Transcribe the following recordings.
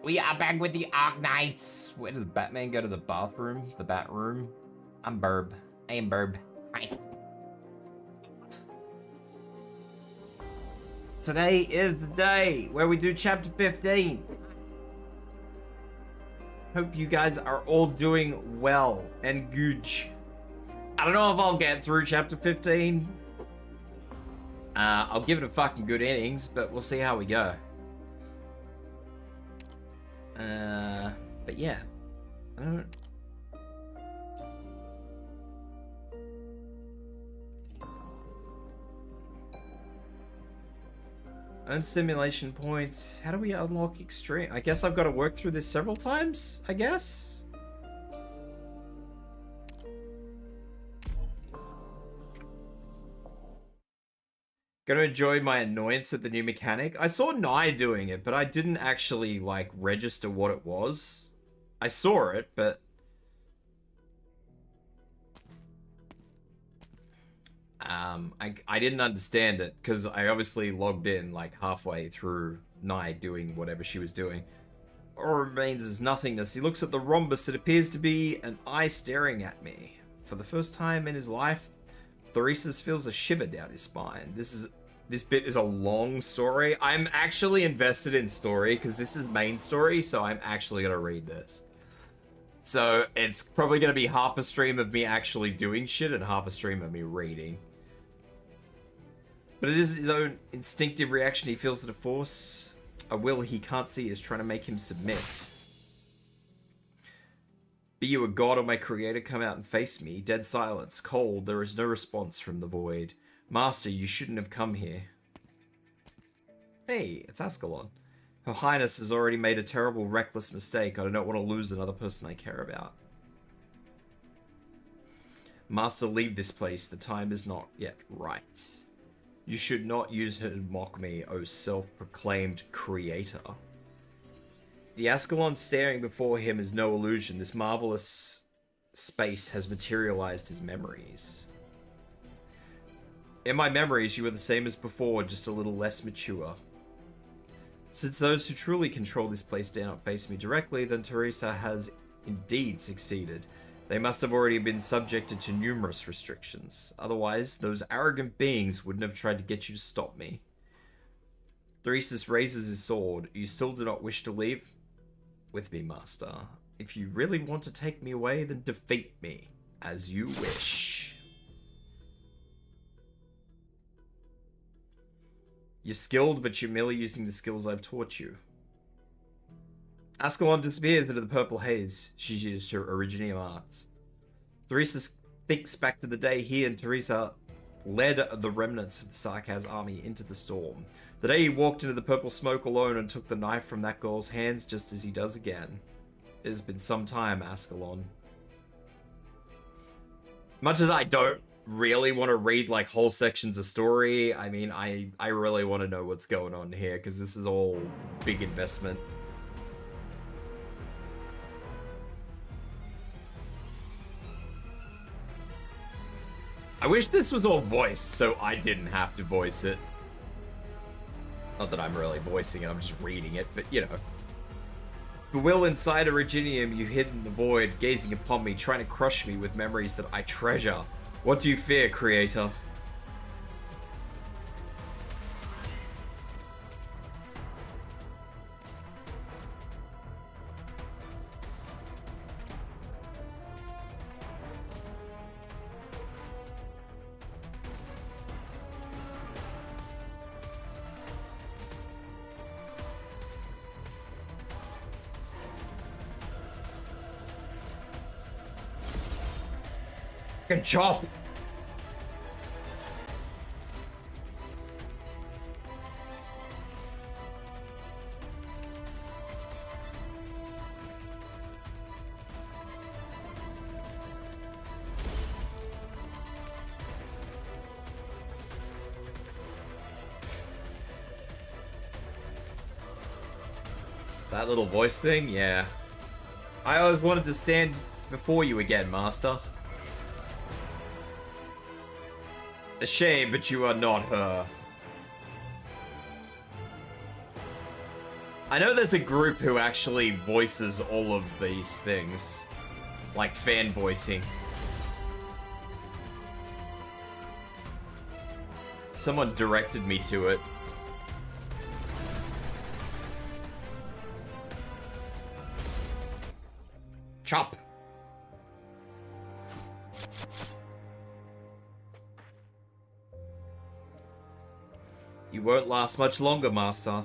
We are back with the Arknights. Where does Batman go to the bathroom? The bat room? I'm Burb. I am Burb. Hi. Today is the day where we do chapter 15. Hope you guys are all doing well and good. I don't know if I'll get through chapter 15. I'll give it a fucking good innings, but we'll see how we go. But yeah, I don't. Earn simulation points. How do we unlock extreme? I guess I've got to work through this several times, I guess. Gonna enjoy my annoyance at the new mechanic. I saw Nye doing it, but I didn't actually, like, register what it was. I saw it, but... I didn't understand it, because I obviously logged in, like, halfway through Nye doing whatever she was doing. All remains is nothingness. He looks at the rhombus. It appears to be an eye staring at me. For the first time in his life, Theresis feels a shiver down his spine. This bit is a long story. I'm actually invested in story because this is main story, so I'm actually gonna read this. So it's probably gonna be half a stream of me actually doing shit and half a stream of me reading. But it is his own instinctive reaction. He feels that a force, a will he can't see, is trying to make him submit. Be you a god or my creator, come out and face me. Dead silence, cold, there is no response from the void. Master, you shouldn't have come here. Hey, it's Ascalon. Her Highness has already made a terrible, reckless mistake. I do not want to lose another person I care about. Master, leave this place. The time is not yet right. You should not use her to mock me, O self-proclaimed creator. The Ascalon staring before him is no illusion. This marvelous space has materialized his memories. In my memories, you were the same as before, just a little less mature. Since those who truly control this place dare not face me directly, then Teresa has indeed succeeded. They must have already been subjected to numerous restrictions. Otherwise, those arrogant beings wouldn't have tried to get you to stop me. Theresis raises his sword. You still do not wish to leave? With me, Master. If you really want to take me away, then defeat me, as you wish. You're skilled, but you're merely using the skills I've taught you. Ascalon disappears into the purple haze. She's used her originium arts. Thesis thinks back to the day he and Teresa led the remnants of the Sarkaz army into the storm. The day he walked into the purple smoke alone and took the knife from that girl's hands, just as he does again. It has been some time, Ascalon. Much as I don't really want to read like whole sections of story, I mean, I really want to know what's going on here, because this is all big investment. I wish this was all voiced, so I didn't have to voice it. Not that I'm really voicing it, I'm just reading it, but you know. The will inside Originium you hid in the void, gazing upon me, trying to crush me with memories that I treasure. What do you fear, Creator? Chop! That little voice thing? Yeah. I always wanted to stand before you again, Master. A shame, but you are not her. I know there's a group who actually voices all of these things. Like fan voicing. Someone directed me to it. Chop. You won't last much longer, Master.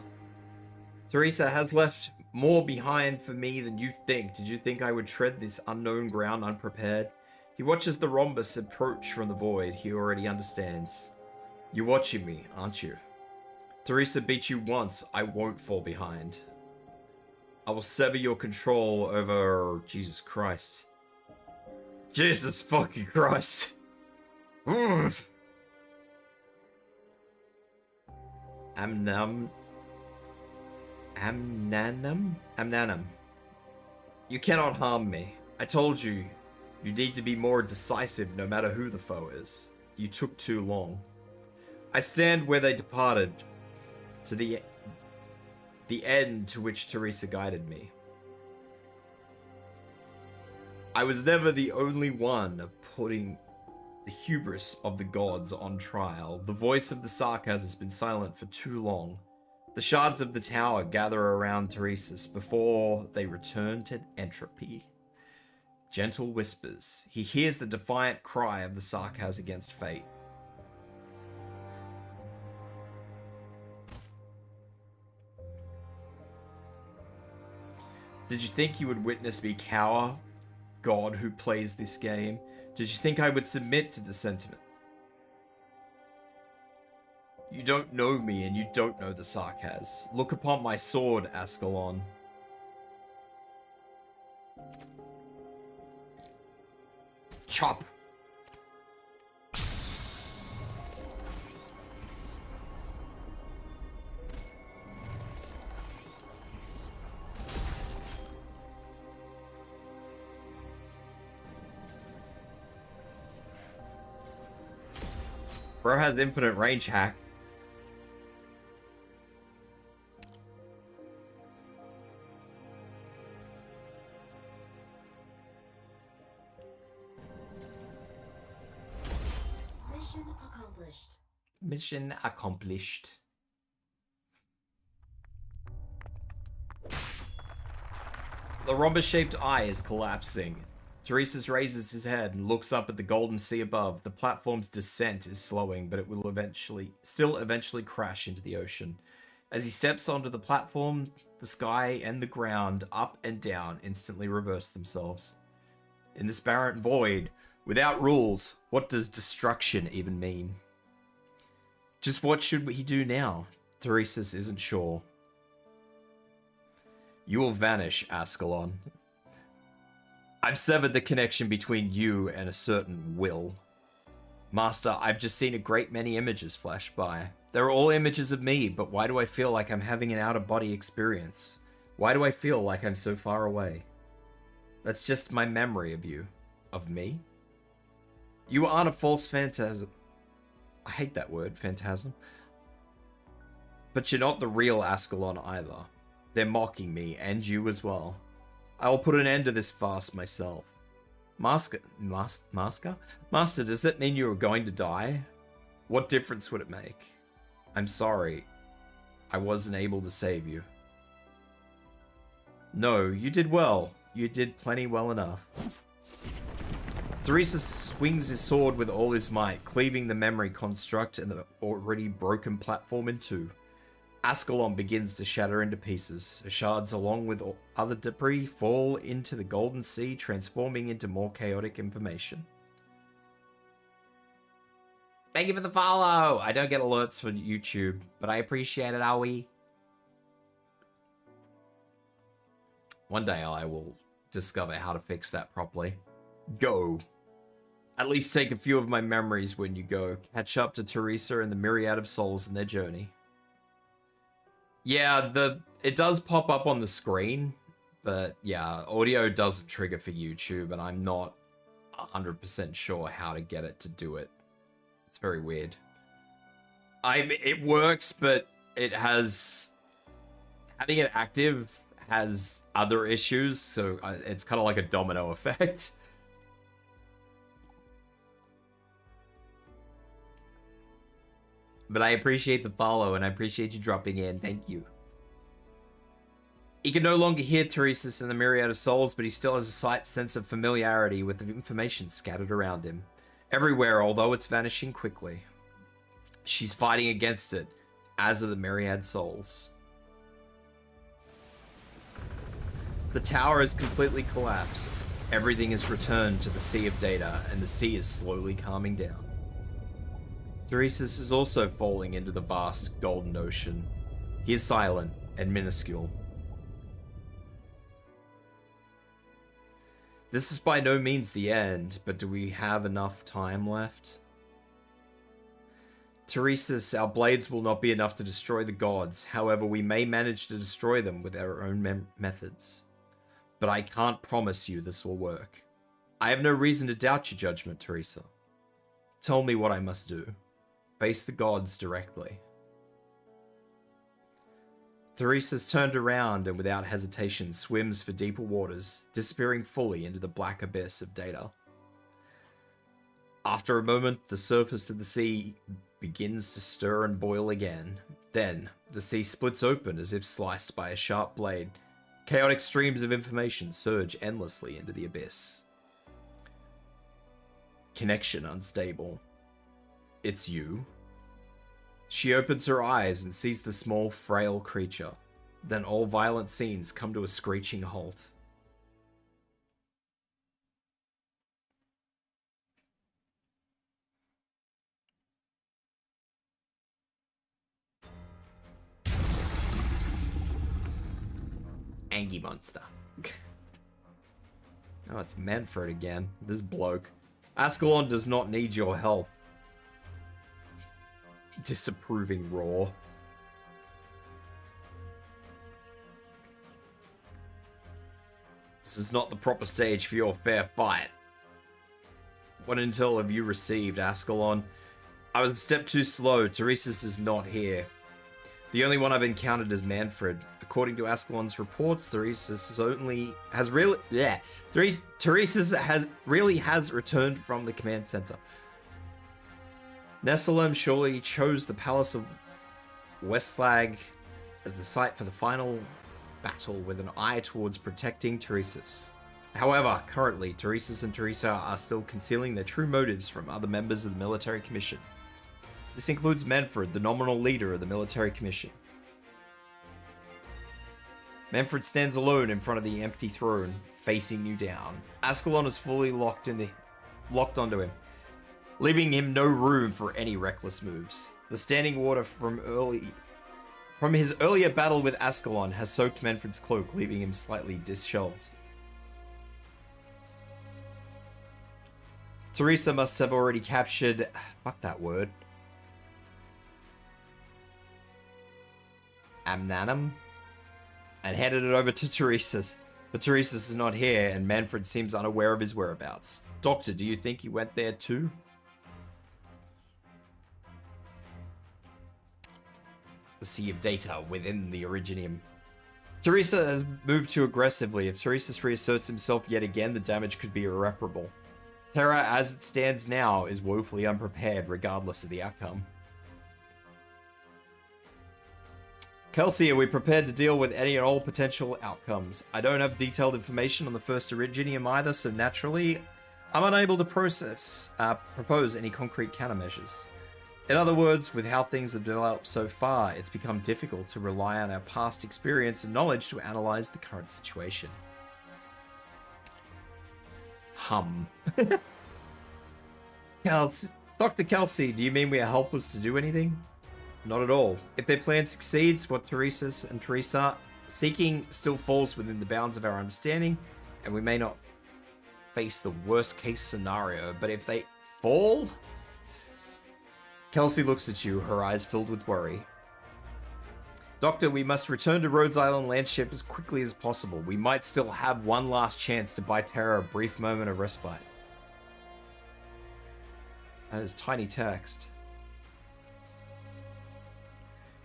Teresa has left more behind for me than you think. Did you think I would tread this unknown ground unprepared? He watches the rhombus approach from the void. He already understands. You're watching me, aren't you? Teresa beat you once. I won't fall behind. I will sever your control over... Jesus Christ. Jesus fucking Christ. Amnanum. You cannot harm me. I told you, you need to be more decisive no matter who the foe is. You took too long. I stand where they departed, to the end to which Teresa guided me. I was never the only one putting the hubris of the gods on trial. The voice of the Sarkaz has been silent for too long. The shards of the tower gather around Teresa's before they return to entropy. Gentle whispers. He hears the defiant cry of the Sarkaz against fate. Did you think you would witness me cower, God who plays this game? Did you think I would submit to the sentiment? You don't know me, and you don't know the Sarkaz. Look upon my sword, Ascalon. Chop. Bro has infinite range hack. Mission accomplished. The rhombus-shaped eye is collapsing. Teresa's raises his head and looks up at the golden sea above. The platform's descent is slowing, but it will still eventually crash into the ocean. As he steps onto the platform, the sky and the ground, up and down, instantly reverse themselves. In this barren void, without rules, what does destruction even mean? Just what should he do now? Teresa's isn't sure. You will vanish, Ascalon. I've severed the connection between you and a certain will. Master, I've just seen a great many images flash by. They're all images of me, but why do I feel like I'm having an out-of-body experience? Why do I feel like I'm so far away? That's just my memory of you. Of me? You aren't a false phantasm. I hate that word, phantasm. But you're not the real Ascalon either. They're mocking me, and you as well. I will put an end to this farce myself. Master, does that mean you are going to die? What difference would it make? I'm sorry. I wasn't able to save you. No, you did well. You did plenty well enough. Teresa swings his sword with all his might, cleaving the memory construct and the already broken platform in two. Ascalon begins to shatter into pieces. The shards, along with other debris, fall into the golden sea, transforming into more chaotic information. Thank you for the follow! I don't get alerts for YouTube, but I appreciate it, Aoi. One day I will discover how to fix that properly. Go. At least take a few of my memories when you go. Catch up to Teresa and the myriad of souls in their journey. Yeah, it does pop up on the screen, but yeah, audio doesn't trigger for YouTube, and I'm not 100% sure how to get it to do it. It's very weird. It works, but it has Having it active has other issues, so it's kind of like a domino effect. But I appreciate the follow, and I appreciate you dropping in. Thank you. He can no longer hear Teresa's and the myriad of souls, but he still has a slight sense of familiarity with the information scattered around him. Everywhere, although it's vanishing quickly. She's fighting against it, as are the myriad souls. The tower is completely collapsed. Everything is returned to the sea of data, and the sea is slowly calming down. Teresa's is also falling into the vast golden ocean. He is silent and minuscule. This is by no means the end, but do we have enough time left? Teresa's, our blades will not be enough to destroy the gods. However, we may manage to destroy them with our own methods. But I can't promise you this will work. I have no reason to doubt your judgment, Teresa. Tell me what I must do. Face the gods directly. Teresa's turned around and without hesitation swims for deeper waters, disappearing fully into the black abyss of data. After a moment, the surface of the sea begins to stir and boil again. Then, the sea splits open as if sliced by a sharp blade. Chaotic streams of information surge endlessly into the abyss. Connection unstable. It's you. She opens her eyes and sees the small, frail creature. Then all violent scenes come to a screeching halt. Angie monster. Oh, it's Manfred again. This bloke. Ascalon does not need your help. Disapproving roar. This is not the proper stage for your fair fight. What intel have you received, Ascalon? I was a step too slow. Teresa's is not here. The only one I've encountered is Manfred. According to Ascalon's reports, Teresa's really has returned from the command center. Nessalem surely chose the Palace of Westlag as the site for the final battle with an eye towards protecting Teresa's. However, currently, Teresa's and Teresa are still concealing their true motives from other members of the military commission. This includes Manfred, the nominal leader of the military commission. Manfred stands alone in front of the empty throne, facing you down. Ascalon is fully locked onto him, leaving him no room for any reckless moves. The standing water from his earlier battle with Ascalon has soaked Manfred's cloak, leaving him slightly disheveled. Teresa must have already captured... Fuck that word. Amnanum? And handed it over to Teresa's. But Teresa's is not here, and Manfred seems unaware of his whereabouts. Doctor, do you think he went there too? The sea of data within the Originium. Teresa has moved too aggressively. If Teresa's reasserts himself yet again, the damage could be irreparable. Terra, as it stands now, is woefully unprepared regardless of the outcome. Kelsey, are we prepared to deal with any and all potential outcomes? I don't have detailed information on the first Originium either, so naturally, I'm unable to propose any concrete countermeasures. In other words, with how things have developed so far, it's become difficult to rely on our past experience and knowledge to analyze the current situation. Dr. Kelsey, do you mean we are helpless to do anything? Not at all. If their plan succeeds, what Teresa's and Teresa are seeking still falls within the bounds of our understanding, and we may not face the worst case scenario, but if they fall... Kelsey looks at you, her eyes filled with worry. Doctor, we must return to Rhodes Island Landship as quickly as possible. We might still have one last chance to buy Terra a brief moment of respite. That is tiny text.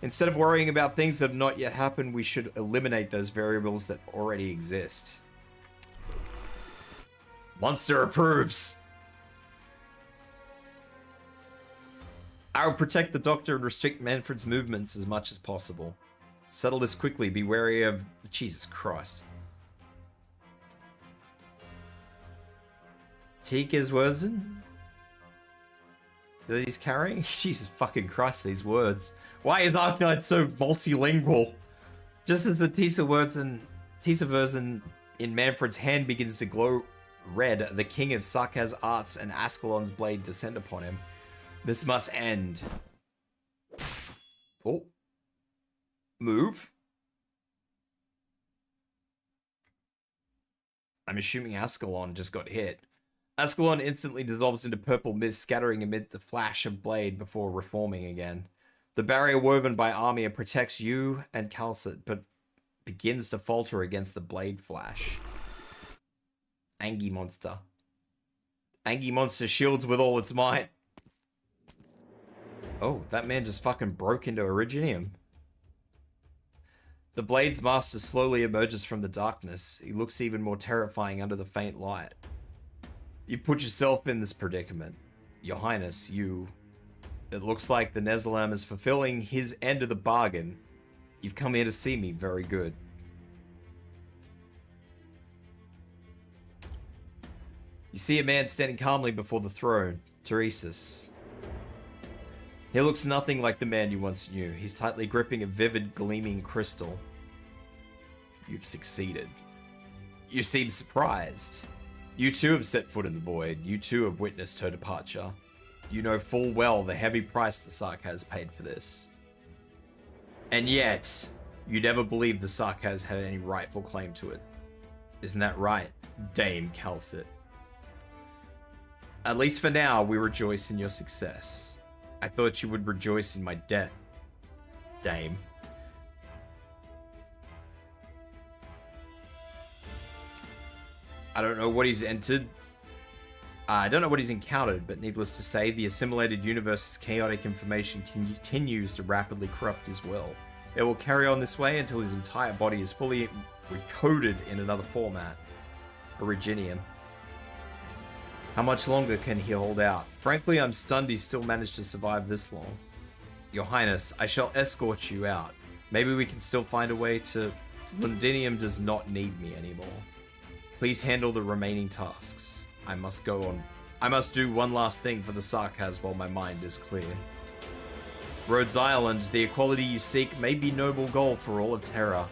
Instead of worrying about things that have not yet happened, we should eliminate those variables that already exist. Monster approves. I will protect the Doctor and restrict Manfred's movements as much as possible. Settle this quickly. Be wary of... Jesus Christ. Tika's Wurzen? That he's carrying? Jesus fucking Christ, these words. Why is Arknight so multilingual? Just as the Tisa version in Manfred's hand begins to glow red, the king of Sarkaz's arts and Ascalon's blade descend upon him. This must end. Oh. Move. I'm assuming Ascalon just got hit. Ascalon instantly dissolves into purple mist, scattering amid the flash of blade before reforming again. The barrier woven by Armia protects you and Calcit, but begins to falter against the blade flash. Angie Monster. Angie Monster shields with all its might. Oh, that man just fucking broke into Originium. The Blade's master slowly emerges from the darkness. He looks even more terrifying under the faint light. You've put yourself in this predicament. Your Highness, you... It looks like the Nezalam is fulfilling his end of the bargain. You've come here to see me. Very good. You see a man standing calmly before the throne. Teresis. He looks nothing like the man you once knew. He's tightly gripping a vivid, gleaming crystal. You've succeeded. You seem surprised. You too have set foot in the void. You too have witnessed her departure. You know full well the heavy price the Sarkaz paid for this. And yet, you never believed the Sarkaz had any rightful claim to it. Isn't that right, Dame Calcit? At least for now, we rejoice in your success. I thought you would rejoice in my death, Dame. I don't know what he's entered. I don't know what he's encountered, but needless to say, the assimilated universe's chaotic information continues to rapidly corrupt his will. It will carry on this way until his entire body is fully recoded in another format. Originium. How much longer can he hold out? Frankly, I'm stunned he still managed to survive this long. Your Highness, I shall escort you out. Maybe we can still find a way to... Londinium does not need me anymore. Please handle the remaining tasks. I must go on. I must do one last thing for the Sarkaz while my mind is clear. Rhodes Island, the equality you seek may be noble goal for all of Terra,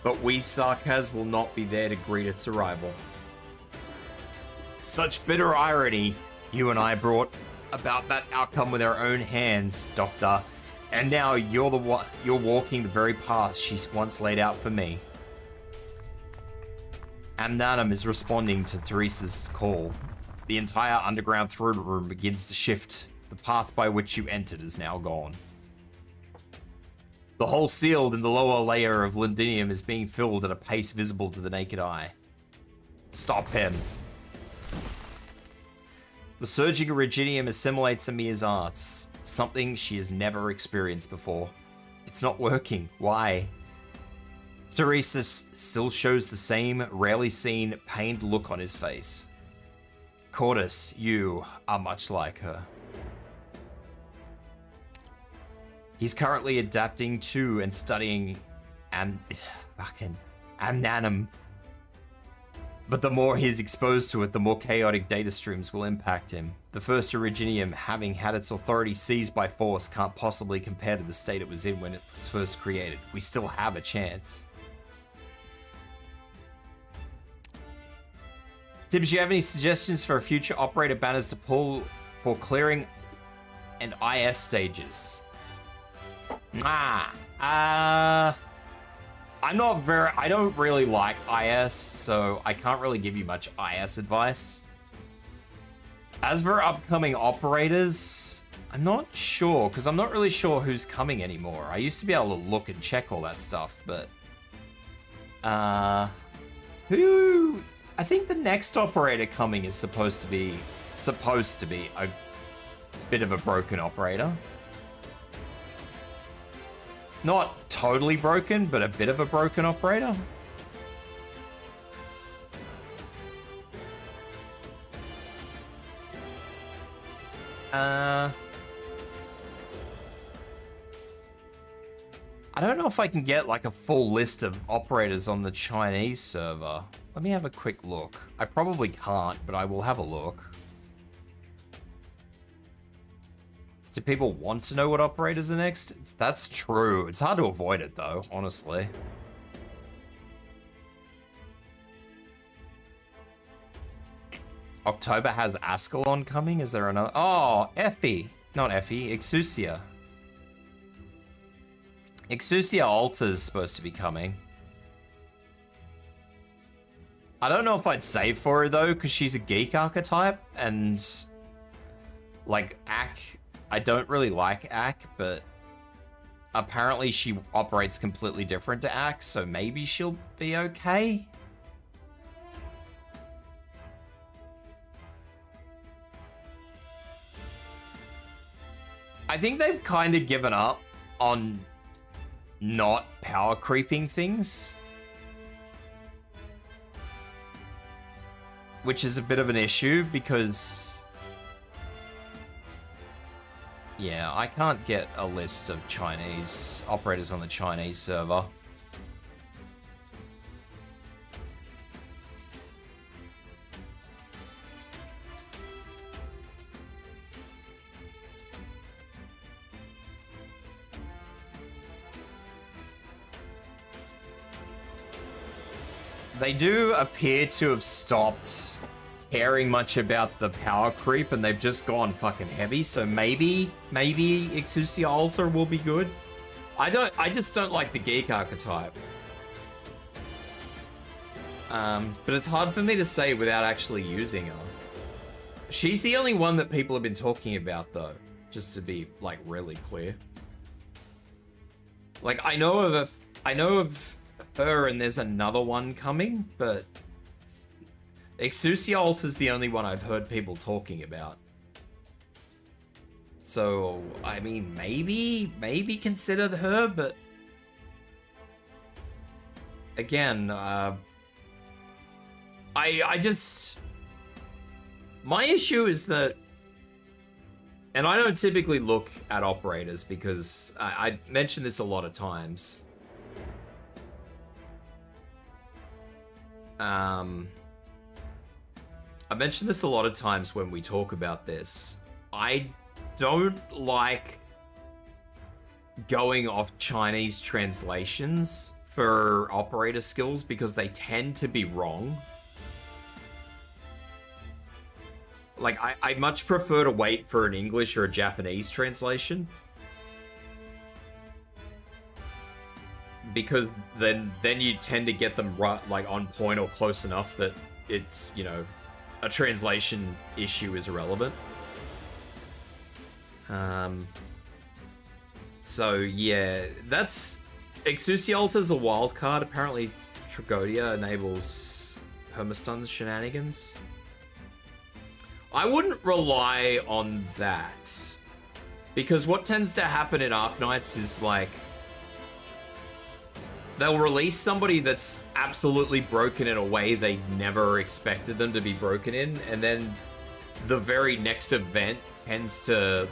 but we Sarkaz will not be there to greet its arrival. Such bitter irony. You and I brought about that outcome with our own hands, Doctor, and now you're walking the very path she once laid out for me. Amnanum is responding to Teresa's call. The entire underground throne room begins to shift. The path by which you entered is now gone. The hole sealed in the lower layer of Londinium is being filled at a pace visible to the naked eye. Stop him. The surging Originium assimilates Amir's arts, something she has never experienced before. It's not working. Why? Teresa still shows the same, rarely seen, pained look on his face. Cordis, you are much like her. He's currently adapting to and studying Amnanum. But the more he's exposed to it, the more chaotic data streams will impact him. The first Originium, having had its authority seized by force, can't possibly compare to the state it was in when it was first created. We still have a chance. Tibs, do you have any suggestions for future operator banners to pull for clearing and IS stages? I don't really like IS, so I can't really give you much IS advice. As for upcoming operators, I'm not sure, because I'm not really sure who's coming anymore. I used to be able to look and check all that stuff, but... I think the next operator coming is supposed to be a bit of a broken operator. Not totally broken, but a bit of a broken operator. I don't know if I can get like a full list of operators on the Chinese server. Let me have a quick look. I probably can't, but I will have a look. Do people want to know what operators are next? That's true. It's hard to avoid it though, honestly. October has Ascalon coming? Is there another? Oh, Effie. Not Effie, Exusia. Exusia Alta's supposed to be coming. I don't know if I'd save for her though, because she's a geek archetype, and like Ak, I don't really like Ak, but apparently she operates completely different to Ak, so maybe she'll be okay. I think they've kind of given up on not power creeping things, which is a bit of an issue because, yeah, I can't get a list of Chinese operators on the Chinese server. They do appear to have stopped caring much about the power creep, and they've just gone fucking heavy. So maybe Exusia Alta will be good. I just don't like the geek archetype. But it's hard for me to say without actually using her. She's the only one that people have been talking about, though, just to be like really clear. Like I know of her, and there's another one coming, but Exusia Alta's the only one I've heard people talking about. So, I mean, maybe consider her, but again, I just, my issue is that, and I don't typically look at operators because I mentioned this a lot of times. I mentioned this a lot of times when we talk about this. I don't like going off Chinese translations for operator skills because they tend to be wrong. Like, I much prefer to wait for an English or a Japanese translation. Because then you tend to get them right, like on point or close enough that it's, you know, a translation issue is irrelevant. So yeah, that's Exusia Alta's a wild card. Apparently Tragodia enables permastun shenanigans. I wouldn't rely on that, because what tends to happen in Arknights is like they'll release somebody that's absolutely broken in a way they never expected them to be broken in, and then the very next event tends to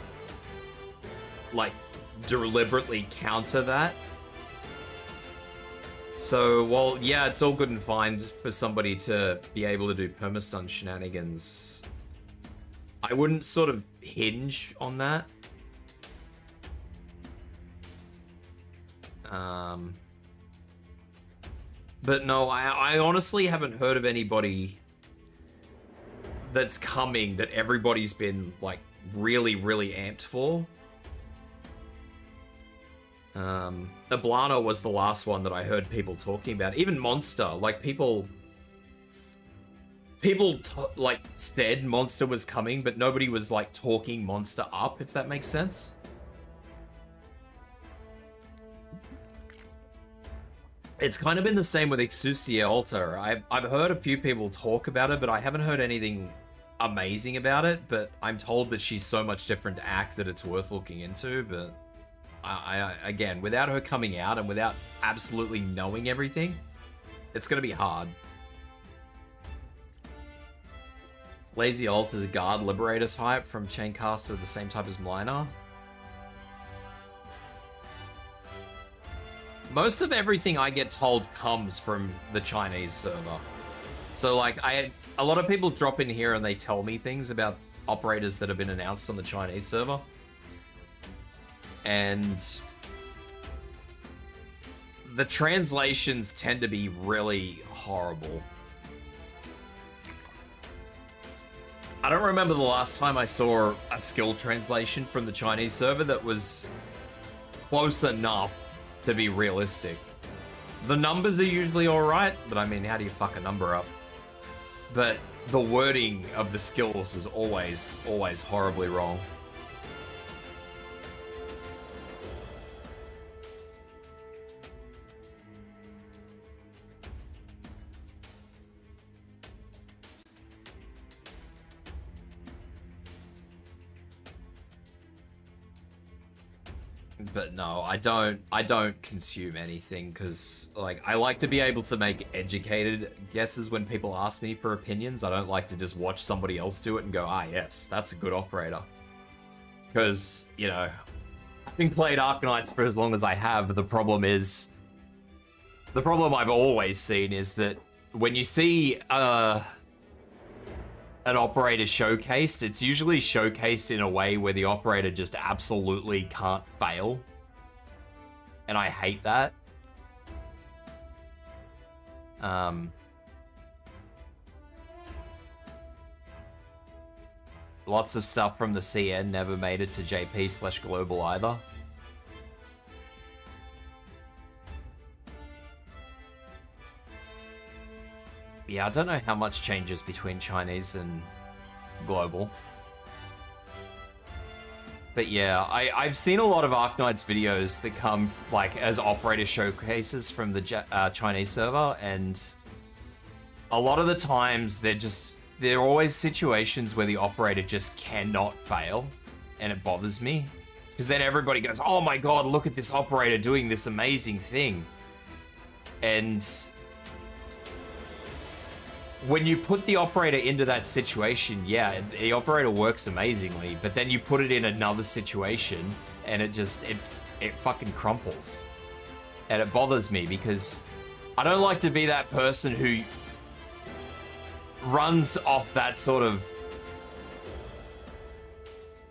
like deliberately counter that. So, while yeah, it's all good and fine for somebody to be able to do permastun shenanigans, I wouldn't sort of hinge on that. But no, I honestly haven't heard of anybody that's coming that everybody's been like really, really amped for. Ablana was the last one that I heard people talking about. Even Monster, like people like said Monster was coming, but nobody was like talking Monster up, if that makes sense. It's kind of been the same with Exusia Alta. I've heard a few people talk about it, but I haven't heard anything amazing about it. But I'm told that she's so much different to Act that it's worth looking into. But Again, without her coming out and without absolutely knowing everything, it's gonna be hard. Lazy Alt is a guard liberator type from Chaincaster, the same type as Mlynnar. Most of everything I get told comes from the Chinese server. So like a lot of people drop in here and they tell me things about operators that have been announced on the Chinese server. And the translations tend to be really horrible. I don't remember the last time I saw a skill translation from the Chinese server that was close enough to be realistic. The numbers are usually alright, but I mean, how do you fuck a number up? But the wording of the skills is always horribly wrong. But no, I don't consume anything because like I like to be able to make educated guesses when people ask me for opinions. I don't like to just watch somebody else do it and go, ah yes, that's a good operator. Because, you know, having played Arknights for as long as I have, the problem I've always seen is that when you see an operator showcased, it's usually showcased in a way where the operator just absolutely can't fail. And I hate that. Lots of stuff from the CN never made it to JP/global either. Yeah, I don't know how much changes between Chinese and global. But yeah, I've seen a lot of Arknights videos that come like as operator showcases from the Chinese server, and a lot of the times there are always situations where the operator just cannot fail, and it bothers me. Because then everybody goes, oh my god, look at this operator doing this amazing thing. And when you put the operator into that situation, yeah, the operator works amazingly, but then you put it in another situation and it fucking crumples. And it bothers me because I don't like to be that person who runs off that sort of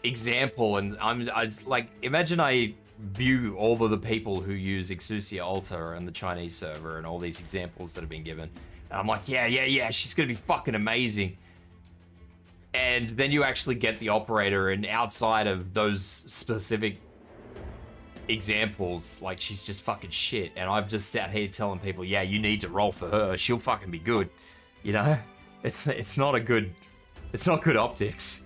example, and I like, imagine I view all of the people who use Exousia Alta and the Chinese server and all these examples that have been given. And I'm like, yeah, she's gonna be fucking amazing. And then you actually get the operator, and outside of those specific examples, like, she's just fucking shit. And I've just sat here telling people, yeah, you need to roll for her. She'll fucking be good. You know? It's not good optics.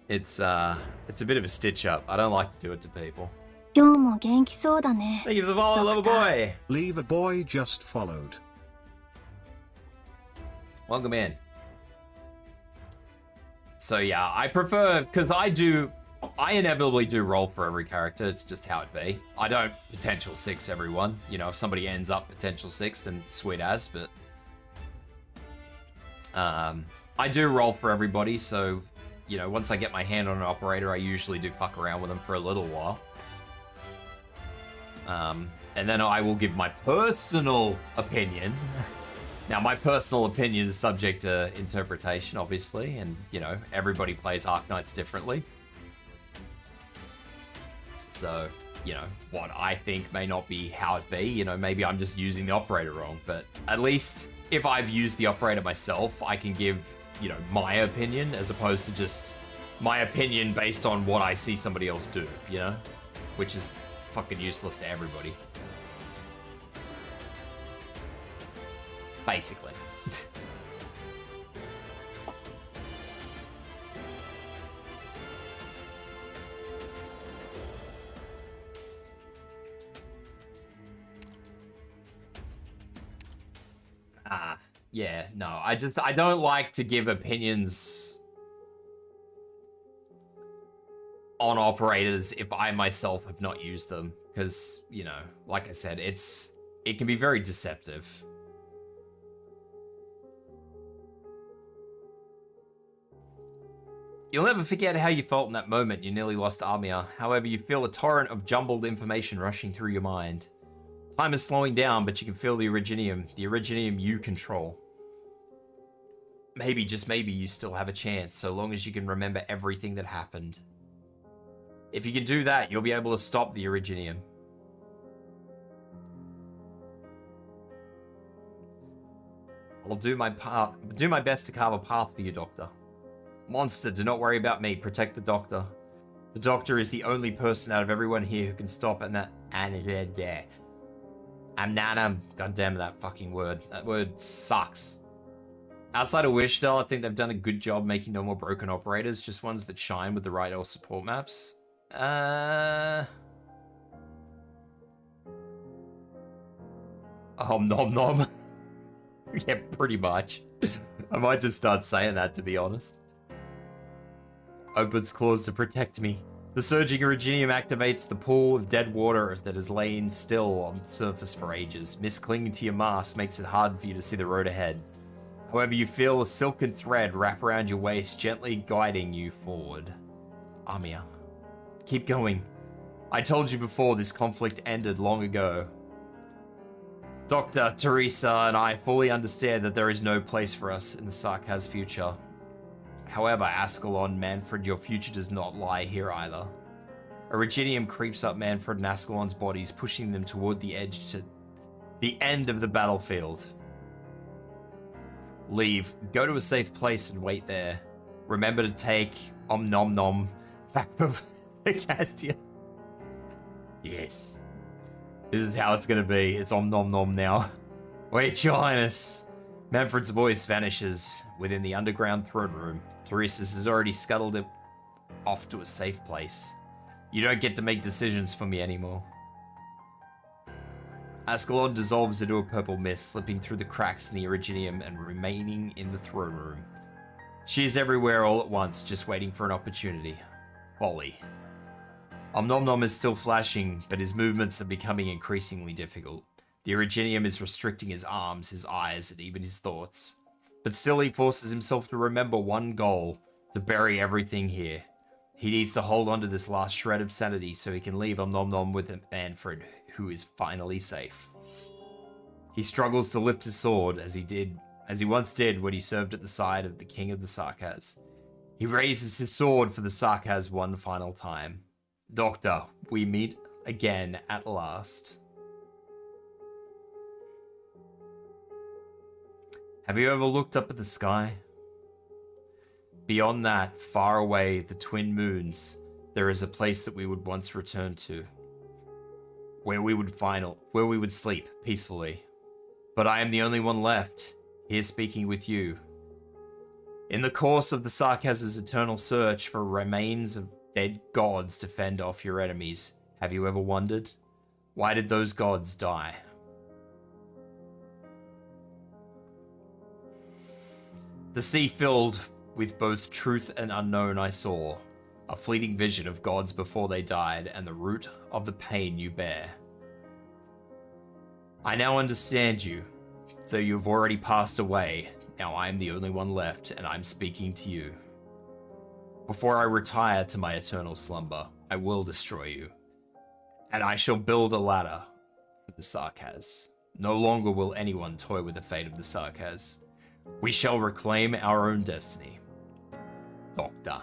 It's a bit of a stitch up. I don't like to do it to people. Thank you for the follow, Lover Boy. Lever Boy just followed. Welcome in. So yeah, I prefer, because I inevitably do roll for every character. It's just how it be. I don't potential 6 everyone. You know, if somebody ends up potential 6, then sweet as, but I do roll for everybody, so you know, once I get my hand on an operator, I usually do fuck around with them for a little while. And then I will give my personal opinion. Now, my personal opinion is subject to interpretation, obviously, and, you know, everybody plays Arknights differently. So, you know, what I think may not be how it be. You know, maybe I'm just using the operator wrong, but at least if I've used the operator myself, I can give, you know, my opinion as opposed to just my opinion based on what I see somebody else do, you know? Which is fucking useless to everybody. Basically. Yeah, no, I don't like to give opinions on operators if I myself have not used them, because, you know, like I said, it can be very deceptive. You'll never forget how you felt in that moment you nearly lost Armia. However, you feel a torrent of jumbled information rushing through your mind. Time is slowing down, but you can feel the Originium you control. Maybe, just maybe, you still have a chance, so long as you can remember everything that happened. If you can do that, you'll be able to stop the Originium. I'll do my best to carve a path for you, Doctor. Monster, do not worry about me. Protect the Doctor. The Doctor is the only person out of everyone here who can stop God damn that fucking word. That word sucks. Outside of Wishdale, I think they've done a good job making no more broken operators, just ones that shine with the right or support maps. Nom nom. Yeah, pretty much. I might just start saying that, to be honest. Opens claws to protect me. The surging Originium activates the pool of dead water that has lain still on the surface for ages. Mist clinging to your mask makes it hard for you to see the road ahead. However, you feel a silken thread wrap around your waist, gently guiding you forward. Armia, keep going. I told you before, this conflict ended long ago. Dr. Teresa and I fully understand that there is no place for us in the Sarkaz future. However, Ascalon, Manfred, your future does not lie here either. Originium creeps up Manfred and Ascalon's bodies, pushing them toward the edge to the end of the battlefield. Leave. Go to a safe place and wait there. Remember to take Om Nom Nom back from the Castia. Yes. This is how it's gonna be. It's Om Nom Nom now. Wait, Your Highness. Manfred's voice vanishes within the underground throne room. Teresa's has already scuttled it off to a safe place. You don't get to make decisions for me anymore. Ascalon dissolves into a purple mist, slipping through the cracks in the Originium and remaining in the throne room. She is everywhere all at once, just waiting for an opportunity. Folly. Om Nom Nom is still flashing, but his movements are becoming increasingly difficult. The Originium is restricting his arms, his eyes, and even his thoughts. But still he forces himself to remember one goal, to bury everything here. He needs to hold on to this last shred of sanity so he can leave Om Nom Nom with Manfred, who is finally safe. He struggles to lift his sword as he once did when he served at the side of the King of the Sarkaz. He raises his sword for the Sarkaz one final time. Doctor, we meet again at last. Have you ever looked up at the sky? Beyond that, far away, the twin moons, there is a place that we would once return to. Where we would sleep peacefully. But I am the only one left, here speaking with you. In the course of the Sarkaz's eternal search for remains of dead gods to fend off your enemies, have you ever wondered? Why did those gods die? The sea filled with both truth and unknown I saw, a fleeting vision of gods before they died and the root of the pain you bear. I now understand you, though you have already passed away. Now I am the only one left, and I'm speaking to you. Before I retire to my eternal slumber, I will destroy you, and I shall build a ladder for the Sarkaz. No longer will anyone toy with the fate of the Sarkaz. We shall reclaim our own destiny. Doctor.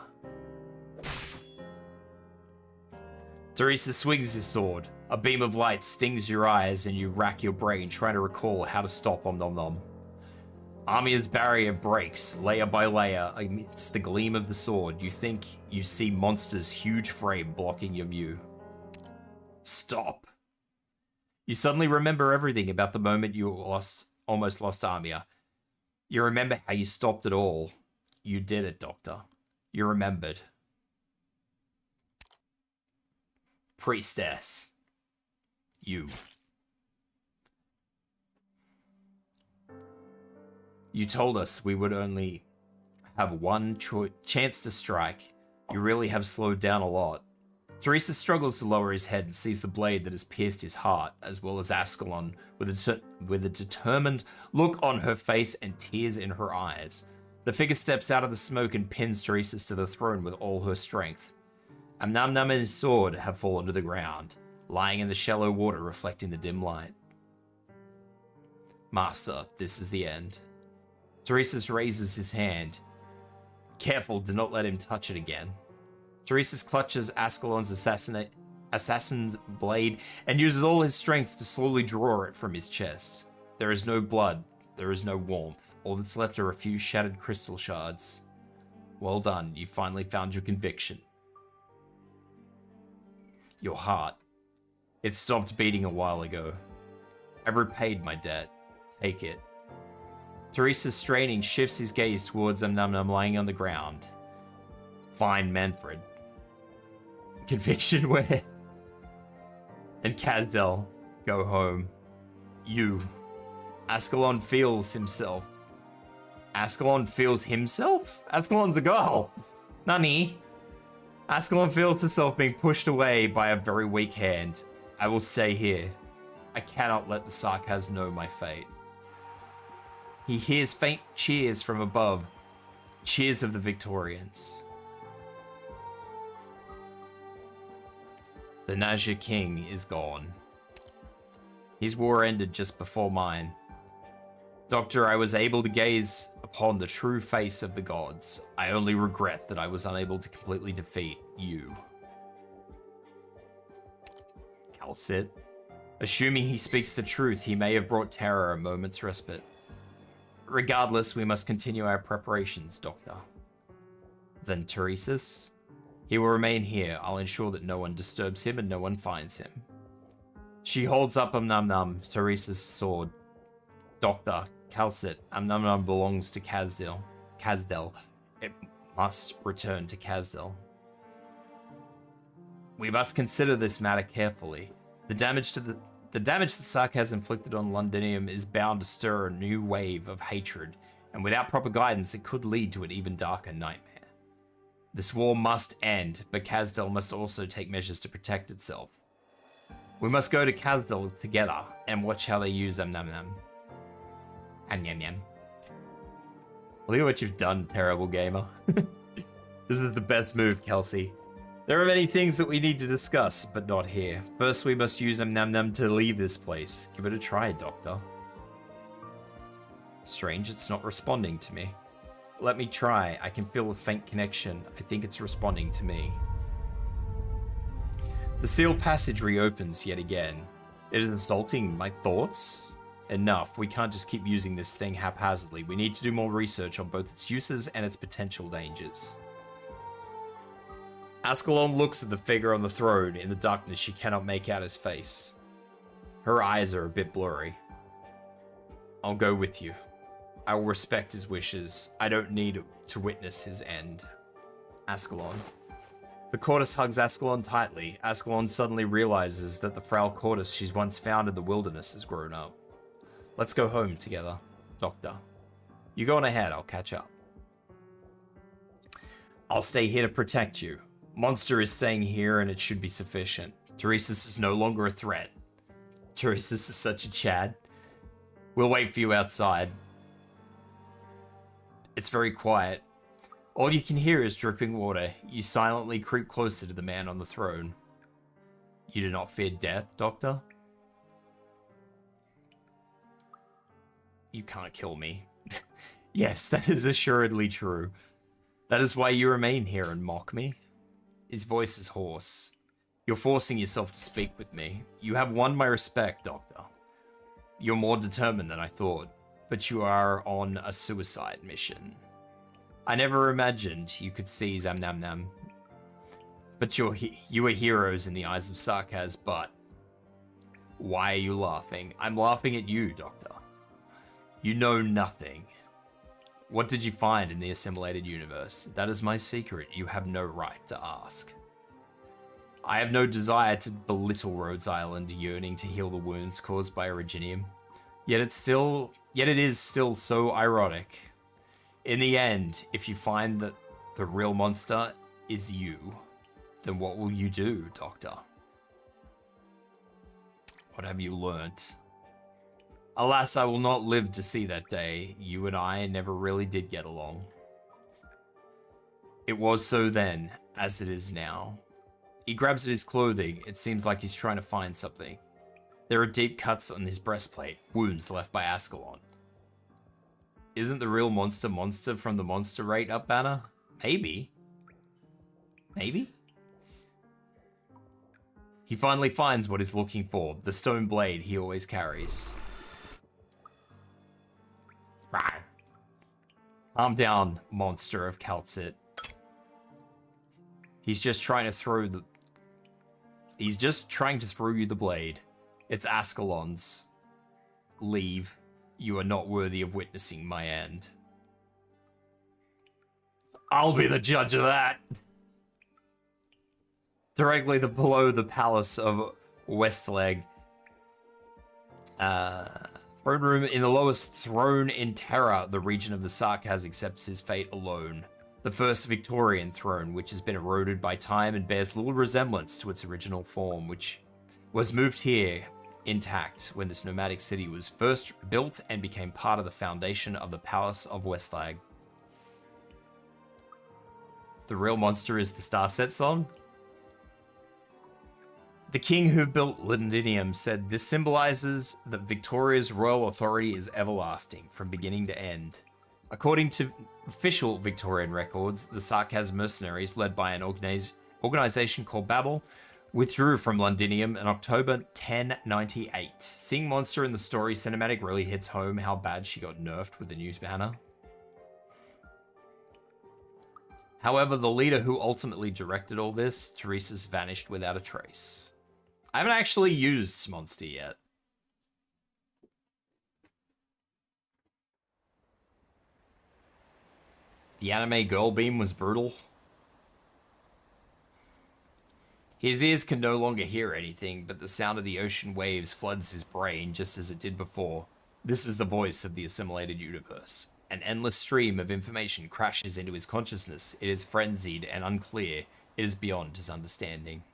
Teresa swings his sword. A beam of light stings your eyes and you rack your brain trying to recall how to stop Om Nom Nom. Armia's barrier breaks, layer by layer, amidst the gleam of the sword. You think you see Monster's huge frame blocking your view. Stop. You suddenly remember everything about the moment you almost lost Armia. You remember how you stopped it all. You did it, Doctor. You remembered. Priestess. You. You told us we would only have one chance to strike. You really have slowed down a lot. Teresa struggles to lower his head and sees the blade that has pierced his heart, as well as Ascalon, with a determined look on her face and tears in her eyes. The figure steps out of the smoke and pins Teresa's to the throne with all her strength. Amnamnam and his sword have fallen to the ground, lying in the shallow water reflecting the dim light. Master, this is the end. Teresa's raises his hand. Careful, do not let him touch it again. Teresa's clutches Ascalon's assassin's blade and uses all his strength to slowly draw it from his chest. There is no blood, there is no warmth. All that's left are a few shattered crystal shards. Well done, you finally found your conviction. Your heart. It stopped beating a while ago. I've repaid my debt. Take it. Teresa, straining, shifts his gaze towards Amnamnam lying on the ground. Fine, Manfred. Conviction where? And Kazdel, go home. You. Ascalon feels himself. Ascalon feels himself? Ascalon's a girl. Nani? Ascalon feels herself being pushed away by a very weak hand. I will stay here. I cannot let the Sarkaz know my fate. He hears faint cheers from above. Cheers of the Victorians. The Nazir King is gone. His war ended just before mine. Doctor, I was able to gaze upon the true face of the gods. I only regret that I was unable to completely defeat you. Calcit. Assuming he speaks the truth, he may have brought Terror a moment's respite. Regardless, we must continue our preparations, Doctor. Then Teresus? He will remain here. I'll ensure that no one disturbs him and no one finds him. She holds up Amnamnam, Teresa's sword. Doctor, Calcit, Amnamnam belongs to Kazdel. It must return to Kazdel. We must consider this matter carefully. The damage the Sark has inflicted on Londinium is bound to stir a new wave of hatred, and without proper guidance, it could lead to an even darker nightmare. This war must end, but Kazdel must also take measures to protect itself. We must go to Kazdel together and watch how they use Amnamnam. Anyam. Look at what you've done, terrible gamer. This is the best move, Kelsey. There are many things that we need to discuss, but not here. First, we must use Amnamnam to leave this place. Give it a try, Doctor. Strange, it's not responding to me. Let me try. I can feel a faint connection. I think it's responding to me. The sealed passage reopens yet again. It is insulting my thoughts? Enough. We can't just keep using this thing haphazardly. We need to do more research on both its uses and its potential dangers. Ascalon looks at the figure on the throne. In the darkness, she cannot make out his face. Her eyes are a bit blurry. I'll go with you. I will respect his wishes. I don't need to witness his end. Ascalon. The Cortis hugs Ascalon tightly. Ascalon suddenly realizes that the frail Cortis she's once found in the wilderness has grown up. Let's go home together, Doctor. You go on ahead, I'll catch up. I'll stay here to protect you. Monster is staying here and it should be sufficient. Teresus is no longer a threat. Teresus is such a Chad. We'll wait for you outside. It's very quiet. All you can hear is dripping water. You silently creep closer to the man on the throne. You do not fear death, Doctor? You can't kill me. Yes, that is assuredly true. That is why you remain here and mock me. His voice is hoarse. You're forcing yourself to speak with me. You have won my respect, Doctor. You're more determined than I thought, but you are on a suicide mission. I never imagined you could seize Amnamnam. But you are heroes in the eyes of Sarkaz, but... Why are you laughing? I'm laughing at you, Doctor. You know nothing. What did you find in the assimilated universe? That is my secret. You have no right to ask. I have no desire to belittle Rhodes Island yearning to heal the wounds caused by Originium. Yet it is still so ironic. In the end, if you find that the real monster is you, then what will you do, Doctor? What have you learnt? Alas, I will not live to see that day. You and I never really did get along. It was so then, as it is now. He grabs at his clothing. It seems like he's trying to find something. There are deep cuts on his breastplate, wounds left by Ascalon. Isn't the real monster from the monster rate up banner? Maybe. Maybe? He finally finds what he's looking for, the stone blade he always carries. Rawr. Calm down, monster of Calcit. He's just trying to throw you the blade. It's Ascalon's. Leave. You are not worthy of witnessing my end. I'll be the judge of that. Directly below the palace of Westleg. Throne room in the lowest throne in Terra, the region of the Sarkaz accepts his fate alone. The first Victorian throne, which has been eroded by time and bears little resemblance to its original form, which was moved here intact when this nomadic city was first built and became part of the foundation of the Palace of Westlag. The real monster is the Starset song? The king who built Londinium said this symbolizes that Victoria's royal authority is everlasting, from beginning to end. According to official Victorian records, the Sarkaz mercenaries, led by an organization called Babel, withdrew from Londinium in October 1098. Seeing Monster in the story cinematic really hits home how bad she got nerfed with the news banner. However, the leader who ultimately directed all this, Teresa's vanished without a trace. I haven't actually used Monster yet. The anime girl beam was brutal. His ears can no longer hear anything, but the sound of the ocean waves floods his brain just as it did before. This is the voice of the assimilated universe. An endless stream of information crashes into his consciousness. It is frenzied and unclear. It is beyond his understanding.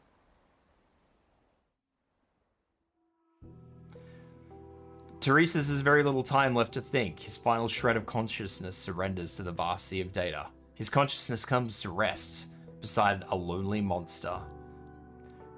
Teresa's has very little time left to think. His final shred of consciousness surrenders to the vast sea of data. His consciousness comes to rest beside a lonely monster.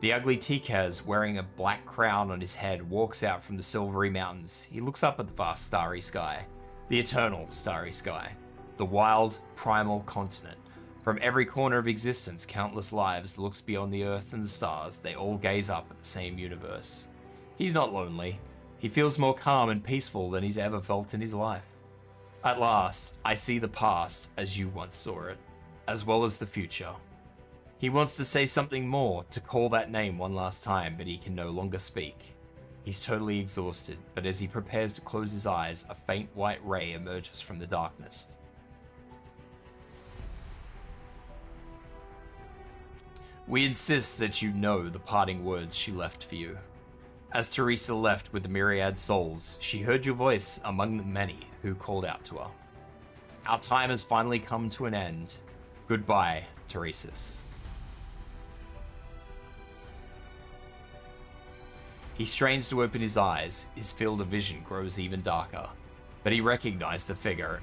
The ugly Tikaz, wearing a black crown on his head, walks out from the silvery mountains. He looks up at the vast starry sky. The eternal starry sky. The wild, primal continent. From every corner of existence, countless lives looks beyond the earth and the stars. They all gaze up at the same universe. He's not lonely. He feels more calm and peaceful than he's ever felt in his life. At last, I see the past as you once saw it, as well as the future. He wants to say something more, to call that name one last time, but he can no longer speak. He's totally exhausted, but as he prepares to close his eyes, a faint white ray emerges from the darkness. We insist that you know the parting words she left for you. As Teresa left with the myriad souls, she heard your voice among the many who called out to her. Our time has finally come to an end. Goodbye, Teresis. He strains to open his eyes. His field of vision grows even darker, but he recognized the figure.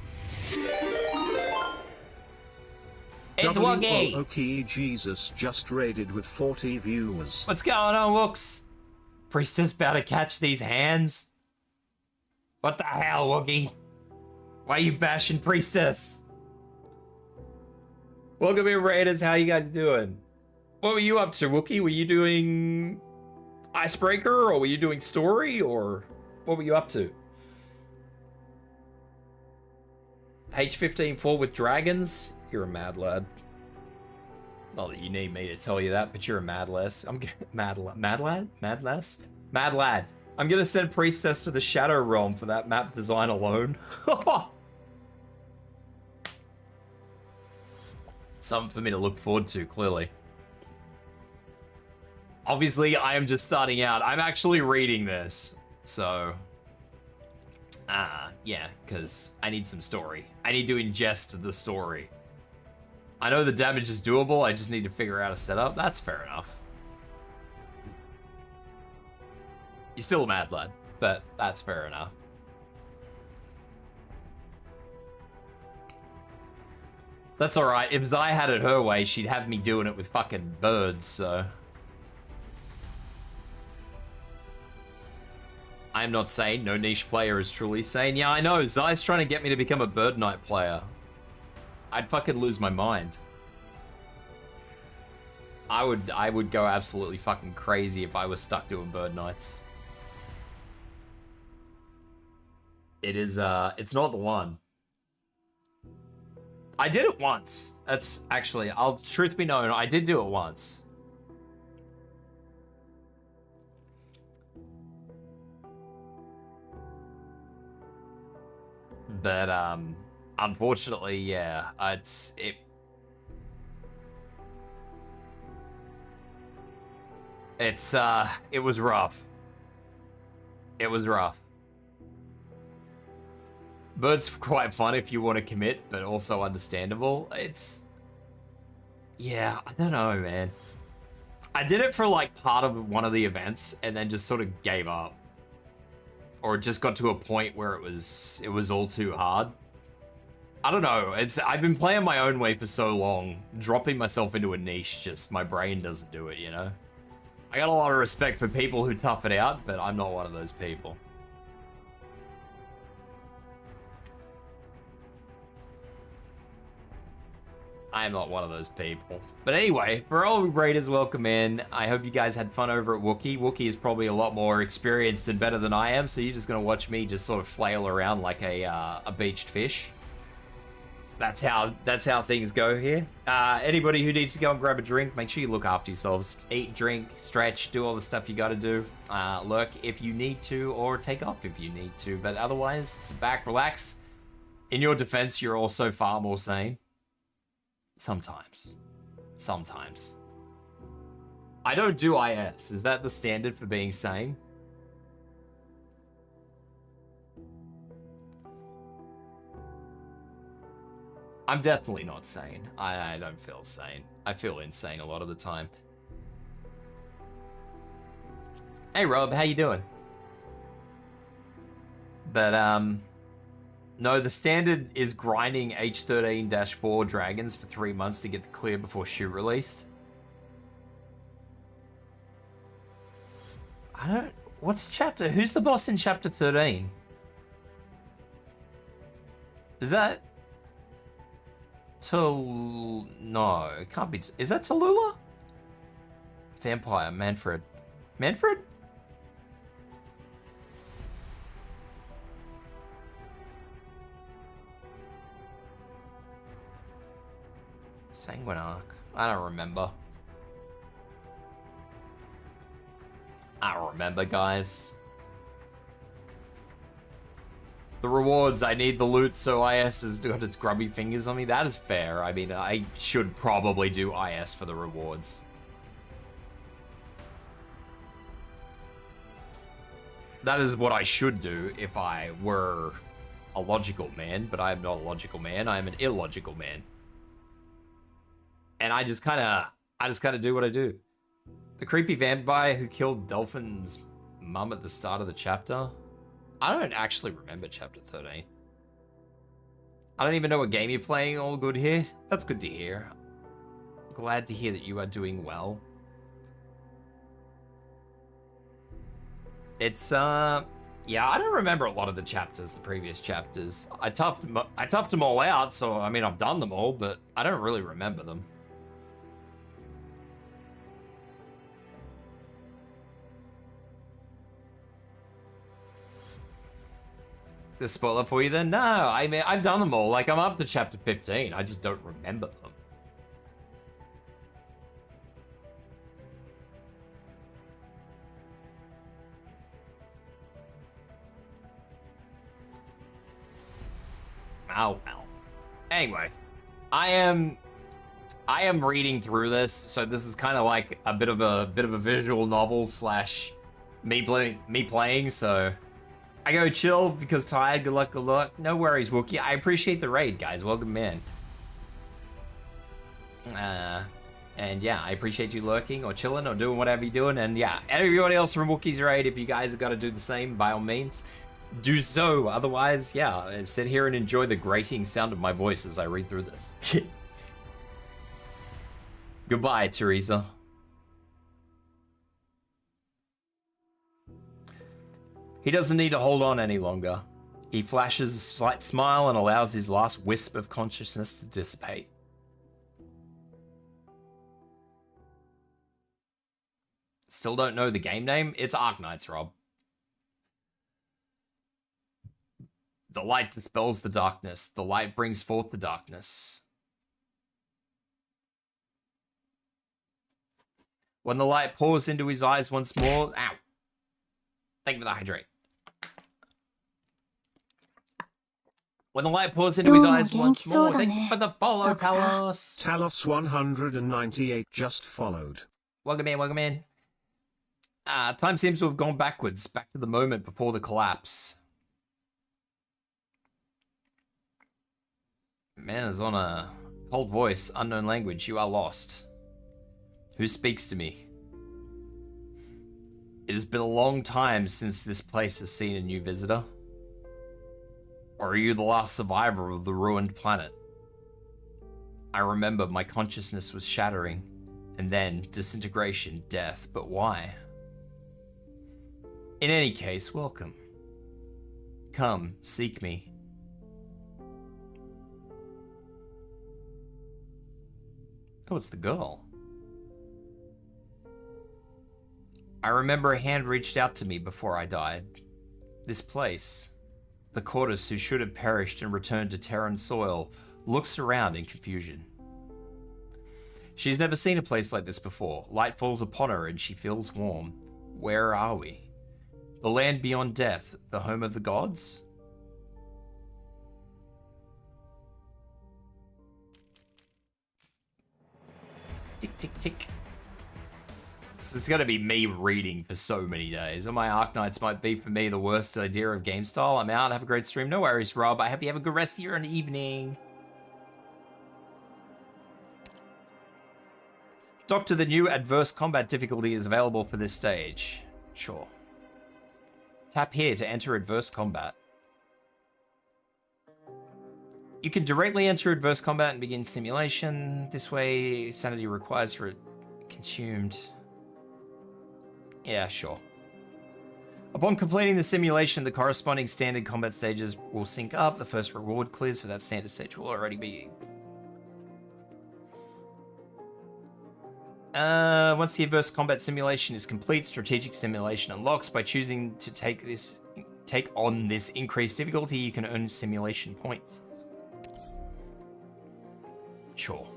It's Wookie! Okay, Jesus just raided with 40 viewers. What's going on, Wooks? Priestess about to catch these hands? What the hell, Wookie? Why are you bashing Priestess? Welcome in, Raiders. How you guys doing? What were you up to, Wookie? Were you doing Icebreaker, or were you doing Story, or what were you up to? H15 with dragons? You're a mad lad. Not that you need me to tell you that, but you're a mad lass. Mad lad. I'm gonna send Priestess to the Shadow Realm for that map design alone. Something for me to look forward to, clearly. Obviously, I am just starting out. I'm actually reading this, so Yeah, because I need some story. I need to ingest the story. I know the damage is doable, I just need to figure out a setup. That's fair enough. You're still a mad lad, but that's fair enough. That's alright. If Zai had it her way, she'd have me doing it with fucking birds, so... I'm not sane. No niche player is truly sane. Yeah, I know. Zai's trying to get me to become a Bird Knight player. I'd fucking lose my mind. I would go absolutely fucking crazy if I was stuck doing Bird Knights. It is, it's not the one. I did it once. That's actually, truth be known, I did do it once. But, unfortunately, yeah, it was rough. It was rough. But it's quite fun if you want to commit, but also understandable. Yeah, I don't know, man. I did it for like part of one of the events and then just sort of gave up. Or it just got to a point where it was all too hard. I don't know. I've been playing my own way for so long. Dropping myself into a niche, just my brain doesn't do it, you know? I got a lot of respect for people who tough it out, but I'm not one of those people. I am not one of those people. But anyway, for all raiders, welcome in. I hope you guys had fun over at Wookie. Wookie is probably a lot more experienced and better than I am, so you're just gonna watch me just sort of flail around like a beached fish. That's how things go here. Anybody who needs to go and grab a drink, make sure you look after yourselves. Eat, drink, stretch, do all the stuff you gotta do. Lurk if you need to, or take off if you need to. But otherwise, sit back, relax. In your defense, you're also far more sane. Sometimes. Sometimes. I don't do IS. Is that the standard for being sane? I'm definitely not sane. I don't feel sane. I feel insane a lot of the time. Hey Rob, how you doing? But no, the standard is grinding H13-4 dragons for 3 months to get the clear before shoot released. What's chapter? Who's the boss in chapter 13? Is that... No, it can't be... Is that Tallulah? Vampire, Manfred. Manfred? Sanguinarch. I don't remember. I don't remember, guys. The rewards, I need the loot, so IS has got its grubby fingers on me. That is fair. I mean, I should probably do IS for the rewards. That is what I should do if I were a logical man, but I am not a logical man. I am an illogical man. And I just kind of do what I do. The creepy vampire who killed Dolphin's mum at the start of the chapter. I don't actually remember chapter 13. I don't even know what game you're playing. All good here? That's good to hear. Glad to hear that you are doing well. It's, yeah, I don't remember a lot of the chapters, the previous chapters. I toughed them all out, so, I mean, I've done them all, but I don't really remember them. The spoiler for you then? No, I mean, I've done them all. Like, I'm up to chapter 15. I just don't remember them. Oh, well. Anyway, I am reading through this, so this is kind of like a bit of a visual novel slash me playing, so I go chill because tired. Good luck, good luck. No worries, Wookie. I appreciate the raid, guys. Welcome in. And yeah, I appreciate you lurking or chilling or doing whatever you're doing. And yeah, everybody else from Wookie's raid, if you guys have got to do the same, by all means, do so. Otherwise, yeah, sit here and enjoy the grating sound of my voice as I read through this. Goodbye, Teresa. He doesn't need to hold on any longer. He flashes a slight smile and allows his last wisp of consciousness to dissipate. Still don't know the game name? It's Arknights, Rob. The light dispels the darkness. The light brings forth the darkness. When the light pours into his eyes once more... Ow. Thank you for the hydrate. When the light pours into his eyes once more, thank you for the follow, Talos. Talos 198 just followed. Welcome in, welcome in. Time seems to have gone backwards, back to the moment before the collapse. Man is on a cold voice, unknown language. You are lost. Who speaks to me? It has been a long time since this place has seen a new visitor. Or are you the last survivor of the ruined planet? I remember my consciousness was shattering, and then disintegration, death, but why? In any case, welcome. Come, seek me. Oh, it's the girl. I remember a hand reached out to me before I died. This place, the Cordis who should have perished and returned to Terran soil, looks around in confusion. She's never seen a place like this before. Light falls upon her and she feels warm. Where are we? The land beyond death, the home of the gods? Tick, tick, tick. This is going to be me reading for so many days. Oh, my Arknights might be, for me, the worst idea of game style. I'm out. Have a great stream. No worries, Rob. I hope you have a good rest of your evening. Doctor, the new adverse combat difficulty is available for this stage. Sure. Tap here to enter adverse combat. You can directly enter adverse combat and begin simulation. This way, sanity requires for it consumed. Yeah, sure. Upon completing the simulation, the corresponding standard combat stages will sync up. The first reward clears for that standard stage will already be... Once the adverse combat simulation is complete, strategic simulation unlocks. By choosing to take on this increased difficulty, you can earn simulation points. Sure.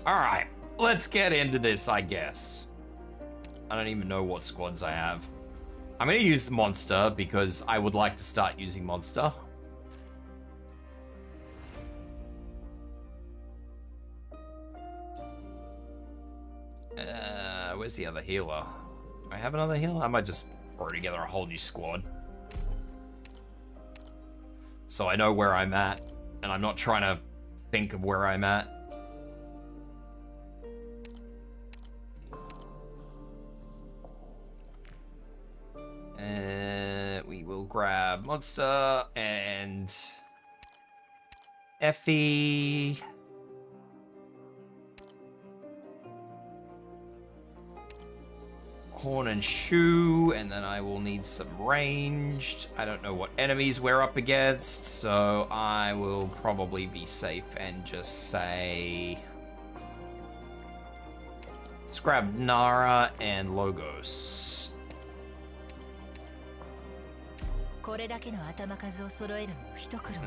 Alright, let's get into this, I guess. I don't even know what squads I have. I'm going to use the monster because I would like to start using monster. Where's the other healer? Do I have another healer? I might just throw together a whole new squad. So I know where I'm at, and I'm not trying to think of where I'm at. We will grab monster and Effie. Horn and shoe, and then I will need some ranged. I don't know what enemies we're up against, so I will probably be safe and just say... Let's grab Nara and Logos. And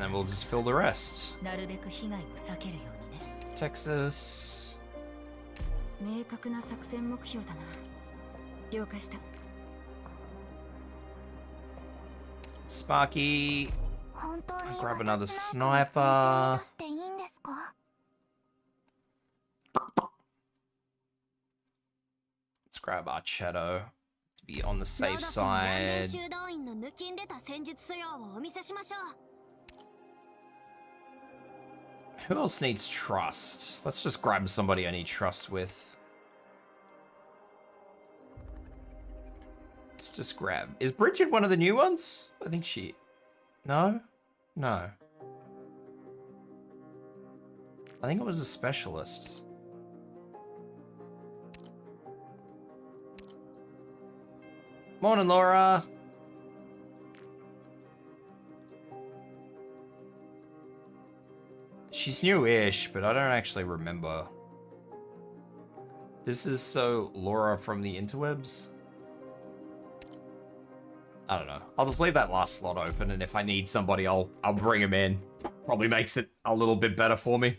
then we'll just fill the rest. Texas. Sparky. I'll grab another sniper. grab our shadow to be on the safe side. Who else needs trust? Let's just grab somebody I need trust with. Let's just grab... Is Bridget one of the new ones? I think she... No? No. I think it was a specialist. Morning, Laura. She's new-ish, but I don't actually remember. This is so Laura from the interwebs? I don't know. I'll just leave that last slot open, and if I need somebody, I'll bring him in. Probably makes it a little bit better for me.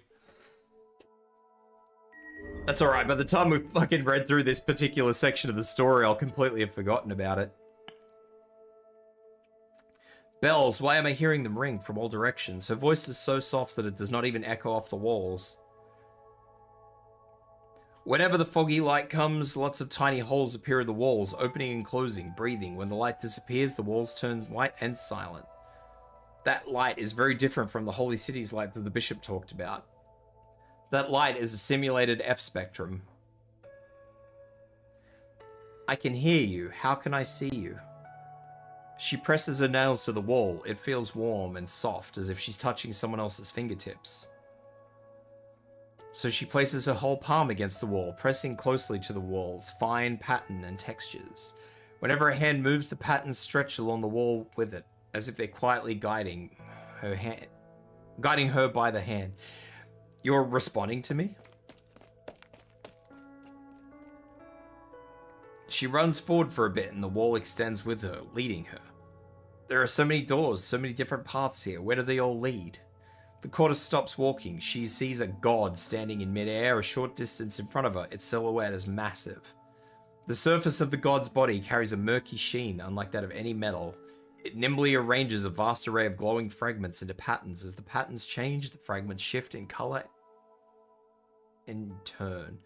That's alright, by the time we've fucking read through this particular section of the story, I'll completely have forgotten about it. Bells, why am I hearing them ring from all directions? Her voice is so soft that it does not even echo off the walls. Whenever the foggy light comes, lots of tiny holes appear in the walls, opening and closing, breathing. When the light disappears, the walls turn white and silent. That light is very different from the holy city's light that the bishop talked about. That light is a simulated F-spectrum. I can hear you. How can I see you? She presses her nails to the wall. It feels warm and soft, as if she's touching someone else's fingertips. So she places her whole palm against the wall, pressing closely to the wall's fine pattern and textures. Whenever her hand moves, the patterns stretch along the wall with it, as if they're quietly guiding her by the hand. You're responding to me? She runs forward for a bit and the wall extends with her, leading her. There are so many doors, so many different paths here. Where do they all lead? The courtice stops walking. She sees a god standing in midair a short distance in front of her. Its silhouette is massive. The surface of the god's body carries a murky sheen, unlike that of any metal. It nimbly arranges a vast array of glowing fragments into patterns. As the patterns change, the fragments shift in color and turn.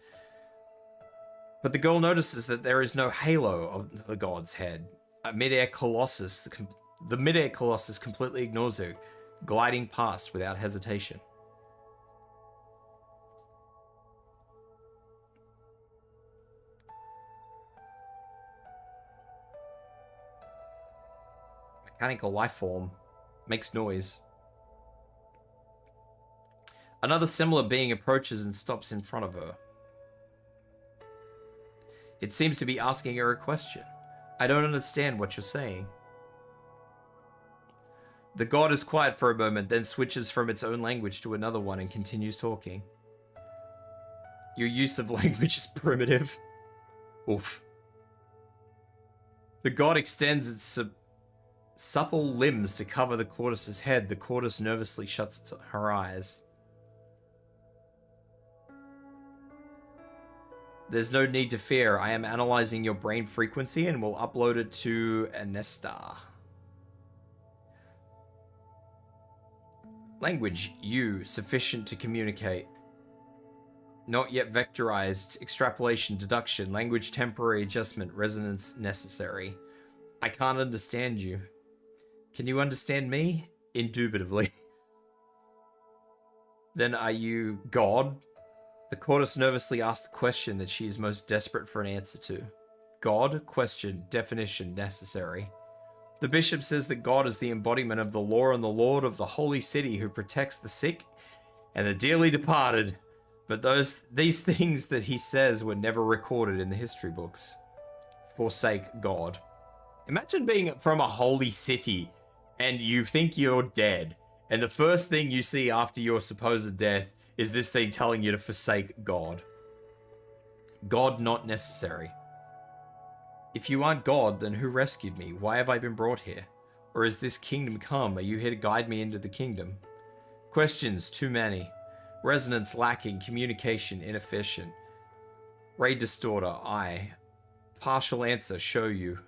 But the girl notices that there is no halo of the god's head. A midair colossus, the midair colossus completely ignores her, gliding past without hesitation. Mechanical life form makes noise. Another similar being approaches and stops in front of her. It seems to be asking her a question. I don't understand what you're saying. The god is quiet for a moment, then switches from its own language to another one and continues talking. Your use of language is primitive. Oof. The god extends its supple limbs to cover the courtice's head. The courtice nervously shuts her eyes. There's no need to fear. I am analyzing your brain frequency and will upload it to Anesta. Language, you, sufficient to communicate. Not yet vectorized. Extrapolation, deduction. Language, temporary adjustment. Resonance, necessary. I can't understand you. Can you understand me? Indubitably. Then are you God? The courtice nervously asks the question that she is most desperate for an answer to. God? Question. Definition. Necessary. The bishop says that God is the embodiment of the law and the Lord of the holy city who protects the sick and the dearly departed. But these things that he says were never recorded in the history books. Forsake God. Imagine being from a holy city and you think you're dead, and the first thing you see after your supposed death is this thing telling you to forsake God. God not necessary. If you aren't God, then who rescued me? Why have I been brought here? Or is this kingdom come? Are you here to guide me into the kingdom? Questions, too many. Resonance lacking, communication inefficient. Ray distorter, I. Partial answer, show you.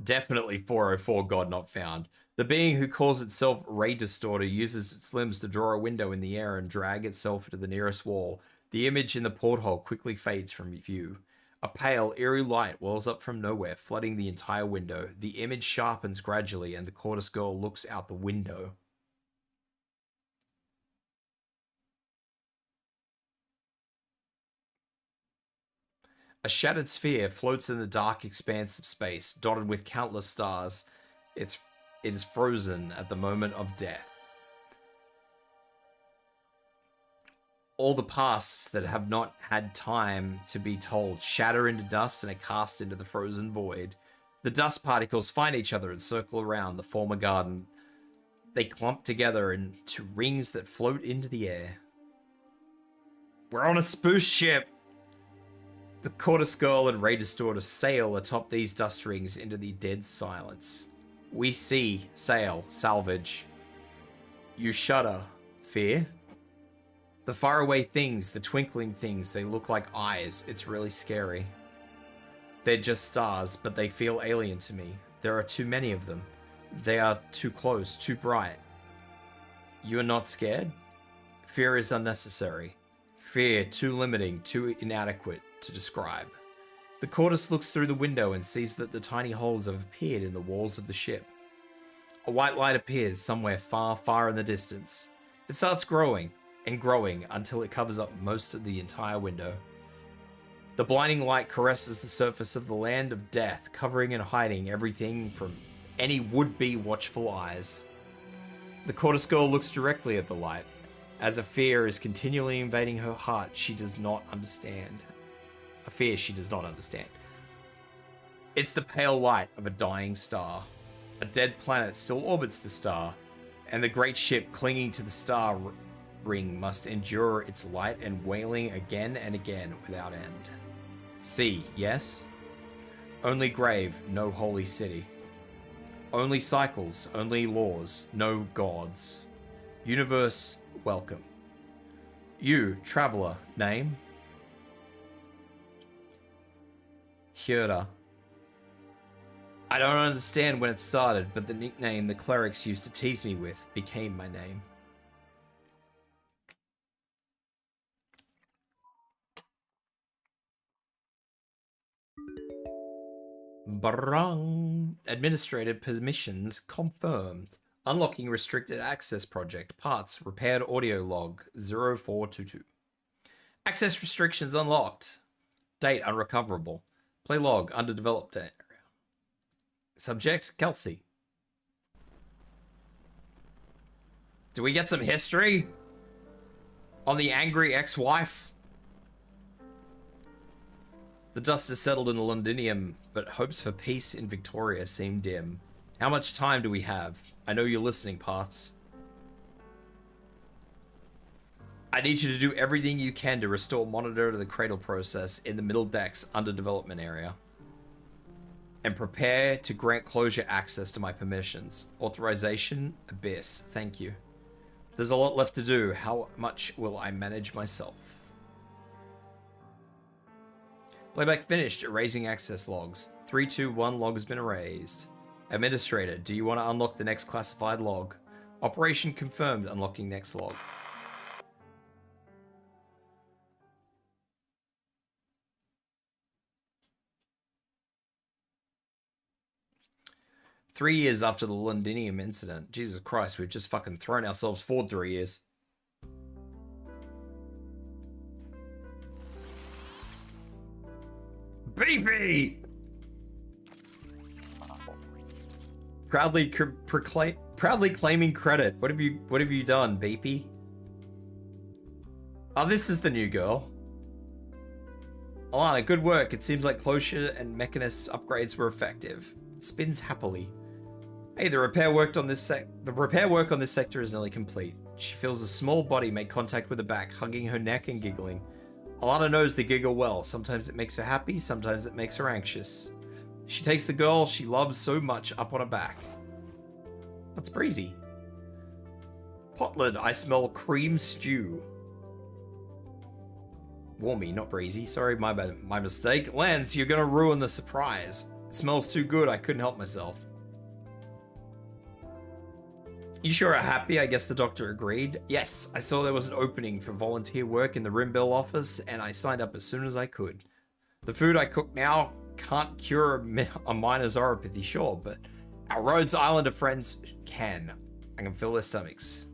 Definitely 404, God not found. The being who calls itself Ray Distorter uses its limbs to draw a window in the air and drag itself to the nearest wall. The image in the porthole quickly fades from view. A pale, eerie light wells up from nowhere, flooding the entire window. The image sharpens gradually, and the Cordis girl looks out the window. A shattered sphere floats in the dark expanse of space, dotted with countless stars. It is frozen at the moment of death. All the pasts that have not had time to be told shatter into dust and are cast into the frozen void. The dust particles find each other and circle around the former garden. They clump together into rings that float into the air. We're on a spoof ship! The Cordis girl and Raider's daughter sail atop these dust rings into the dead silence. We see, sail, salvage. You shudder. Fear? The faraway things, the twinkling things, they look like eyes. It's really scary. They're just stars, but they feel alien to me. There are too many of them. They are too close, too bright. You are not scared? Fear is unnecessary. Fear too limiting, too inadequate to describe. The Cordis looks through the window and sees that the tiny holes have appeared in the walls of the ship. A white light appears somewhere far, far in the distance. It starts growing and growing until it covers up most of the entire window. The blinding light caresses the surface of the land of death, covering and hiding everything from any would-be watchful eyes. The Cordis girl looks directly at the light. As a fear is continually invading her heart, she does not understand. A fear she does not understand. It's the pale light of a dying star. A dead planet still orbits the star, and the great ship clinging to the star ring must endure its light and wailing again and again without end. Sea, yes? Only grave, no holy city. Only cycles, only laws, no gods. Universe, welcome. You, traveler, name? Hyura. I don't understand when it started, but the nickname the clerics used to tease me with became my name. Barang. Administrative permissions confirmed. Unlocking restricted access project. Parts. Repaired audio log 0422. Access restrictions unlocked. Date unrecoverable. Play log underdeveloped area. Subject Kelsey. Do we get some history on the angry ex-wife? The dust has settled in the Londinium, but hopes for peace in Victoria seem dim. How much time do we have? I know you're listening, Parts. I need you to do everything you can to restore monitor to the cradle process in the middle decks under development area. And prepare to grant closure access to my permissions. Authorization, Abyss. Thank you. There's a lot left to do. How much will I manage myself? Playback finished. Erasing access logs. 321 log has been erased. Administrator, do you want to unlock the next classified log? Operation confirmed. Unlocking next log. Three years after the Londinium incident. Jesus Christ, we've just fucking thrown ourselves forward 3 years. BP! Proudly claiming credit. What have you done, BP? Oh, this is the new girl. Alana, good work. It seems like closure and mechanist upgrades were effective. It spins happily. Hey, the repair work on this sector is nearly complete. She feels a small body make contact with her back, hugging her neck and giggling. Alana knows the giggle well. Sometimes it makes her happy, sometimes it makes her anxious. She takes the girl she loves so much up on her back. That's breezy. Potland, I smell cream stew. Warmy, not breezy. Sorry, my mistake. Lance, you're gonna ruin the surprise. It smells too good, I couldn't help myself. You sure are happy? I guess the doctor agreed. Yes, I saw there was an opening for volunteer work in the Rimbill office, and I signed up as soon as I could. The food I cook now can't cure a miner's oropathy, sure, but our Rhodes Islander friends can. I can fill their stomachs.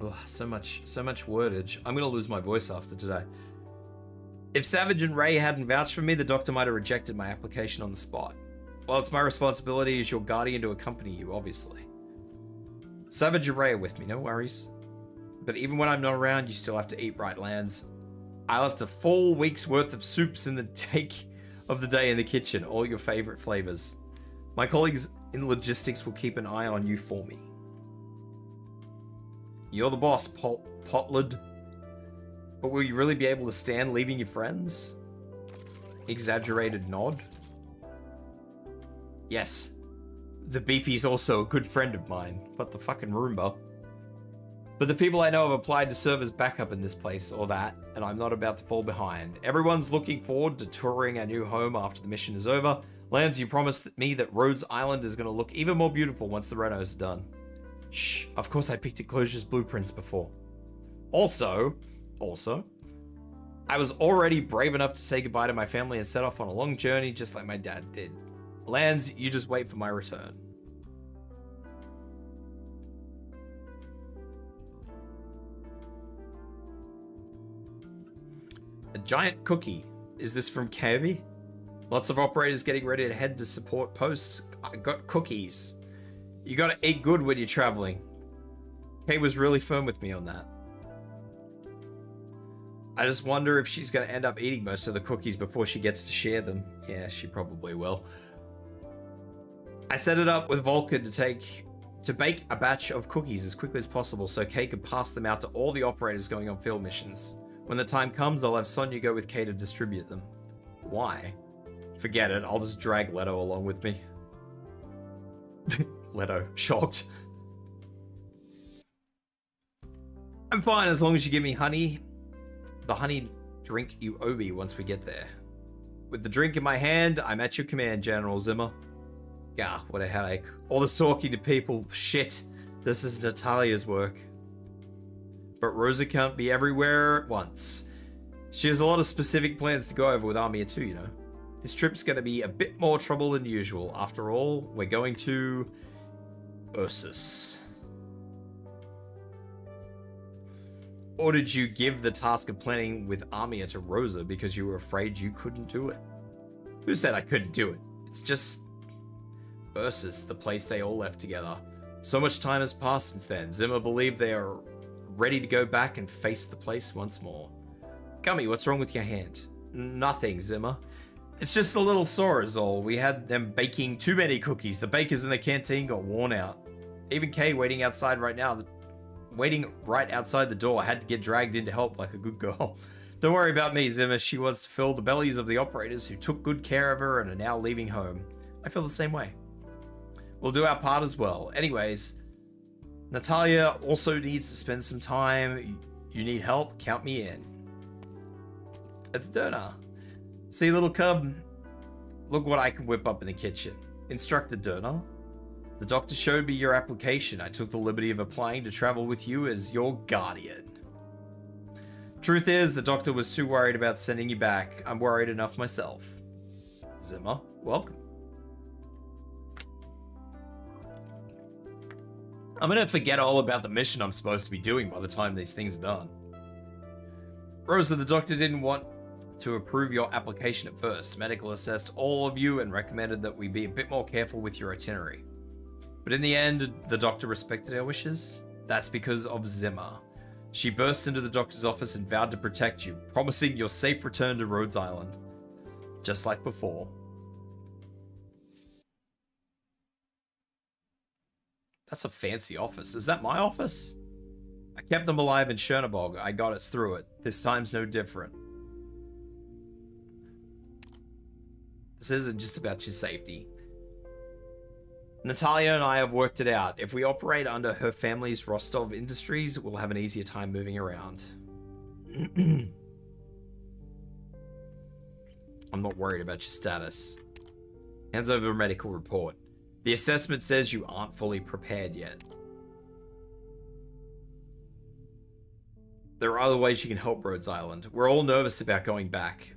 Ugh, so much wordage. I'm gonna lose my voice after today. If Savage and Ray hadn't vouched for me, the doctor might have rejected my application on the spot. Well, it's my responsibility as your guardian to accompany you, obviously. Savage and Ray are with me, no worries. But even when I'm not around, you still have to eat right, Lands. I left a full week's worth of soups in the take of the day in the kitchen, all your favorite flavors. My colleagues in logistics will keep an eye on you for me. You're the boss, Potlid. But will you really be able to stand leaving your friends? Exaggerated nod. Yes. The BP's also a good friend of mine. What the fucking Roomba? But the people I know have applied to serve as backup in this place or that, and I'm not about to fall behind. Everyone's looking forward to touring our new home after the mission is over. Lance, you promised me that Rhodes Island is going to look even more beautiful once the renos are done. Shh, of course I picked Enclosure's blueprints before. Also, I was already brave enough to say goodbye to my family and set off on a long journey just like my dad did. Lands, you just wait for my return. A giant cookie. Is this from Kirby? Lots of operators getting ready to head to support posts. I got cookies. You gotta eat good when you're traveling. Kay was really firm with me on that. I just wonder if she's gonna end up eating most of the cookies before she gets to share them. Yeah, she probably will. I set it up with Vulcan to bake a batch of cookies as quickly as possible so Kay could pass them out to all the operators going on field missions. When the time comes, I'll have Sonya go with Kay to distribute them. Why? Forget it, I'll just drag Leto along with me. Leto, shocked. I'm fine as long as you give me honey. The honey drink you owe me once we get there. With the drink in my hand, I'm at your command, General Zimmer. Gah, what a headache. All this talking to people, shit. This is Natalia's work. But Rosa can't be everywhere at once. She has a lot of specific plans to go over with Armia too, you know. This trip's going to be a bit more trouble than usual. After all, we're going to Ursus. Or did you give the task of planning with Armia to Rosa because you were afraid you couldn't do it? Who said I couldn't do it? It's just Ursus, the place they all left together. So much time has passed since then. Zimmer believed they are ready to go back and face the place once more. Gummy, what's wrong with your hand? Nothing, Zimmer. It's just a little sore is all. We had them baking too many cookies. The bakers in the canteen got worn out. Even Kay waiting right outside the door had to get dragged in to help like a good girl. Don't worry about me, Zimmer. She wants to fill the bellies of the operators who took good care of her and are now leaving home. I feel the same way. We'll do our part as well. Anyways, Natalia also needs to spend some time. You need help? Count me in. It's Derna. See, little cub? Look what I can whip up in the kitchen. Instructor Derna. The doctor showed me your application. I took the liberty of applying to travel with you as your guardian. Truth is, the doctor was too worried about sending you back. I'm worried enough myself. Zimmer, welcome. I'm gonna forget all about the mission I'm supposed to be doing by the time these things are done. Rosa, the doctor didn't want to approve your application at first. Medical assessed all of you and recommended that we be a bit more careful with your itinerary. But in the end, the doctor respected our wishes. That's because of Zimmer. She burst into the doctor's office and vowed to protect you, promising your safe return to Rhodes Island. Just like before. That's a fancy office. Is that my office? I kept them alive in Chernobog. I got us through it. This time's no different. This isn't just about your safety. Natalia and I have worked it out. If we operate under her family's Rostov Industries, we'll have an easier time moving around. I'm not worried about your status. Hands over a medical report. The assessment says you aren't fully prepared yet. There are other ways you can help Rhodes Island. We're all nervous about going back.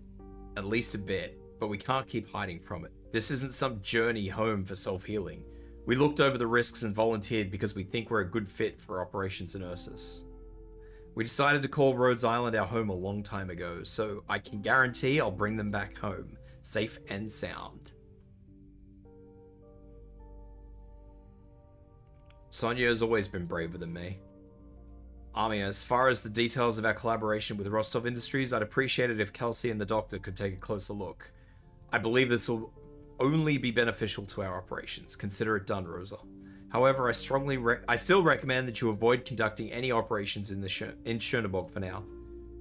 at least a bit, but we can't keep hiding from it. This isn't some journey home for self-healing. We looked over the risks and volunteered because we think we're a good fit for operations in Ursus. We decided to call Rhodes Island our home a long time ago, so I can guarantee I'll bring them back home, safe and sound. Sonya has always been braver than me. Army, as far as the details of our collaboration with Rostov Industries, I'd appreciate it if Kelsey and the doctor could take a closer look. I believe this will only be beneficial to our operations. Consider it done, Rosa. However, I still recommend that you avoid conducting any operations in Chernobog for now.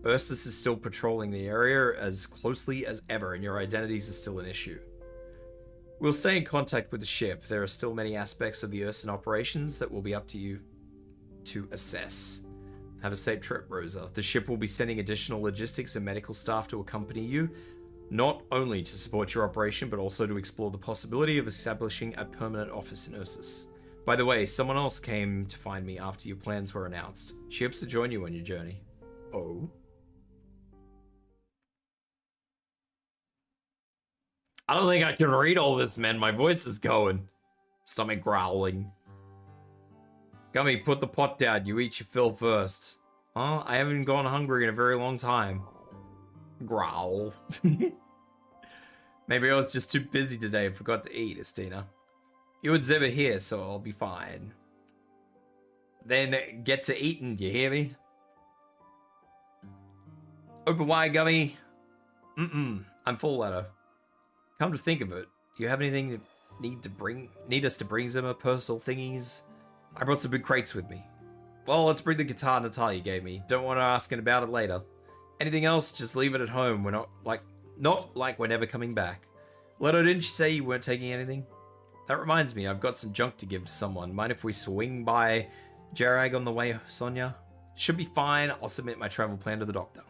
Ursus is still patrolling the area as closely as ever, and your identities are still an issue. We'll stay in contact with the ship. There are still many aspects of the Ursan operations that will be up to you to assess. Have a safe trip, Rosa. The ship will be sending additional logistics and medical staff to accompany you, not only to support your operation, but also to explore the possibility of establishing a permanent office in Ursus. By the way, someone else came to find me after your plans were announced. She hopes to join you on your journey. Oh? I don't think I can read all this, man. My voice is going. Stomach growling. Gummy, put the pot down. You eat your fill first. Huh? I haven't gone hungry in a very long time. Growl. Maybe I was just too busy today and forgot to eat, Estina. You and Zeb are here, so I'll be fine. Then get to eating, you hear me? Open wide, Gummy. I'm full, Leto. Come to think of it, do you have anything you need us to bring, Zimmer? Personal thingies? I brought some big crates with me. Well, let's bring the guitar Natalia gave me. Don't want to ask about it later. Anything else, just leave it at home. We're not like we're never coming back. Leto, didn't you say you weren't taking anything? That reminds me, I've got some junk to give to someone. Mind if we swing by Jarag on the way, Sonia? Should be fine. I'll submit my travel plan to the doctor.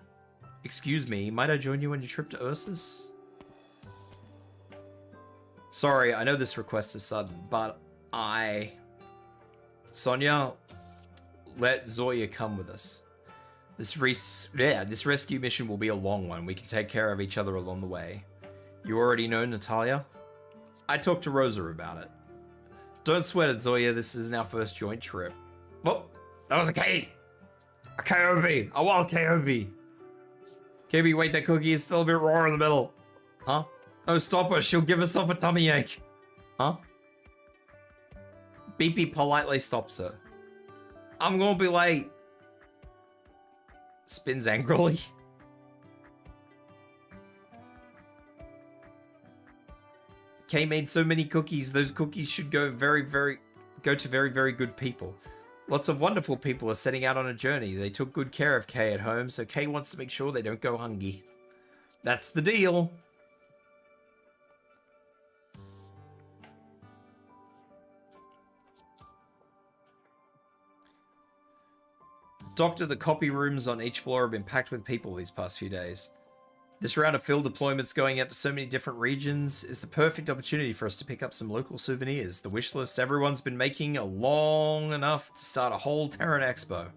Excuse me, might I join you on your trip to Ursus? Sorry, I know this request is sudden, but Sonia, let Zoya come with us. This rescue mission will be a long one. We can take care of each other along the way. You already know Natalia? I talked to Rosa about it. Don't sweat it, Zoya. This isn't our first joint trip. Oh, that was a K. A KOV. A wild KOV. KB, wait, that cookie is still a bit raw in the middle. Huh? Oh, stop her. She'll give herself a tummy ache. Huh? Beepy politely stops her. I'm gonna be late. Spins angrily. Kay made so many cookies. Those cookies should go to very, very good people. Lots of wonderful people are setting out on a journey. They took good care of Kay at home, so Kay wants to make sure they don't go hungry. That's the deal. Doctor, the copy rooms on each floor have been packed with people these past few days. This round of field deployments going out to so many different regions is the perfect opportunity for us to pick up some local souvenirs. The wish list everyone's been making are long enough to start a whole Terran Expo.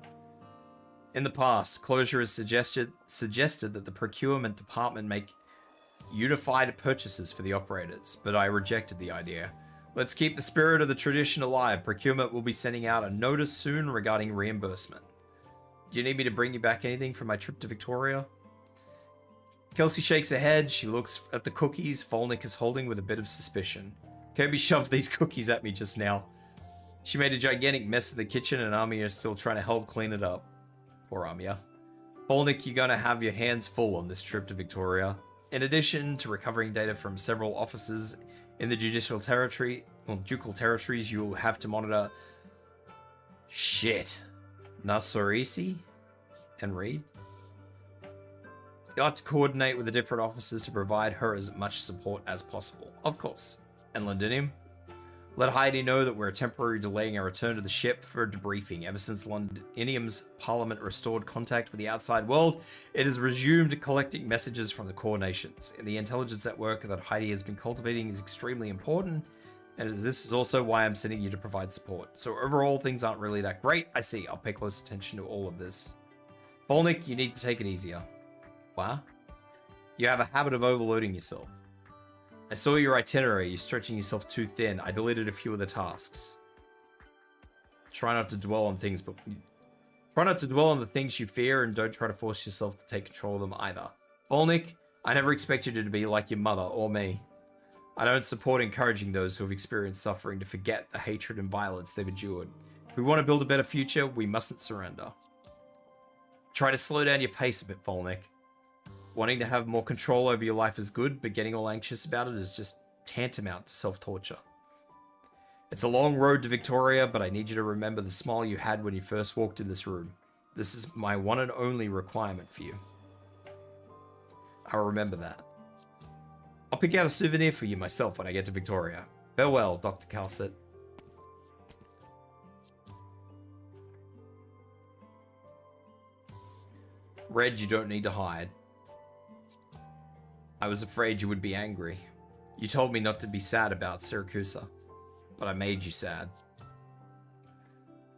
In the past, Closure has suggested that the procurement department make unified purchases for the operators, but I rejected the idea. Let's keep the spirit of the tradition alive. Procurement will be sending out a notice soon regarding reimbursement. Do you need me to bring you back anything from my trip to Victoria? Kelsey shakes her head. She looks at the cookies Volnik is holding with a bit of suspicion. Kirby shoved these cookies at me just now. She made a gigantic mess of the kitchen and Amia is still trying to help clean it up. Poor Amia. Volnik, you're gonna have your hands full on this trip to Victoria. In addition to recovering data from several officers in the ducal territories, you'll have to monitor... Shit. Nasorisi and Reed. You'll have to coordinate with the different officers to provide her as much support as possible. Of course. And Londinium? Let Heidi know that we're temporarily delaying our return to the ship for a debriefing. Ever since Londinium's parliament restored contact with the outside world, it has resumed collecting messages from the core nations. And the intelligence network that Heidi has been cultivating is extremely important, and this is also why I'm sending you to provide support. So overall, things aren't really that great. I see. I'll pay close attention to all of this. Volnik, you need to take it easier. What? You have a habit of overloading yourself. I saw your itinerary, you're stretching yourself too thin. I deleted a few of the tasks. Try not to dwell on things, but... Try not to dwell on the things you fear, and don't try to force yourself to take control of them either. Volnik, I never expected you to be like your mother, or me. I don't support encouraging those who have experienced suffering to forget the hatred and violence they've endured. If we want to build a better future, we mustn't surrender. Try to slow down your pace a bit, Volnik. Wanting to have more control over your life is good, but getting all anxious about it is just tantamount to self-torture. It's a long road to Victoria, but I need you to remember the smile you had when you first walked in this room. This is my one and only requirement for you. I'll remember that. I'll pick out a souvenir for you myself when I get to Victoria. Farewell, Dr. Calcit. Red, you don't need to hide. I was afraid you would be angry. You told me not to be sad about Siracusa, but I made you sad.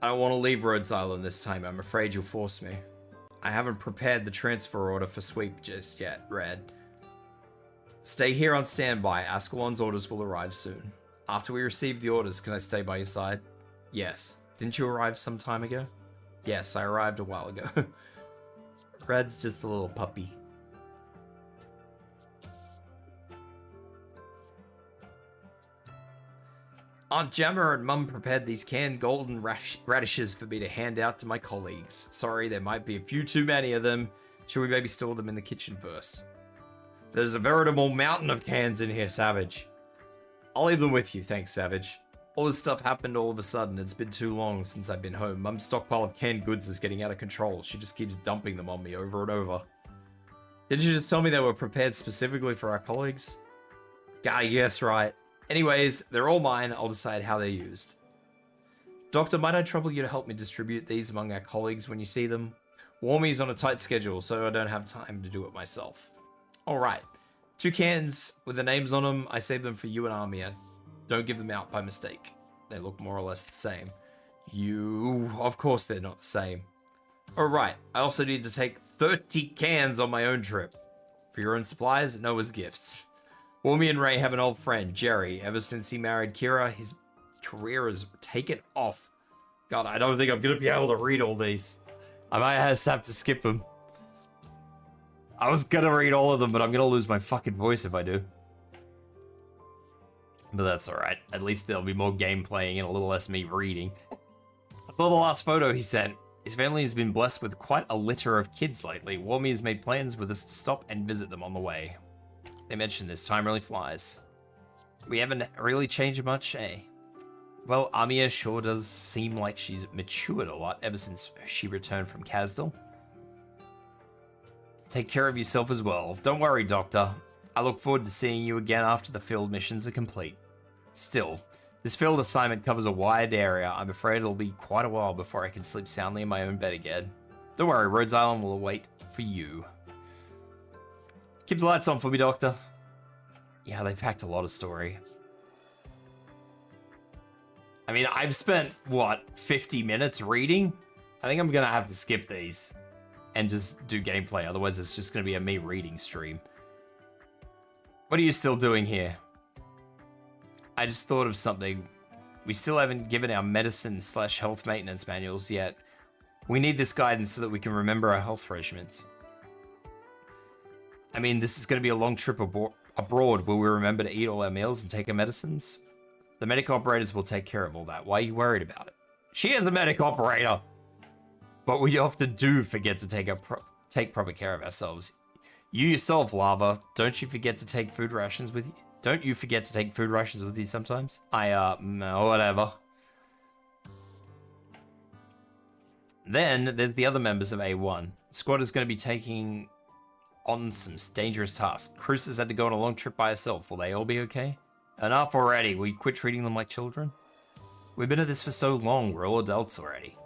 I don't want to leave Rhodes Island this time. I'm afraid you'll force me. I haven't prepared the transfer order for Sweep just yet, Red. Stay here on standby. Ascalon's orders will arrive soon. After we receive the orders, can I stay by your side? Yes. Didn't you arrive some time ago? Yes, I arrived a while ago. Red's just a little puppy. Aunt Gemma and Mum prepared these canned golden radishes for me to hand out to my colleagues. Sorry, there might be a few too many of them. Should we maybe store them in the kitchen first? There's a veritable mountain of cans in here, Savage. I'll leave them with you, thanks, Savage. All this stuff happened all of a sudden. It's been too long since I've been home. Mum's stockpile of canned goods is getting out of control. She just keeps dumping them on me over and over. Didn't you just tell me they were prepared specifically for our colleagues? Yes, right. Anyways, they're all mine. I'll decide how they're used. Doctor, might I trouble you to help me distribute these among our colleagues when you see them? Warmy's on a tight schedule, so I don't have time to do it myself. Alright. 2 cans with the names on them. I saved them for you and Armia. Don't give them out by mistake. They look more or less the same. Of course they're not the same. Alright, I also need to take 30 cans on my own trip. For your own supplies, Noah's gifts. Warmy and Ray have an old friend, Jerry. Ever since he married Kira, his career has taken off. God, I don't think I'm going to be able to read all these. I might just have to skip them. I was going to read all of them, but I'm going to lose my fucking voice if I do. But that's alright. At least there'll be more game playing and a little less me reading. I saw the last photo he sent. His family has been blessed with quite a litter of kids lately. Warmy has made plans with us to stop and visit them on the way. They mentioned this time really flies. We haven't really changed much, eh? Well, Amia sure does seem like she's matured a lot ever since she returned from Kazdal. Take care of yourself as well. Don't worry, Doctor. I look forward to seeing you again after the field missions are complete. Still, this field assignment covers a wide area. I'm afraid it'll be quite a while before I can sleep soundly in my own bed again. Don't worry, Rhodes Island will wait for you. Keep the lights on for me, Doctor. Yeah, they packed a lot of story. I mean, I've spent, what, 50 minutes reading? I think I'm gonna have to skip these and just do gameplay. Otherwise, it's just gonna be a me reading stream. What are you still doing here? I just thought of something. We still haven't given our medicine/health maintenance manuals yet. We need this guidance so that we can remember our health regimens. I mean, this is going to be a long trip abroad. Will we remember to eat all our meals and take our medicines? The medic operators will take care of all that. Why are you worried about it? She is a medic operator! But we often do forget to take proper care of ourselves. You yourself, Lava, don't you forget to take food rations with you? Don't you forget to take food rations with you sometimes? No, whatever. Then, there's the other members of A1. The squad is going to be taking on some dangerous tasks. Cruises had to go on a long trip by herself. Will they all be okay? Enough already. Will you quit treating them like children? We've been at this for so long. We're all adults already.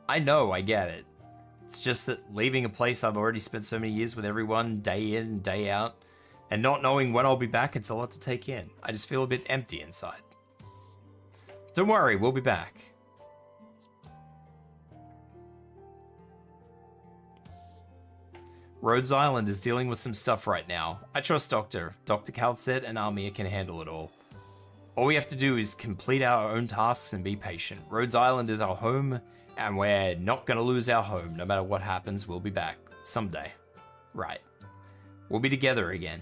I know, I get it. It's just that leaving a place I've already spent so many years with everyone, day in, day out, and not knowing when I'll be back, it's a lot to take in. I just feel a bit empty inside. Don't worry, we'll be back. Rhodes Island is dealing with some stuff right now. I trust Dr. Calcet and Armia can handle it all. All we have to do is complete our own tasks and be patient. Rhodes Island is our home, and we're not gonna lose our home. No matter what happens, we'll be back. Someday. Right. We'll be together again.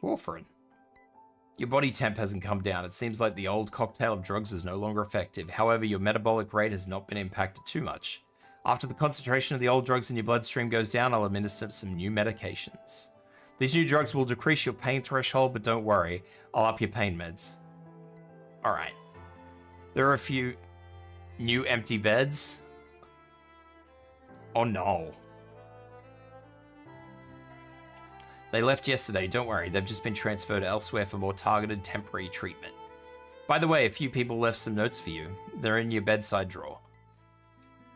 Warfarin. Your body temp hasn't come down. It seems like the old cocktail of drugs is no longer effective. However, your metabolic rate has not been impacted too much. After the concentration of the old drugs in your bloodstream goes down, I'll administer some new medications. These new drugs will decrease your pain threshold, but don't worry, I'll up your pain meds. Alright. There are a few new empty beds. Oh no. They left yesterday, don't worry, they've just been transferred elsewhere for more targeted temporary treatment. By the way, a few people left some notes for you. They're in your bedside drawer.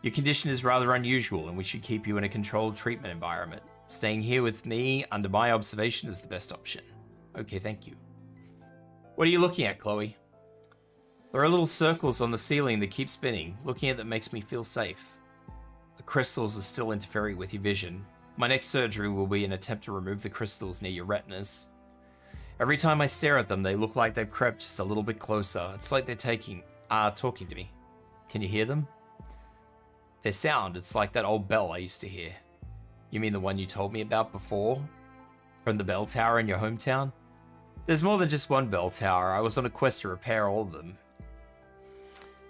Your condition is rather unusual and we should keep you in a controlled treatment environment. Staying here with me under my observation is the best option. Okay, thank you. What are you looking at, Chloe? There are little circles on the ceiling that keep spinning. Looking at them makes me feel safe. The crystals are still interfering with your vision. My next surgery will be an attempt to remove the crystals near your retinas. Every time I stare at them, they look like they've crept just a little bit closer. It's like they're talking to me. Can you hear them? Their sound, it's like that old bell I used to hear. You mean the one you told me about before? From the bell tower in your hometown? There's more than just one bell tower. I was on a quest to repair all of them.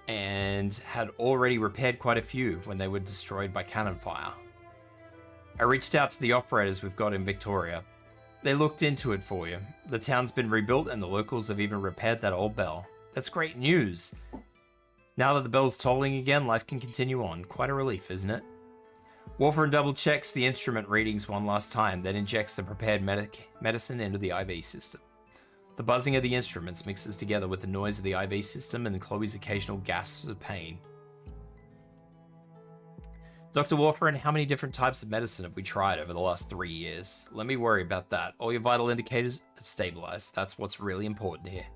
And had already repaired quite a few when they were destroyed by cannon fire. I reached out to the operators we've got in Victoria. They looked into it for you. The town's been rebuilt and the locals have even repaired that old bell. That's great news. Now that the bell's tolling again, life can continue on. Quite a relief, isn't it? Warfarin double checks the instrument readings one last time, then injects the prepared medicine into the IV system. The buzzing of the instruments mixes together with the noise of the IV system and Chloe's occasional gasps of pain. Dr. Warfarin, how many different types of medicine have we tried over the last 3 years? Let me worry about that. All your vital indicators have stabilized. That's what's really important here.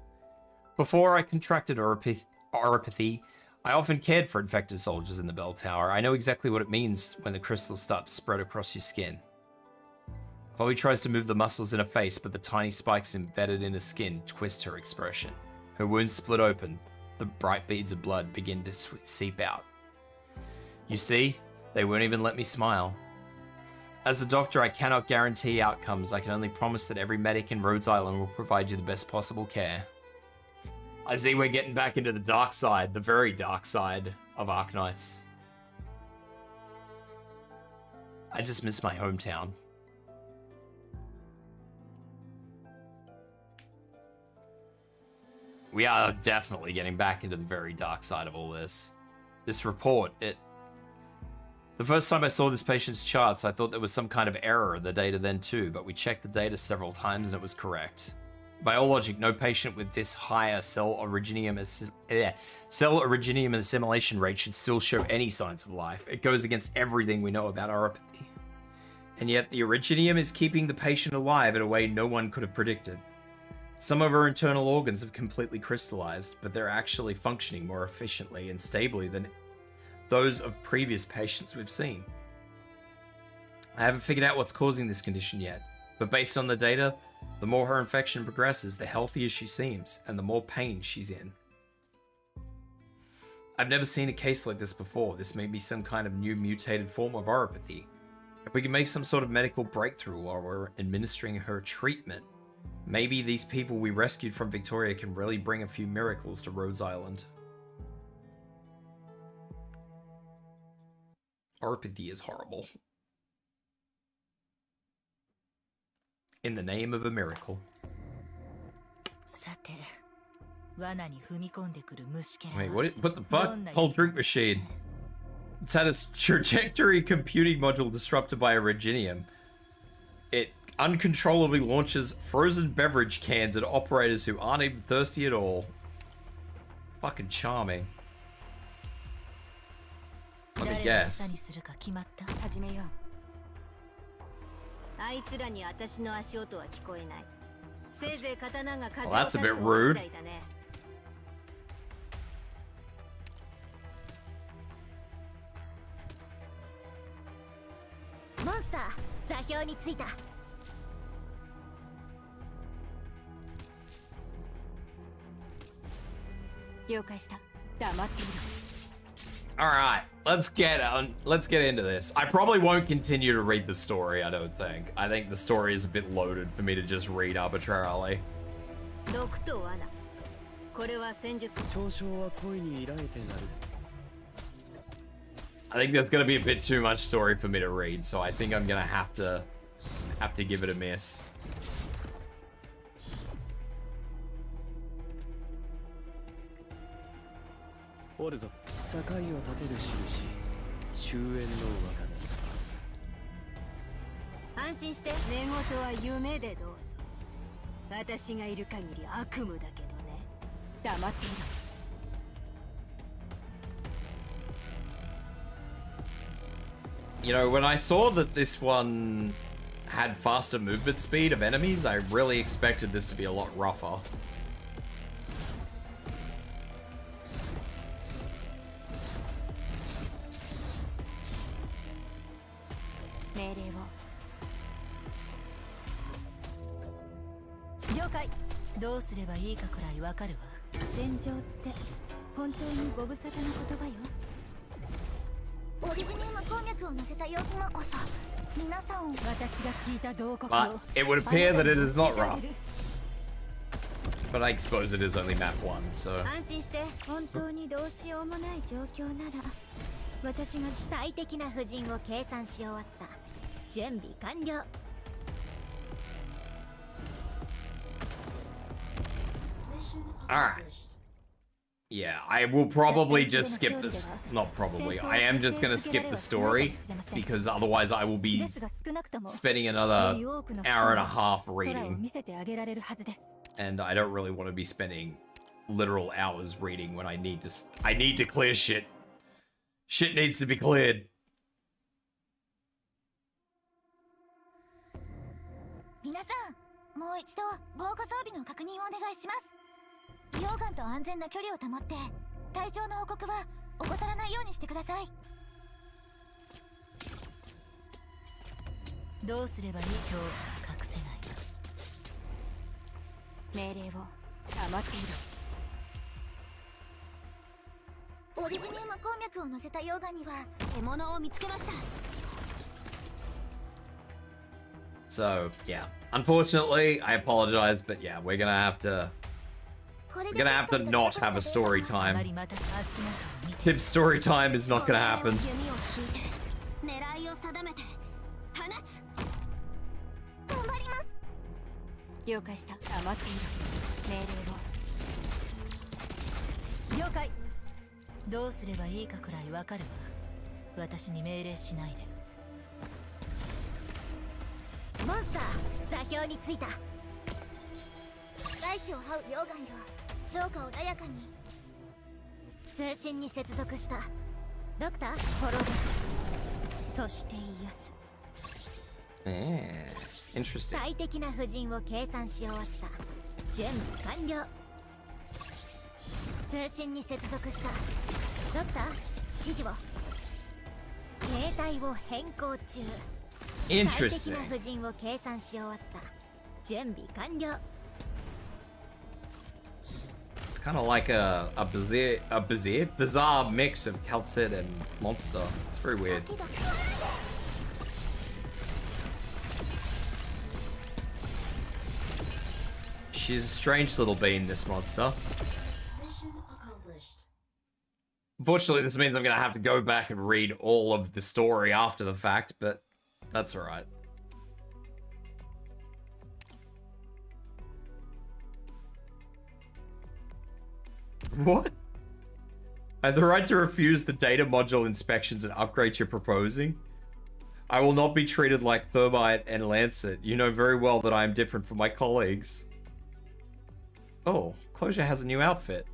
Before I contracted oropathy, I often cared for infected soldiers in the bell tower. I know exactly what it means when the crystals start to spread across your skin. Chloe tries to move the muscles in her face, but the tiny spikes embedded in her skin twist her expression. Her wounds split open. The bright beads of blood begin to seep out. You see? They won't even let me smile. As a doctor, I cannot guarantee outcomes. I can only promise that every medic in Rhodes Island will provide you the best possible care. I see we're getting back into the dark side, the very dark side of Arknights. I just miss my hometown. We are definitely getting back into the very dark side of all this. This report, the first time I saw this patient's charts, I thought there was some kind of error in the data then too, but we checked the data several times and it was correct. By all logic, no patient with this higher cell originium assimilation rate should still show any signs of life. It goes against everything we know about oropathy. And yet the originium is keeping the patient alive in a way no one could have predicted. Some of her internal organs have completely crystallized, but they're actually functioning more efficiently and stably than those of previous patients we've seen. I haven't figured out what's causing this condition yet, but based on the data, the more her infection progresses, the healthier she seems, and the more pain she's in. I've never seen a case like this before. This may be some kind of new mutated form of oropathy. If we can make some sort of medical breakthrough while we're administering her treatment, maybe these people we rescued from Victoria can really bring a few miracles to Rhodes Island. Oropathy is horrible. In the name of a miracle. Wait, what the fuck? Whole drink machine. It's had its trajectory computing module disrupted by originium. It uncontrollably launches frozen beverage cans at operators who aren't even thirsty at all. Fucking charming. Let me guess. Well, that's a bit rude. に着いた。了解した。黙っている。 All right, let's get into this. I probably won't continue to read the story. I don't think. I think the story is a bit loaded for me to just read arbitrarily. 毒と罠。これは戦術。嘲笑は恋に依頼てなる。 I think there's gonna be a bit too much story for me to read, so I think I'm gonna have to give it a miss. おるぞ。境を立てる印。終焉の和安心して。寝言は夢でどうぞ。私がいる限り悪夢だけどね。黙っている。 You know, when I saw that this one had faster movement speed of enemies, I really expected this to be a lot rougher. But it would appear that it is not rough. But I suppose it is only map 1, so... 安心して。本当にどうしようもない状況なら、私が最適な布陣を計算し終わった。準備完了。 Alright. Yeah, I will probably just skip this. Not probably. I am just gonna skip the story because otherwise I will be spending another hour and a half reading. And I don't really want to be spending literal hours reading when I need to clear shit. Shit needs to be cleared. 皆さん、もう一度防護装備の確認をお願いします。 溶岩と安全な距離を保って体調の報告は怠らないようにしてください。どうすればいいか隠せない。命令を黙っている。オリジニウム鉱脈を乗せた溶岩には獲物を見つけました。 So, yeah. Unfortunately, I apologize, but yeah, we're gonna have to not have a story time. Tib's story time is not gonna happen. Monster, 座標に着いた。大地を這う溶岩よ。 どうか穏やかに。通信に接続した。ドクター、フォローです。そして癒す。Interesting. 最適な布陣を計算し終わった。準備完了。通信に接続した。ドクター、指示を。携帯を変更中。最適な布陣を計算し終わった。準備完了。 It's kind of like a bizarre mix of Calcid and Monster. It's very weird. She's a strange little bean, this monster. Unfortunately, this means I'm gonna have to go back and read all of the story after the fact, but that's alright. What? I have the right to refuse the data module inspections and upgrades you're proposing. I will not be treated like Thermite and Lancet. You know very well that I am different from my colleagues. Oh, Closure has a new outfit.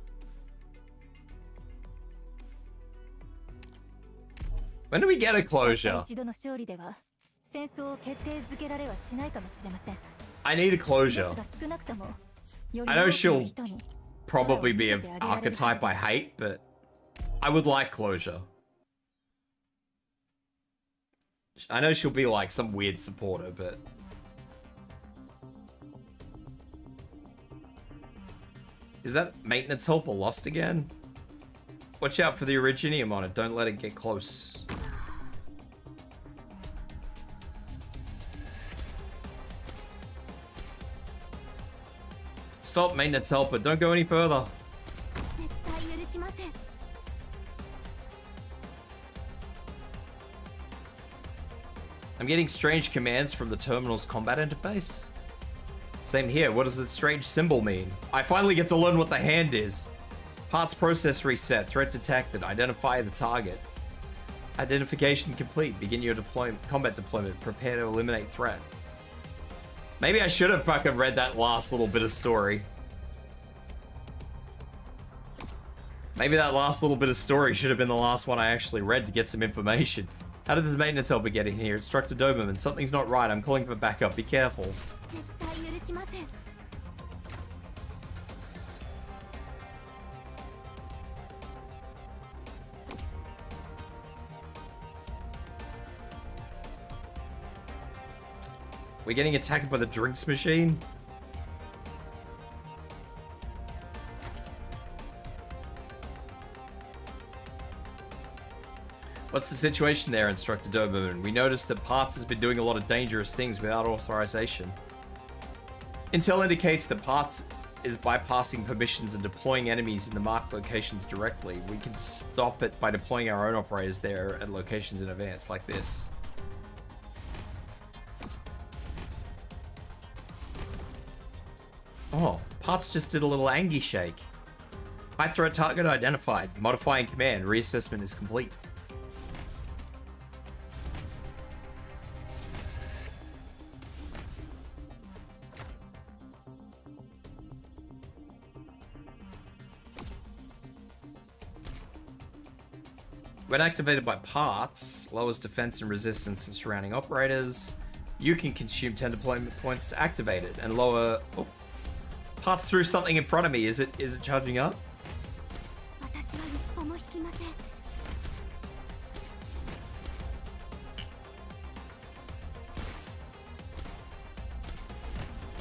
When do we get a Closure? I need a Closure. I know she'll probably be an archetype I hate, but I would like Closure. I know she'll be like some weird supporter, but... Is that maintenance helper lost again? Watch out for the Originium on it. Don't let it get close. Stop, maintenance helper. Don't go any further. I'm getting strange commands from the terminal's combat interface. Same here. What does the strange symbol mean? I finally get to learn what the hand is. Parts process reset. Threat detected. Identify the target. Identification complete. Begin your combat deployment. Prepare to eliminate threat. Maybe I should have fucking read that last little bit of story. Maybe that last little bit of story should have been the last one I actually read to get some information. How did the maintenance helper get in here? Instructor Doberman. Something's not right. I'm calling for backup. Be careful. We're getting attacked by the drinks machine. What's the situation there, Instructor Doberman? We noticed that Parts has been doing a lot of dangerous things without authorization. Intel indicates that Parts is bypassing permissions and deploying enemies in the marked locations directly. We can stop it by deploying our own operators there at locations in advance, like this. Oh, Parts just did a little Angie shake. High threat target identified. Modifying command. Reassessment is complete. When activated by Parts, lowers defense and resistance to surrounding operators. You can consume 10 deployment points to activate it and lower... Oh. Parts threw something in front of me. Is it charging up?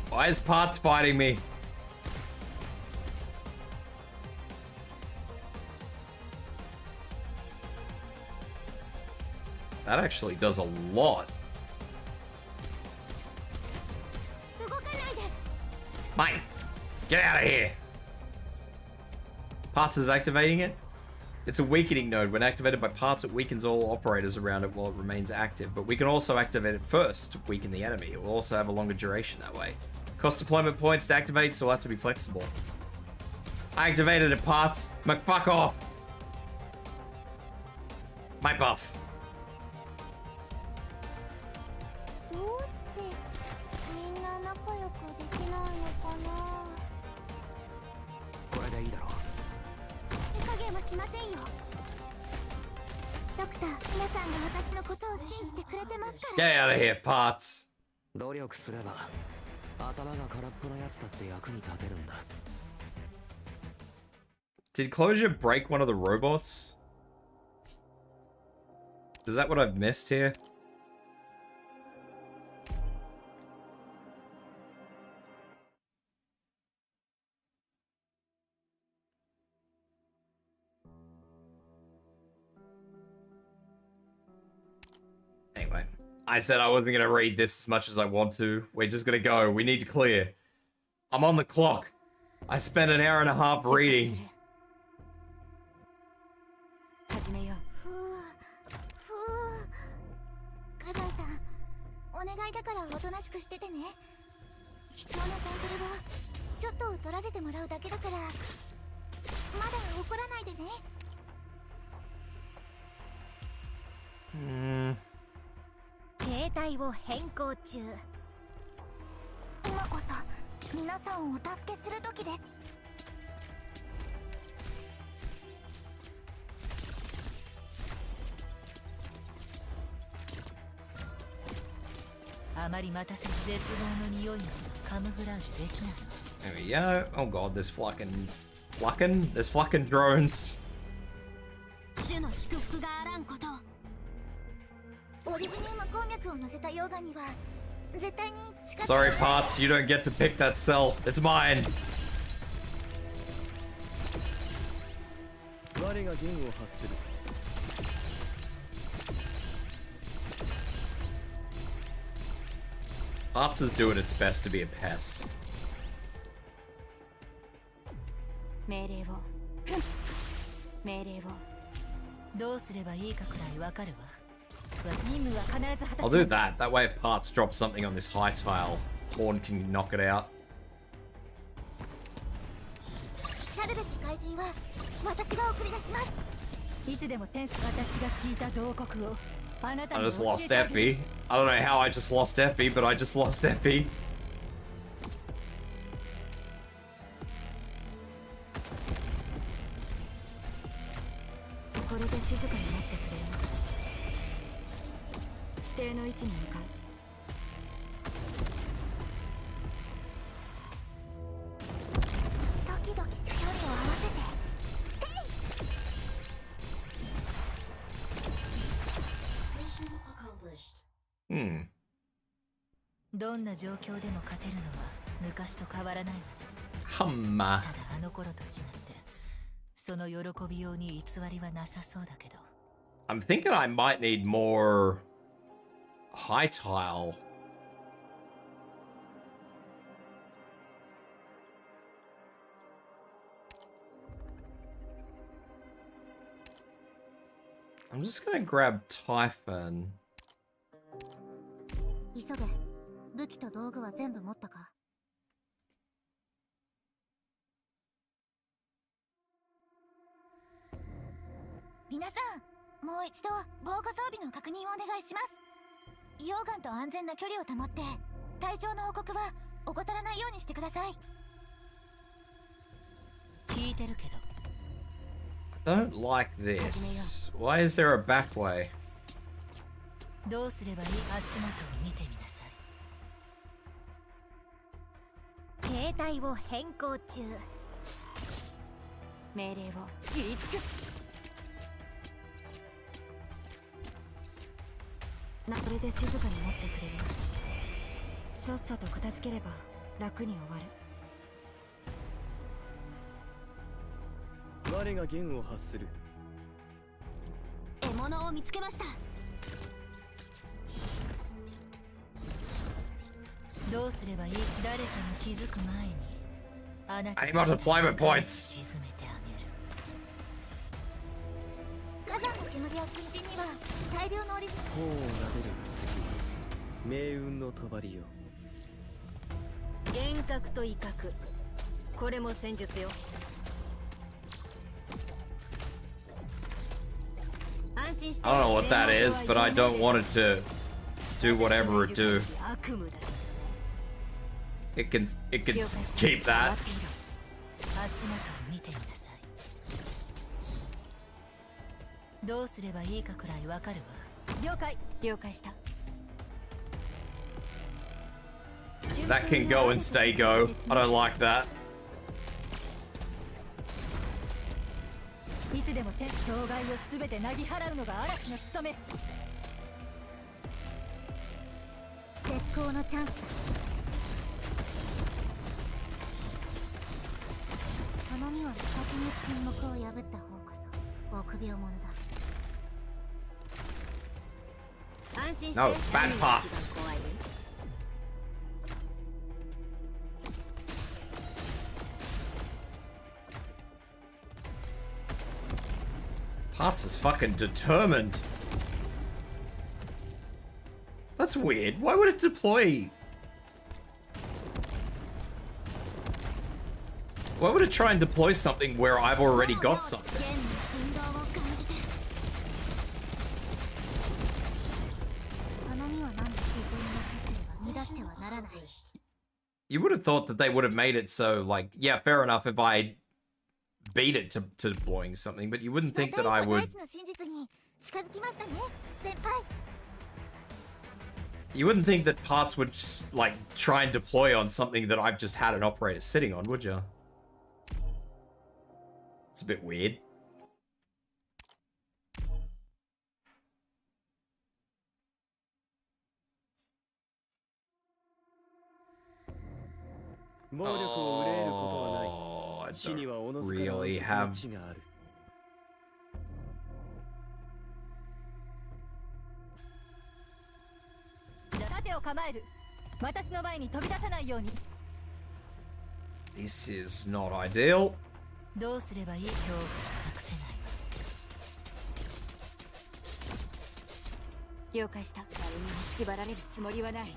Why is Parts fighting me? That actually does a lot. Mine! Get out of here! Parts is activating it. It's a weakening node. When activated by Parts, it weakens all operators around it while it remains active. But we can also activate it first to weaken the enemy. It will also have a longer duration that way. Cost deployment points to activate, so we'll have to be flexible. I activated it, Parts. McFuck off! My buff. Get out of here, Parts. Did Closure break one of the robots? Is that what I've missed here? Anyway, I said I wasn't going to read this as much as I want to. We're just going to go. We need to clear. I'm on the clock. I spent an hour and a half reading. There we go. Oh god, there's there's flocking drones. Sorry, Parts, you don't get to pick that cell. It's mine. Parts is doing its best to be a pest. 命令を命令をどうすればいいかくらいわかるわ。任務は必ず果たす。 I'll do that. That way if Parts drops something on this high tile, Horn can knock it out. 去るべき怪人は私が送り出します。いつでもセンス私が聞いた慟哭をあなた I に just lost Effie. I don't know how I just lost Effie, but I just lost Effie. これで静かになってくれる。指定の位置に向かう。ドキドキして距離を合わせて。どんな状況でも勝てるのは昔と変わらないわね。ただあの頃と違ってその喜びように偽りはなさそうだけど。I'm thinking I might need more high tile. I'm just gonna grab Typhon. 急げ。武器と道具は全部持ったか？皆さん、もう一度防護装備の確認をお願いします。溶岩と安全な距離を保って体調の報告は怠らないようにしてください。聞いてるけど。I don't like this. Why is there a back way? どうすればいい？足元を見てみなさい。兵隊を変更中。命令を言いつく。これで静かになってくれる。さっさと片付ければ楽に終わる。我が弦を発する。獲物を見つけました。どうすればいい？誰かに気づく前にあなた I need more deployment points. 沈めてあげる。火山の煙や近隣には大量のオリジナル。頬を撫でる次。命運の帳よ。幻覚と威嚇。これも戦術よ。安心して。 I don't know what that is, but I don't want it to do whatever it do. It can keep that. 足元を見てみなさい。どうすればいいかくらいわかるわ。了解。了解した。That can go and stay go. I don't like that. いつでも障害をすべてなぎ払うのが嵐の務め。絶好のチャンスだ。頼みは先に沈黙を破った方こそ臆病者だ。安心して。 No, bad parts. Parts is fucking determined. That's weird. Why would it deploy? Why would it try and deploy something where I've already got something? You would have thought that they would have made it so, like, yeah, fair enough if I beat it to deploying something, but you wouldn't think that I would... You wouldn't think that Parts would, just, like, try and deploy on something that I've just had an operator sitting on, would you? It's a bit weird. 暴力を憂えることはない。 Oh, I 死にはお don't のずから really の have 道がある。盾を構える。私の前に飛び出さないように。 This is not ideal. どうすればいい？恐怖が隠せない。了解した。誰にも縛られるつもりはない。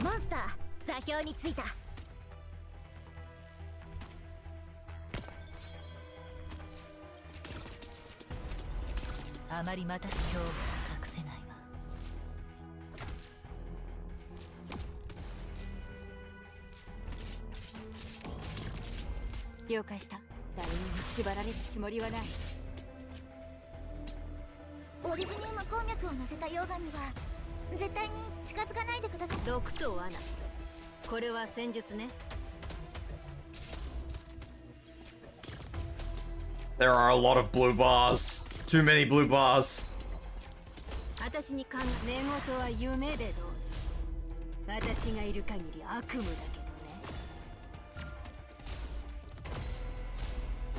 モンスター、座標についた。あまり待たす恐怖が隠せないわ。了解した。誰にも縛られるつもりはない。オリジニウム鉱脈を乗せた溶岩には絶対に近づかないでください。毒と罠。これは戦術ね。 There are a lot of blue bars. Too many blue bars. 私に寝言は夢でどうぞ。私がいる限り悪夢だけ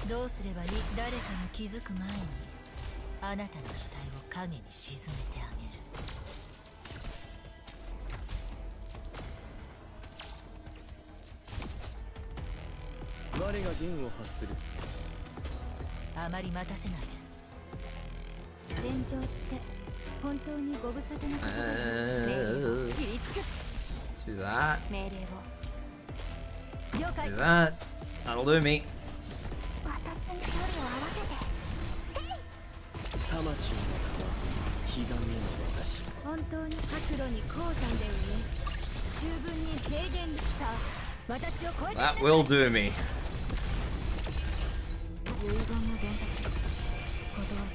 どね。どうすればいい？誰かが気づく前にあなたの死体を影に沈めてあげる。我が弦を発する。あまり待たせないで。戦場って本当にご無沙汰なことだ。命令を切りつく。 Let's do that. 命令を。了解。 Do that. That'll do me. 私に距離を合わせて。魂の皮は彼岸にの私。本当に発露に鉱山で産み、十分に平原でさあ、私を超えてみなさい。 That will do me. 遺言の伝達。断る。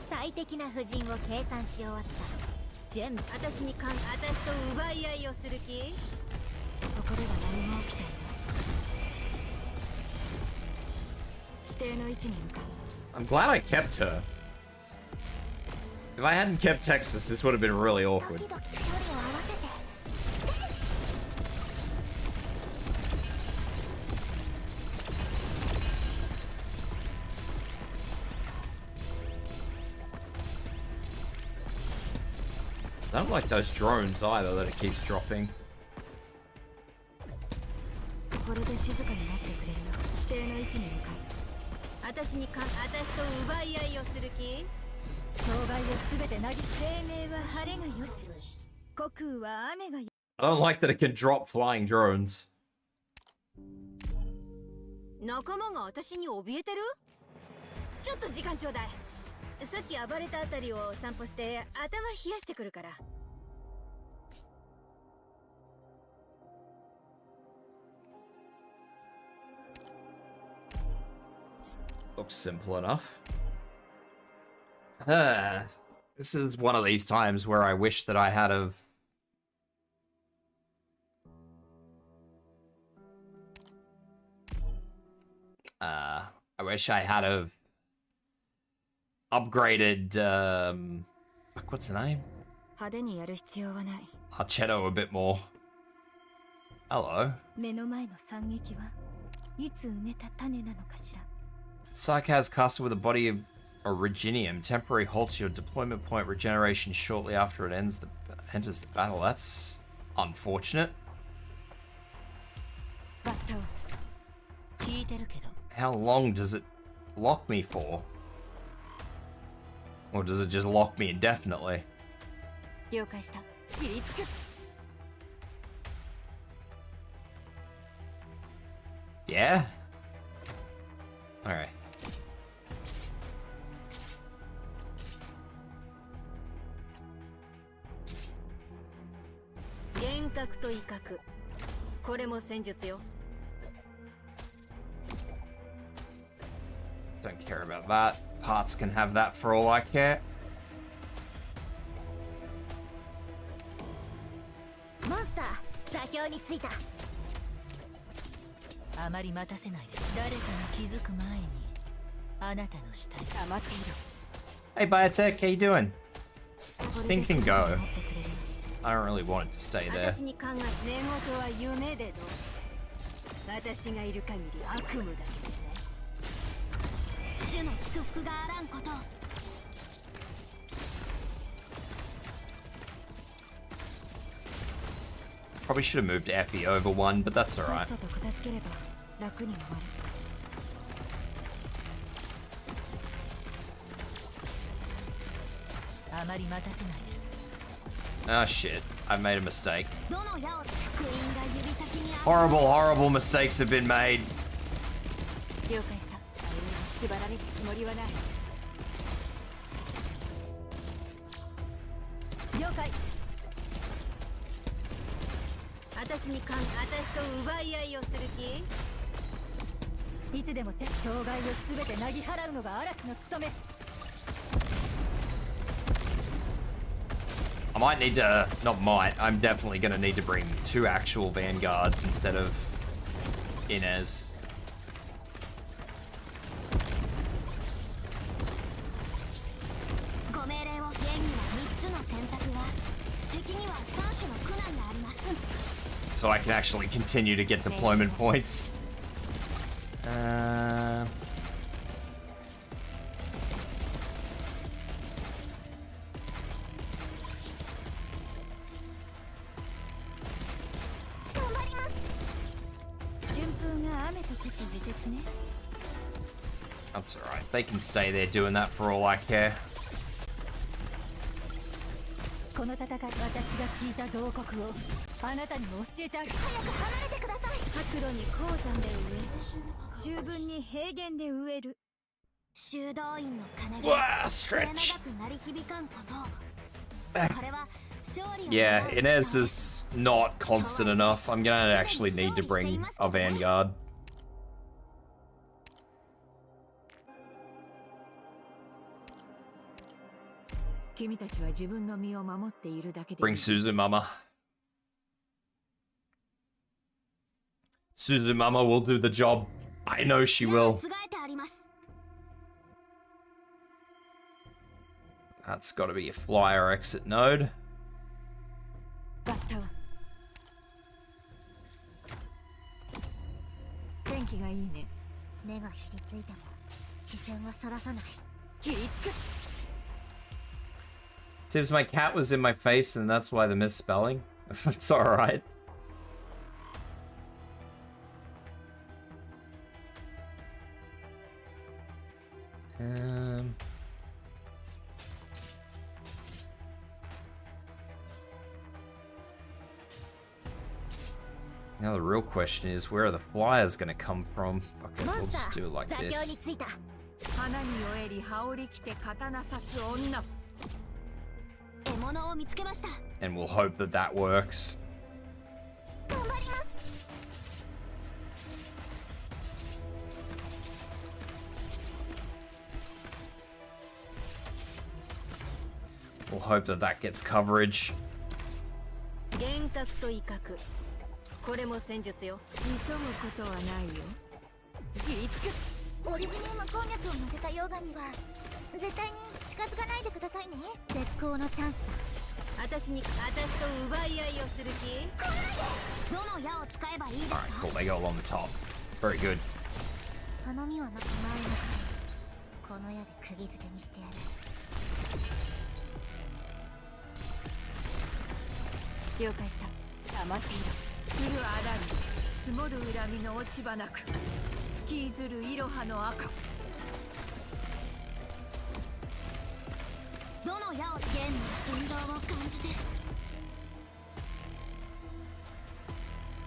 最適な布陣を計算し終わった。全部私と奪い合いをする気？ここでは何も起きていない。指定の位置に向かう。 I'm glad I kept her. If I hadn't kept Texas, this would have been really awkward. ドキドキ距離を合わせて。 I don't like those drones either that it keeps dropping. これで静かになってくれるよ。指定の位置に向かう。私と奪い合いをする気？障害をすべてなぎ、生命は晴れがよし、虚空は雨がよ。 I don't like that it can drop flying drones. 仲間が私に怯えてる？ちょっと時間ちょうだい。さっき暴れたあたりを散歩して頭冷やしてくるから。 Looks simple enough. This is one of these times where I wish that I had have... I wish I had have upgraded, fuck, what's the name? 派手にやる必要はない。 Archetto a bit more. Hello. 目の前の惨劇はいつ埋めた種なのかしら。 Psych has casted with a body of Originium. Temporary halts your deployment point regeneration shortly after it enters the battle. That's unfortunate. バッタを聞いてるけど。 How long does it lock me for? Or does it just lock me indefinitely? 了解した。切りつく。 Yeah? Alright. 幻覚と威嚇。これも戦術よ。 Don't care about that. Parts can have that for all I care. モンスター、座標についた。あまり待たせないで。誰かが気づく前にあなたの死体黙っていろ。 Hey Biotech, how you doing? Just think and go. I don't really want it to stay there. 私に考え、寝言は夢でどう。私がいる限り悪夢だけどね。主の祝福があらんこと。 Probably should have moved Epi over one, but that's alright. Ah shit, I've made a mistake. Horrible, horrible mistakes have been made. I might need to, not might, I'm definitely gonna need to bring 2 actual vanguards instead of Inez. So I can actually continue to get deployment points. That's alright. They can stay there doing that for all I care. Wow, stretch. Yeah, Inez is not constant enough. I'm gonna actually need to bring a vanguard. Bring Suzumama. Suzumama will do the job. I know she will. That's got to be a flyer exit node. Tibs, my cat was in my face and that's why the misspelling. It's alright. Now the real question is, where are the flyers gonna come from? Okay, we'll just do it like this. And we'll hope that that works. We'll hope that that gets coverage. Alright, cool, they go along the top. Very good.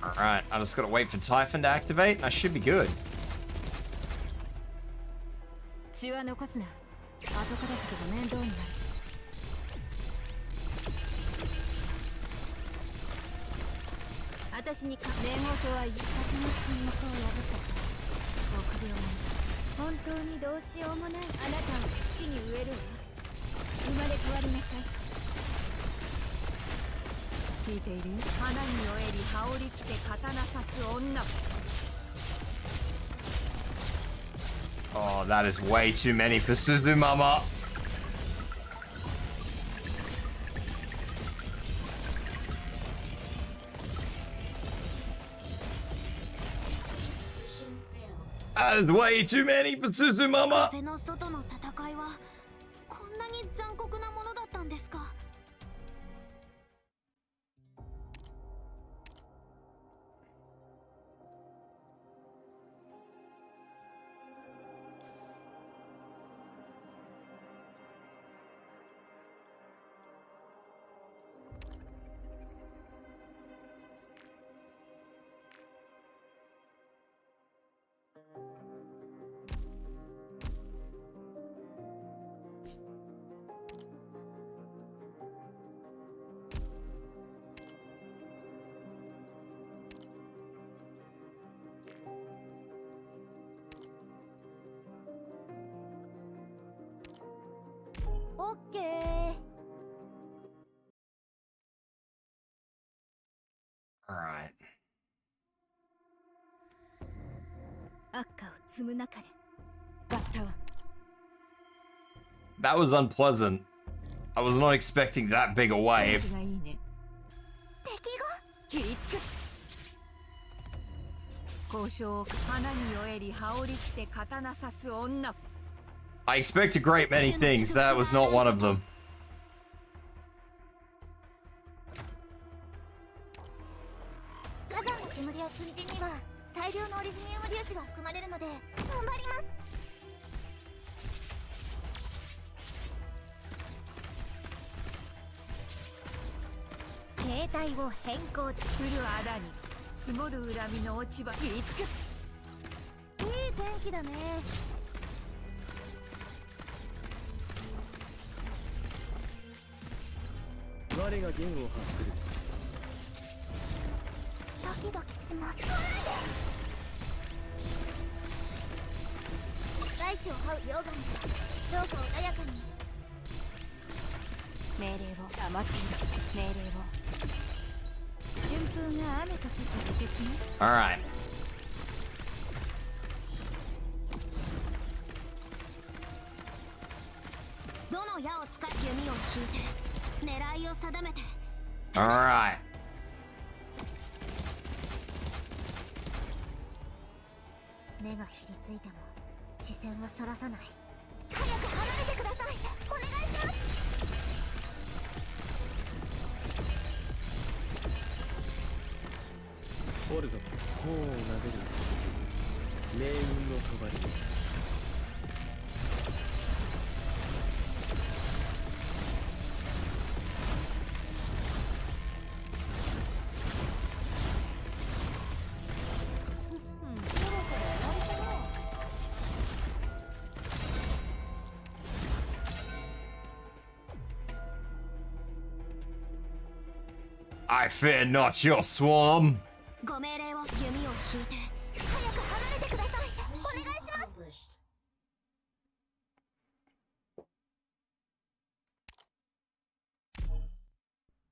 Alright, I just gotta wait for Typhon to activate and I should be good. Oh, that is way too many for Suzumama. That is way too many for Suzumama. 壁の外の戦いはこんなに残酷なものだったんですか。オッケー。Alright. 赤を積む中でバッタを That was unpleasant. I was not expecting that big a wave. がいいね。敵が切りつく。交渉花に酔えり羽織着て刀刺す女。 I expect a great many things. That was not one of them. 火山の煙や粉塵には大量のオリジニウム粒子が含まれるので頑張ります。形態を変更。降る穴に積もる恨みの落ち葉切りつく。いい天気だね。我が弦を発する。ドキドキします。大地を這う溶岩、どうか穏やかに。命令を黙っている。命令を。春風が雨と消す時節に。Alright. どの矢を使い弓を引いて。 狙いを定めて。Alright. 目がひりついても視線はそらさない。早く離れてください。お願いします。おるぞ。頬を撫でる命運の帳に。 I fear not your swarm. ご命令を弓を引いて早く離れてください。お願いします。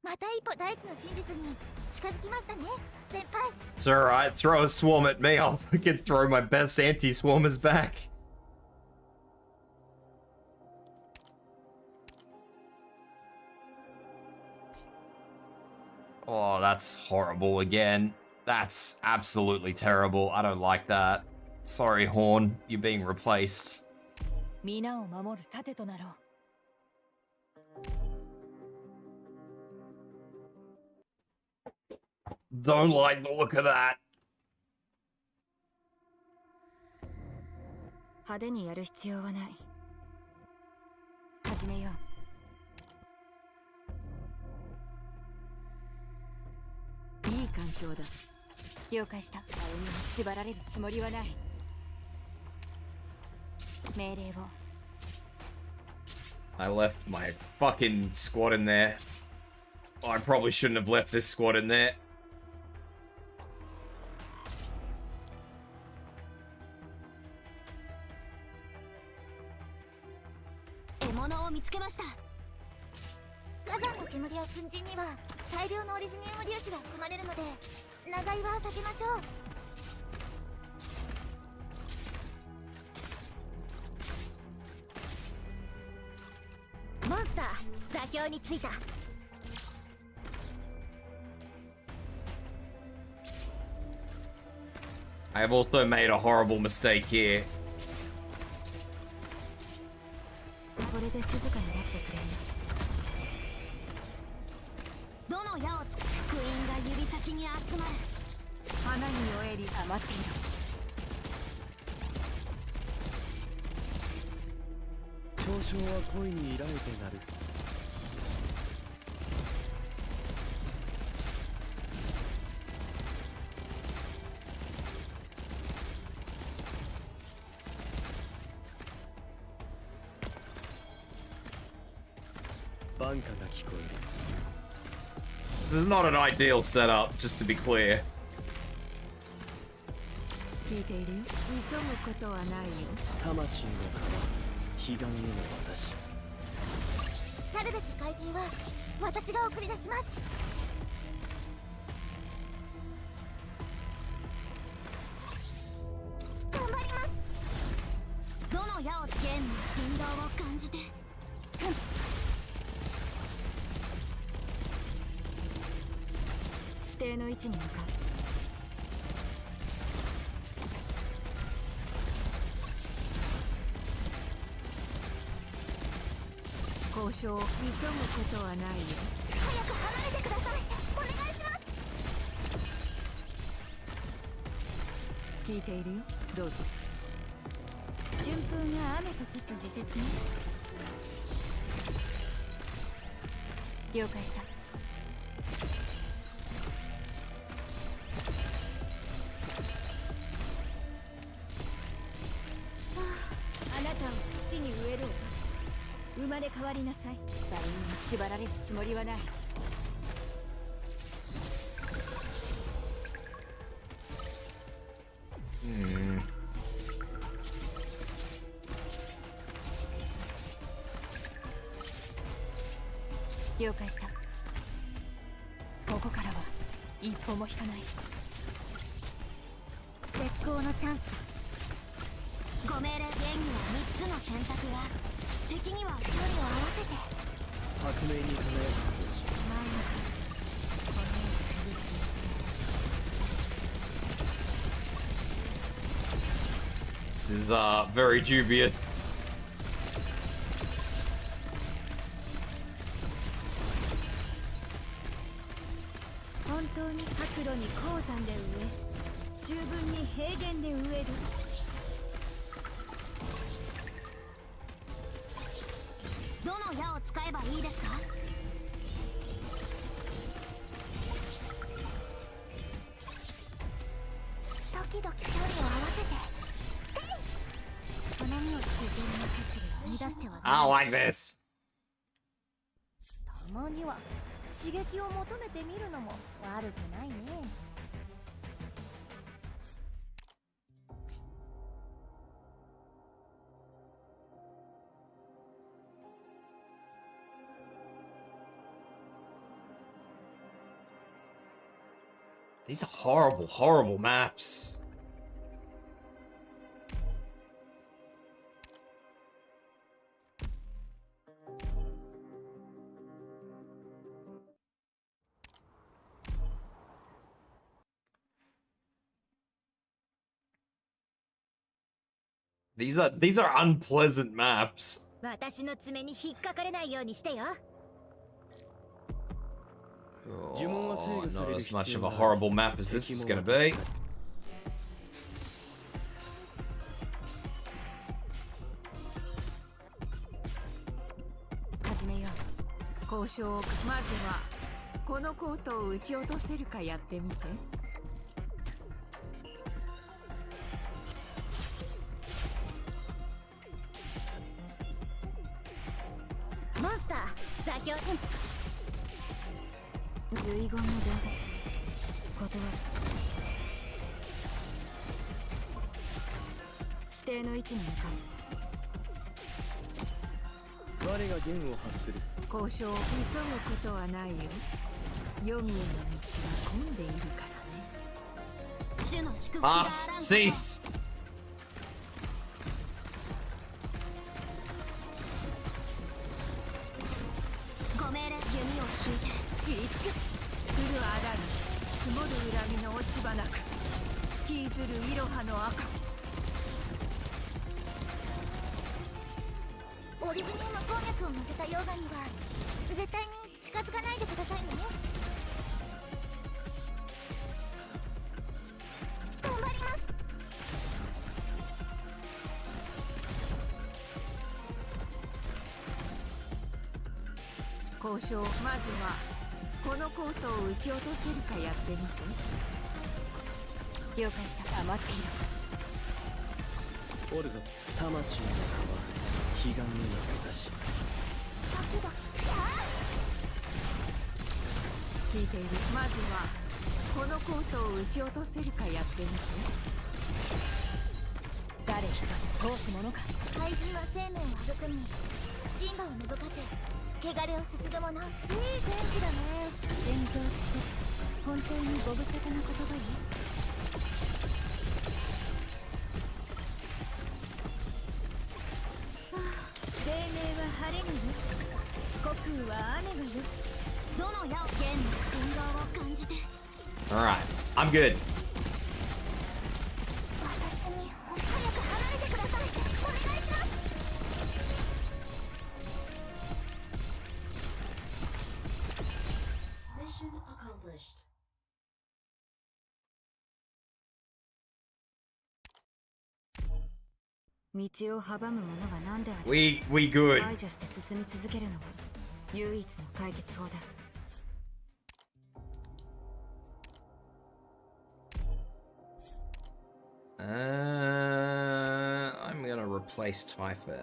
また一歩大地の真実に近づきましたね、先輩。 It's alright. Throw a swarm at me. I'll fucking throw my best anti-swarmers back. Oh, that's horrible again. That's absolutely terrible. I don't like that. Sorry, Horn. You're being replaced. 皆を守る盾となろう。 Don't like the look of that. 派手にやる必要はない。始めよう。いい環境だ。了解した。あれには縛られるつもりはない。命令を。 I left my fucking squad in there. I probably shouldn't have left this squad in there. 獲物を見つけました。火山の煙や粉塵には大量のオリジニウム粒子が含まれるので長居は避けましょう。ンスター座標についた。 I have also made a horrible mistake here. これで静かになってくれ。どの矢をつく福音が指先に集まる。花に酔えり余っている。嘲笑は恋に依頼てなる。バンカが聞こえる。 This is not an ideal setup, just to be clear. 聞いているよ。急ぐことはないよ。魂の川、彼岸への私。去るべき怪人は私が送り出します。頑張ります。どの矢をつけんに振動を感じて。指定の位置に向かう。交渉を急ぐことはないよ。早く離れてください。お願いします。聞いているよ。どうぞ。春風が雨と消す時節ね。了解した。あなたを土に植える。生まれ変わりなさい。誰にも縛られるつもりはない。了解した。ここからは一歩も引かない。絶好のチャンス。ご命令。現には3つの選択が。敵には距離を合わせて。革命に輝く星。前のこのThis is very dubious. 本当に白露に鉱山で植え、秋分に平原で植える。どの矢を使えばいいですか？時々距離を合わせて。花見をついている摂理を乱しては I don't like this. たまには刺激を求めてみるのも悪くないね。These are horrible, horrible maps. These are unpleasant maps. 私の爪に引っかかれないようにしてよ。Oh, not as much of a horrible map as this is gonna be. 始めよう。交渉を。まずはこのコートを撃ち落とせるかやってみて。モンスター座標。遺言の伝達。断る。指定の位置に向かう。我が弦を発する。交渉を急ぐことはないよ。黄泉への道は混んでいるからね。主の祝福があらん Cease. こりつく。降るあらぬ積もる恨みの落ち葉なく引きずるいろはの赤。オリジニウム鉱脈を乗せた溶岩には絶対に近づかないでくださいね。頑張ります。交渉、まずはこのコートを撃ち落とせるかやってみて。了解した。余っている。おるぞ魂の皮彼岸になったし。聞いている。まずはこのコートを撃ち落とせるかやってみて。誰一人通すものか。怪人は生命を育み神馬を芽吹かせ汚れをすすぐもの。いい天気だね。戦場って本当にご無沙汰な言葉よ。生命は晴れがよし、虚空は雨がよし。どの矢を剣の信号を感じて。 Alright, I'm good. 私に早く離れてください。お願いします。Mission accomplished. We good. 排除して進み続けるのが唯一の解決法だ。I'm gonna replace Typhon.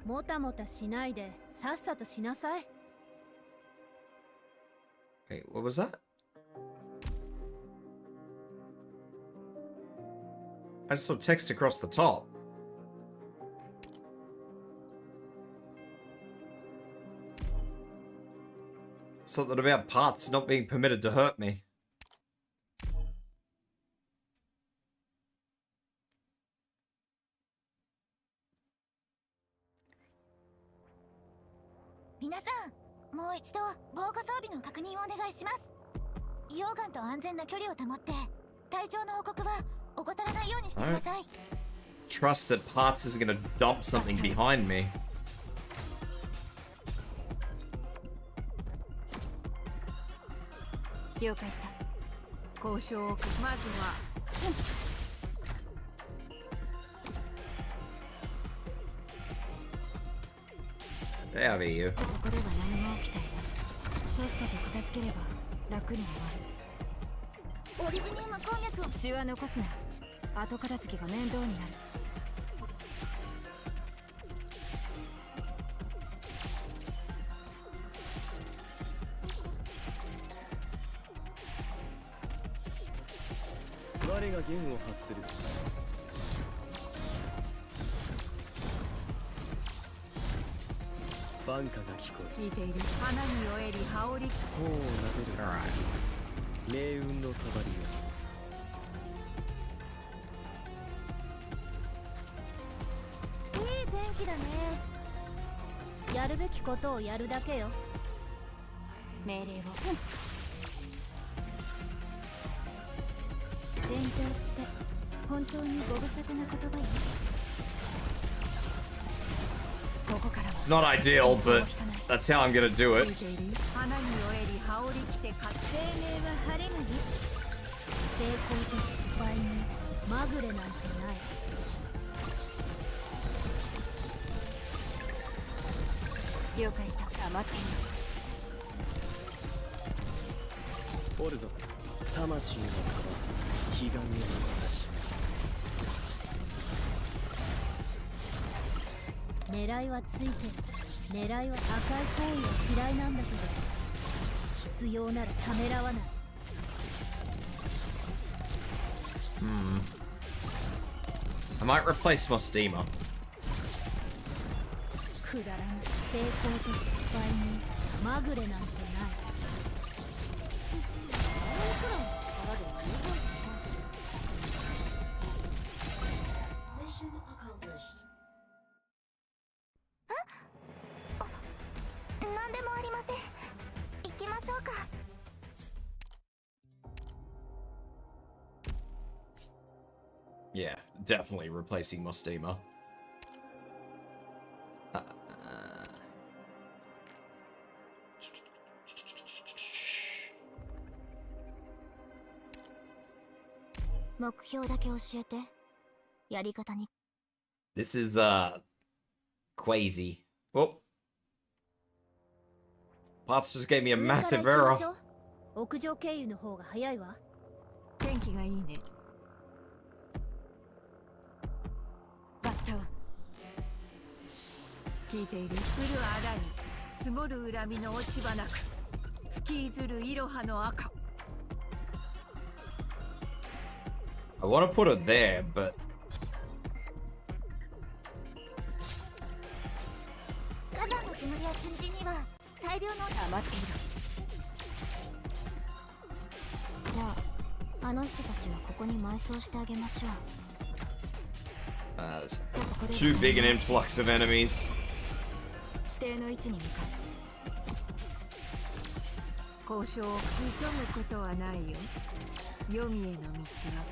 もたもたしないでさっさとしなさい。 Wait, what was that? I just saw text across the top. Something about parts not being permitted to hurt me. Minasan, もう一度防護装備の確認をお願いします。溶岩と安全な距離を保って体調の報告は怠らないようにしてください。Trust that Parts isn't gonna dump something behind me. 了解した。交渉をまずは、There be you. ここでは何も起きたよ。さっさと片付ければ楽に終わる。オリジニウム鉱脈を血は残すな。後片付けが面倒になる。我が弦を発する。挽歌が聞こえ。聞いている。花に酔えり羽織り。頬を撫でる。命運のたばりよ。いい天気だね。やるべきことをやるだけよ。命令を。戦場って本当にご無沙汰な言葉よ。ここから It's not ideal, but that's how I'm gonna do it. 花に酔えり羽織り着て生命は晴れがよし。成功と失敗にまぐれなんてない。了解した。黙っている。おるぞ魂の皮彼岸への私。狙いはついてる。狙いは赤い行為は嫌いなんだけど必要ならためらわない。I might replace Mostima. くだらぬ成功と失敗にまぐれなんてない。Mission accomplished. 何でもありません。行きましょうか。Yeah, definitely replacing Mostima. This is Quasi. Oh. Pops just gave me a massive error. 屋上経由の方が早いわ。天気がいいね。バッター聞いている。降る穴に積もる恨みの落ち葉なく吹きずるいろはの赤。 I want to put it there, but 火山のつむりや粉塵には大量の余っている。じゃああの人たちはここに埋葬してあげましょう。there's too big an influx of enemies. 指定の位置に向かう。交渉を急ぐことはないよ。黄泉への道は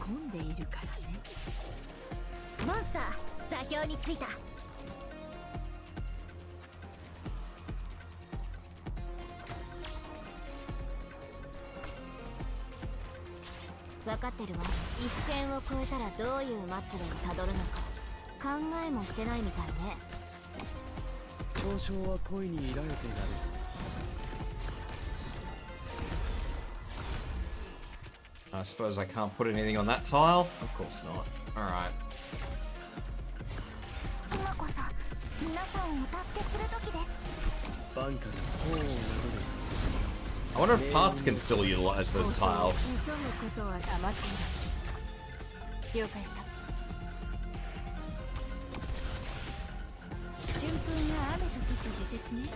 混んでいるからね。モンスター座標についた。分かってるわ。一線を越えたらどういう末路をたどるのか考えもしてないみたいね。交渉は恋にいられてなる。I suppose I can't put anything on that tile? Of course not. Alright. 今こそ皆さんをお助けする時です。バンカが頬を殴る。 I wonder if parts can still utilize those tiles. 急ぐことは余っている。了解した。春風が雨と降す時節ね。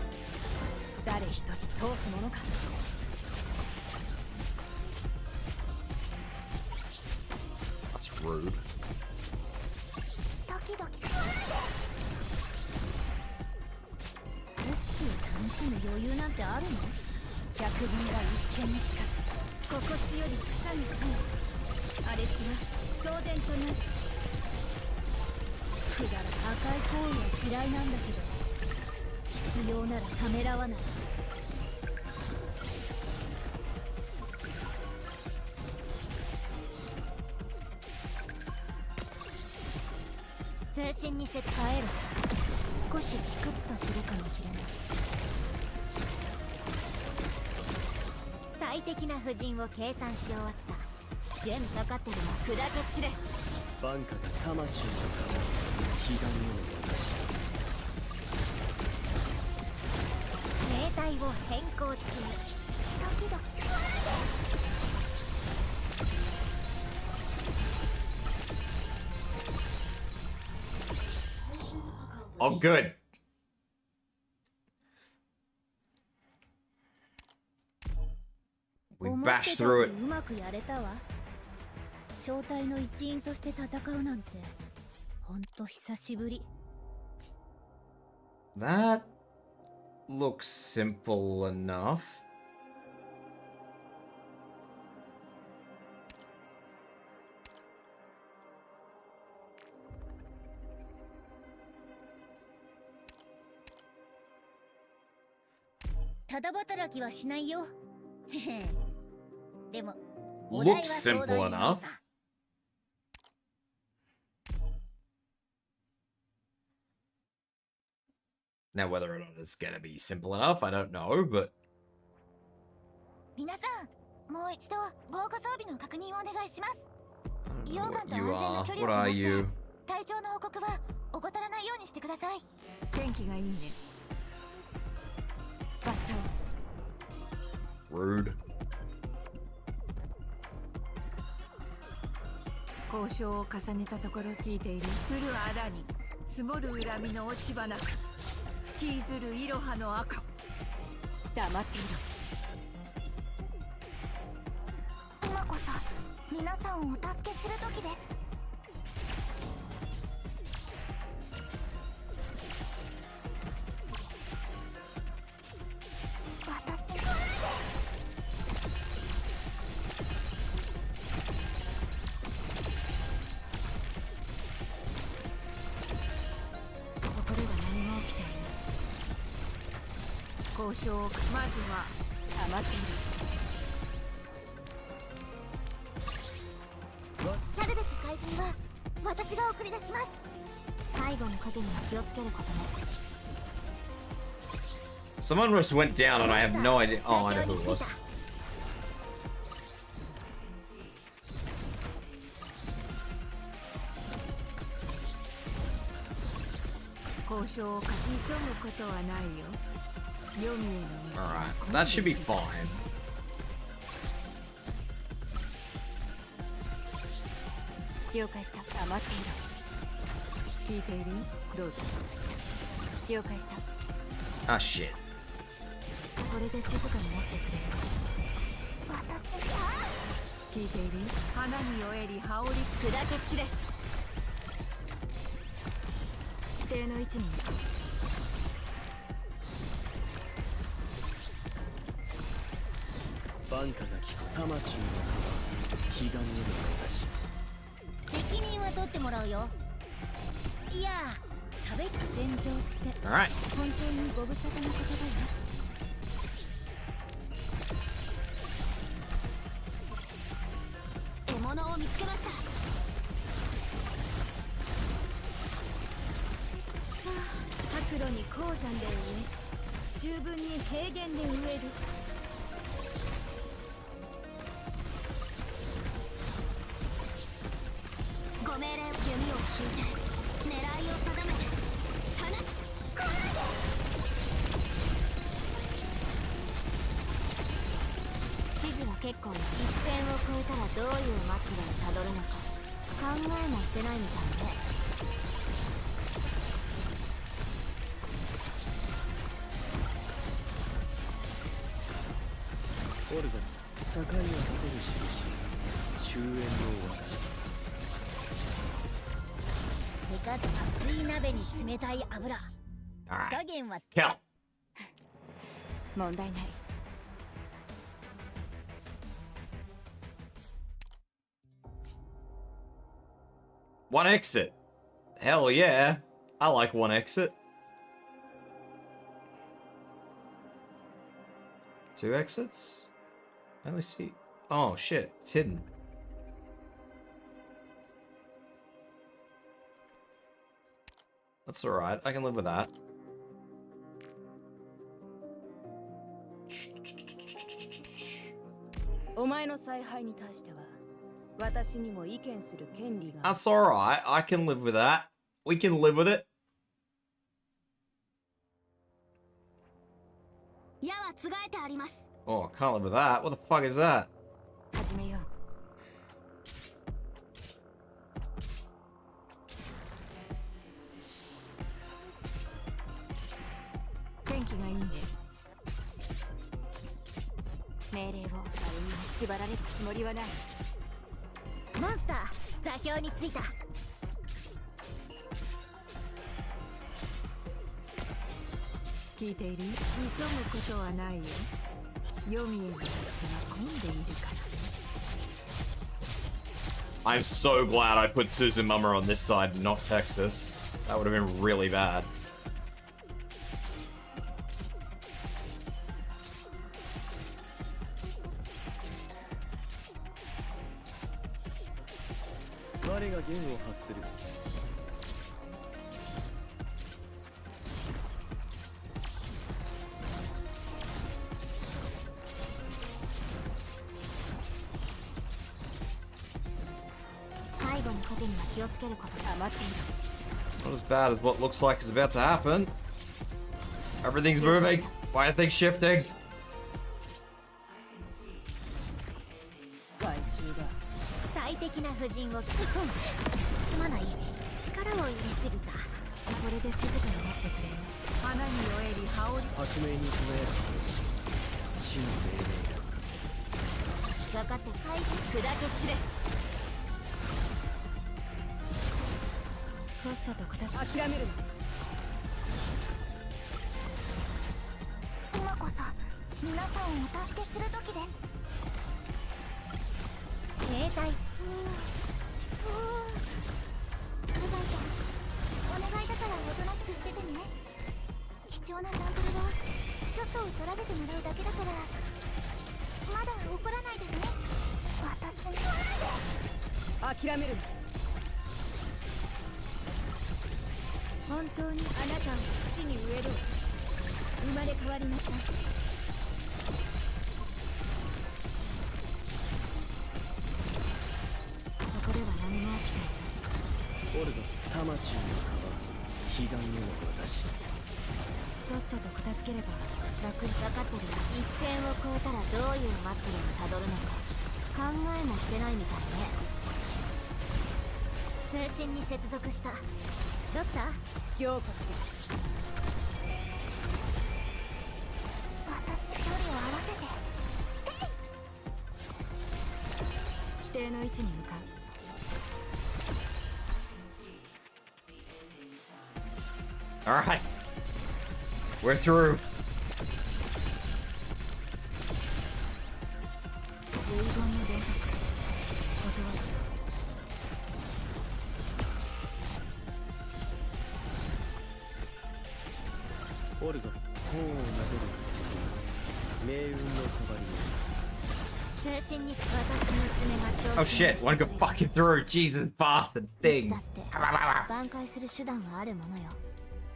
誰一人通すものか。 That's rude. ドキドキ。景色を楽しむ余裕なんてあるの？百聞が一見にしかず。ここ強り草に神。荒れ地は送電となる。くだら破壊行為は嫌いなんだけど、必要ならためらわない。全身にせ変える。少しチクッとするかもしれない。最適な布陣を計算し終わった。準備かかってるの砕け散れ。バンカが魂と交わす火種を渡し。兵隊を変更中。ドキドキ。 Oh, good. We bashed through it. うまくやれたわ。小隊の一員として戦うなんて、ほんと久しぶり。 That looks simple enough. Looks simple enough. Now, whether or not it's gonna be simple enough, I don't know, but 皆さん、もう一度防火装備の確認をお願いします。 I don't know what you are. What are you? 体調の報告は怠らないようにしてください。天気がいいね。バッター Rude. 交渉を重ねたところ聞いている。降る穴に積もる恨みの落ち葉なく吹きずるいろはの赤。黙っていろ。今こそ皆さんをお助けする時です。交渉をまずは黙っている。去るべき怪人は私が送り出します。背後の影には気をつけることね。 Someone just went down and I have no idea. Oh, I know who it was. 交渉を急ぐことはないよ。読みへの道は Alright, that should be fine. 了解した。黙っている。聞いている？どうぞ。了解した。 Ah, shit. これで静かに持ってくれる。私が聞いている？花に酔えり羽織砕け散れ。指定の位置に。バンカが聞く魂の気が見える私。責任は取ってもらうよ。いや、食べた戦場って Alright. 本当にご無沙汰なことだよ。獲物を見つけました。白露に鉱山で植え、秋分に平原で植える。ご命令、弓を引いて狙いを定め、放つ。来ないで。指示は結構。一線を越えたらどういう末路をたどるのか考えもしてないみたいね。オルザ、境を立てる印、終焉の終わり。せかす熱い鍋に冷たい油。火加 Alright. 減は Kill. 問題ない。One exit. Hell yeah. I like one exit. Two exits? I only see. Oh shit, it's hidden. That's alright, I can live with that. That's alright, I can live with that. We can live with it. 矢はつがえてあります。 Oh, I can't live with that. What the fuck is that? 始めよう。天気がいいね。命令を。あれに縛られるつもりはない。モンスター座標についた。聞いている？急ぐことはないよ。読みへの道は混んでいるからね。 I'm so glad I put Susan Mama on this side, not Texas. That would have been really bad. 我が弦を発する。背後の影には気をつけることが待っている。 Not as bad as what looks like is about to happen. Everything's moving. Why are things shifting? 最適な布陣をすまない。力を入れすぎた。これで静かになってくれる。花に酔えり羽織。革命に輝く死の命令だ。分かって怪人砕け散れ。さっさと片付け。諦めるな。今こそ皆さんをお助けする時です。兵隊。ルバンさん、お願いだからおとなしくしててね。貴重なサンプルをちょっとを取らせてもらうだけだから、まだ怒らないでね。私に諦める。本当にあなたを土に植える。生まれ変わりなさい。ここでは何も起きていない。おるぞ魂の皮彼岸への私。さっさと片付ければ楽に分かってるよ。一線を越えたらどういう末路をたどるのか考えもしてないみたいね。通信に接続した。ドクター、ようこそ。私距離を合わせて。指定の位置に向かう。 Alright. We're through. 遺言の伝達断る。おるぞ本をなでる命運の帳通信に私の爪が Oh shit, wanna go fucking through. Jesus bastard いつ thing. だって挽回する手段はあるものよ。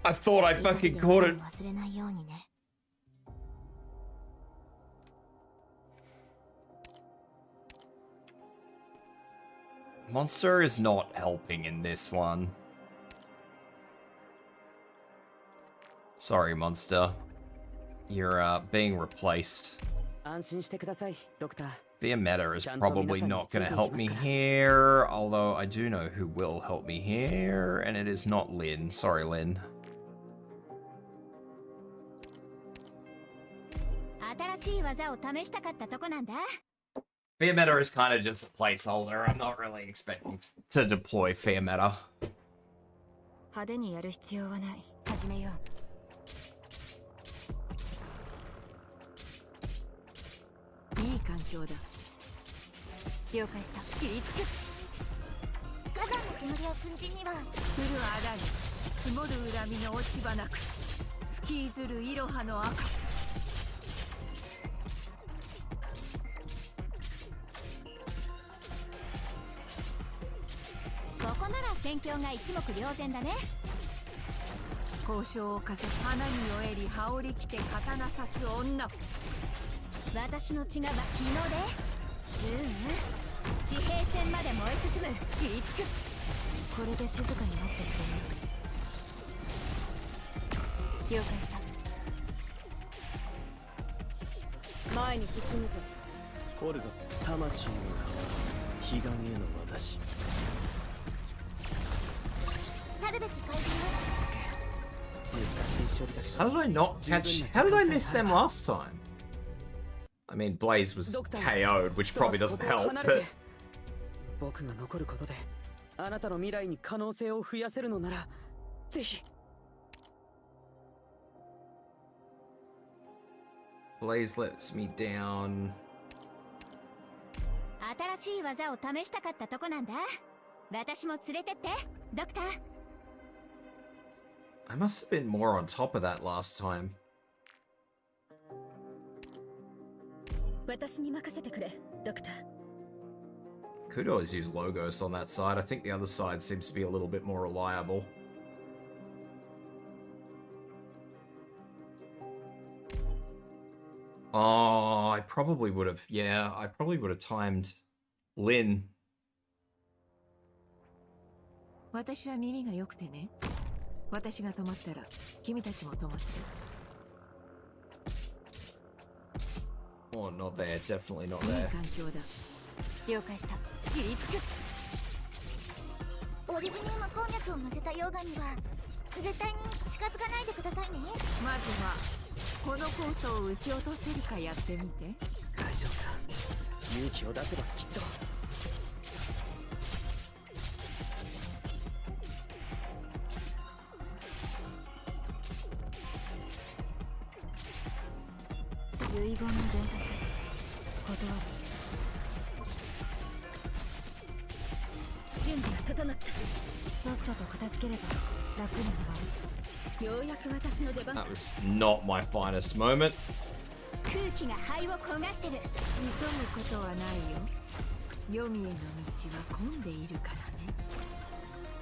I thought I fucking caught it. 忘れないようにね。Monster is not helping in this one. Sorry, Monster. You're being replaced. 安心してくださいドクター。 Meta is probably not going to help me here, although I do know who will help me here, and it is not Lynn. Sorry, Lynn. 新しい技を試したかったとこなんだ。Meta is kind of just a placeholder. I'm not really expecting to deploy Meta. 派手にやる必要はない。始めよう。いい環境だ。了解した。切りつく。火山の煙を粉塵には降る穴に積もる恨みの落ち葉なく吹きずるいろはの赤。ここなら戦況が一目瞭然だね。交渉を重ね花に酔えり羽織り着て刀刺す女。私の血が日の出。地平線まで燃え進む。切りつく。これで静かになってくれる。了解した。前に進むぞ。おるぞ魂の皮彼岸への私。去るべき怪人は How did I not catch? How did I miss them last time? I mean, Blaze was KO'd, which probably doesn't help, but... 僕が残ることであなたの未来に可能性を増やせるのならぜひ。 Blaze lets me down. 新しい技を試したかったとこなんだ。私も連れてって、ドクター。I must have been more on top of that last time. 私に任せてくれ、ドクター。 Could always use Logos on that side. I think the other side seems to be a little bit more reliable. Oh, I probably would have... Yeah, I probably would have timed Lynn. 私は耳が良くてね。私が止まったら君たちも止まってる。 Oh, not there. Definitely not いい there. 環境だ。了解した。切りつく。オリジニウム鉱脈を混ぜた溶岩には絶対に近づかないでくださいね。まずはこのコートを撃ち落とせるかやってみて。大丈夫だ。勇気を出せばきっと。遺言の伝達断る。準備が整った。That was not my finest moment. 空気が肺を焦がしてる。急ぐことはないよ。黄泉への道は混んでいるからね。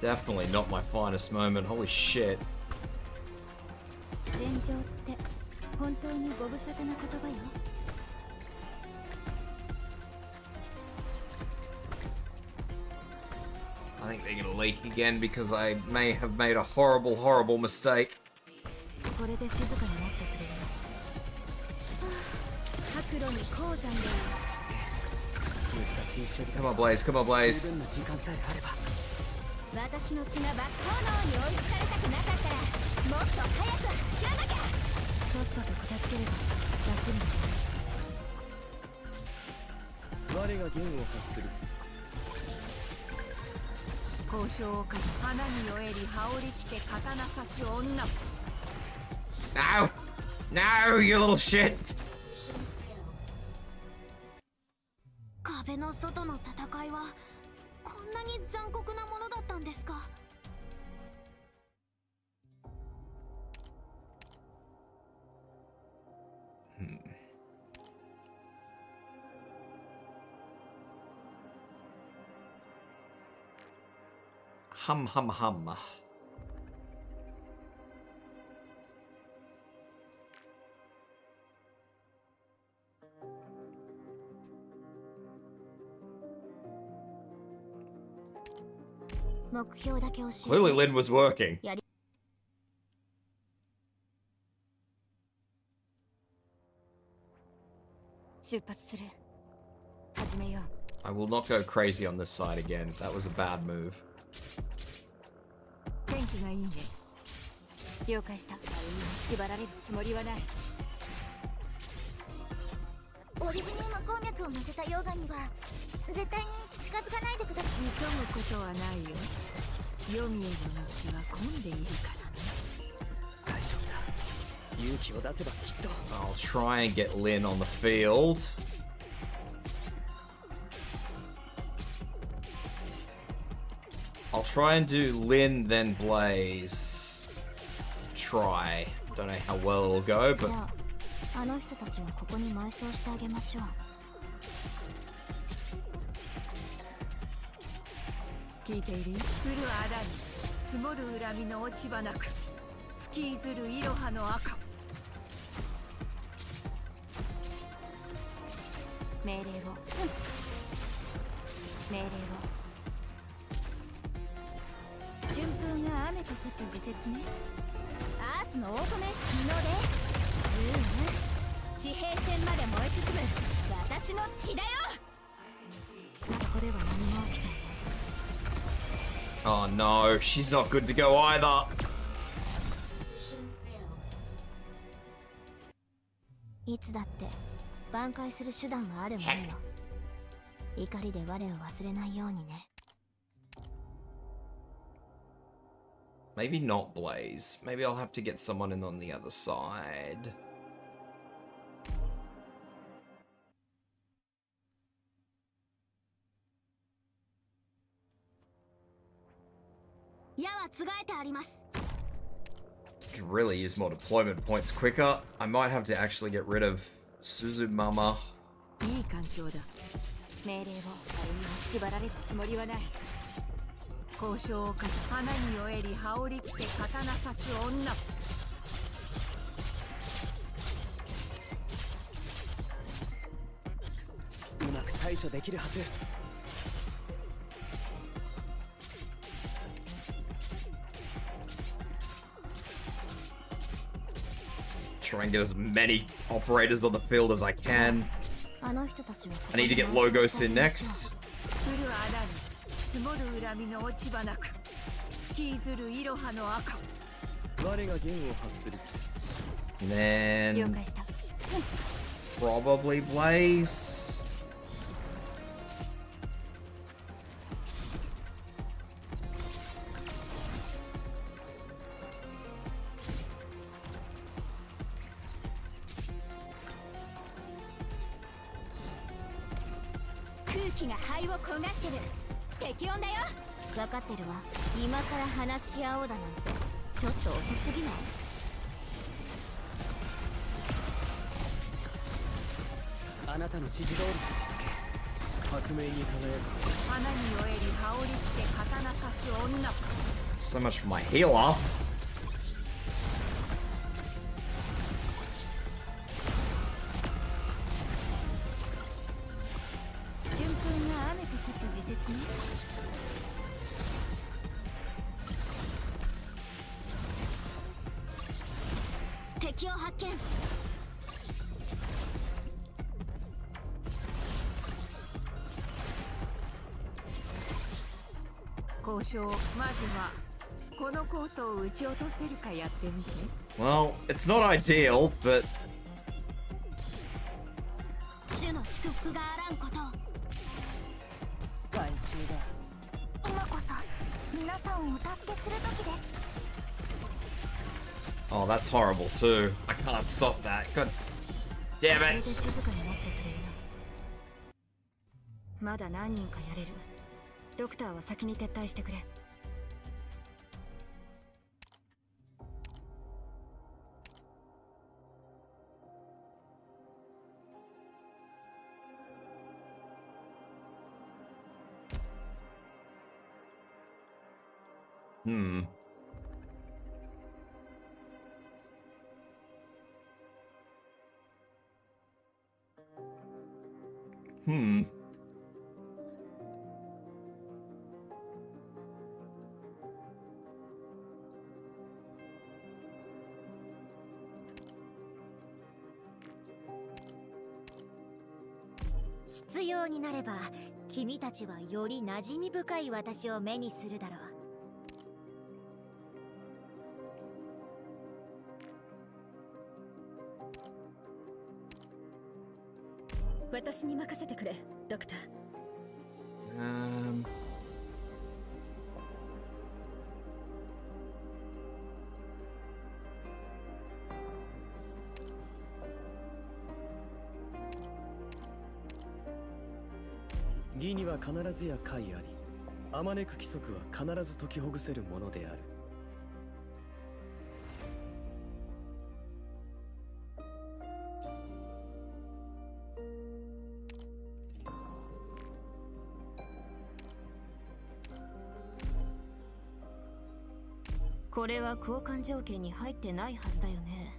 Definitely not my finest moment. Holy shit. 戦場って本当にご無沙汰な言葉よ。I think they're gonna leak again because I may have made a horrible, horrible mistake. これで静かになってくれる。白露に鉱山で Come on, Blaze. Come on, Blaze. 私の血がバック炎に追いつかれたくなかったらもっと早く走らなきゃ。さっさと片付ければ楽になる。我が弦を発する。交渉をかす花に酔えり羽織り着て刀刺す女。 No! No, you little shit! 壁の外の戦いはこんなに残酷なものだったんですか。Hum, hum, hum. Clearly Lynn was working. 出発する。始めよう。 I will not go crazy on this side again. That was a bad move. 天気がいいね。了解した。縛られるつもりはない。オリジニウム鉱脈を乗せた溶岩には絶対に近づかないでください。急ぐことはないよ。黄泉への道は混んでいるからね。大丈夫だ。勇気を出せばきっと。 I'll try and get Lynn on the field. I'll try and do Lynn, then Blaze. Try. Don't know how well it'll go, but... あの人たちはここに埋葬してあげましょう。聞いている？降るあだに積もる恨みの落ち葉なく吹き譲るいろはの赤。命令を。命令を。春風が雨と化す時節ね。アーツのオートメ日の出。地平線まで燃え進む私の血だよ。ここでは何も起きていない。 Oh no, she's not good to go either. いつだって挽回する手段はあるものよ。怒りで我を忘れないようにね。 Maybe not Blaze. Maybe I'll have to get someone in on the other side. 矢はつがえてあります。 Could really use more deployment points quicker. I might have to actually get rid of Suzumama. いい環境だ。命令を。縛られるつもりはない。交渉をかす花に酔えり羽織り着て刀刺す女。うまく対処できるはず。 Try and get as many operators on the field as I can. あの人たちは I need to get Logos in next. 降るあだに積もる恨みの落ち葉なく吹き譲るいろはの赤。我が弦を発する。 And 了 then 解した。 probably Blaze. 分かってるわ。今さら話し合おうだなんてちょっと遅すぎない？あなたの指示通り落ち着け。革命に輝く。花に酔えり羽織着て刀刺す女。 So much for my healer. 春風が雨と消す時節ね。敵を発見。交渉。まずはこのコートを撃ち落とせるかやってみて。 Well, it's not ideal, but 主の祝福があらんこと。害虫だ。今こそ皆さんをお助けする時です。 oh, that's horrible too. I can't stop that. God damn これ it. で静かになってくれるの。まだ何人かやれる。ドクターは先に撤退してくれ。Hmm. Hmm.「必要になれば君たちはより馴染み深い私を目にするだろう。」私に任せてくれ、ドクター。義には必ずや解あり。あまねく規則は必ず解きほぐせるものである。これは交換条件に入ってないはずだよね。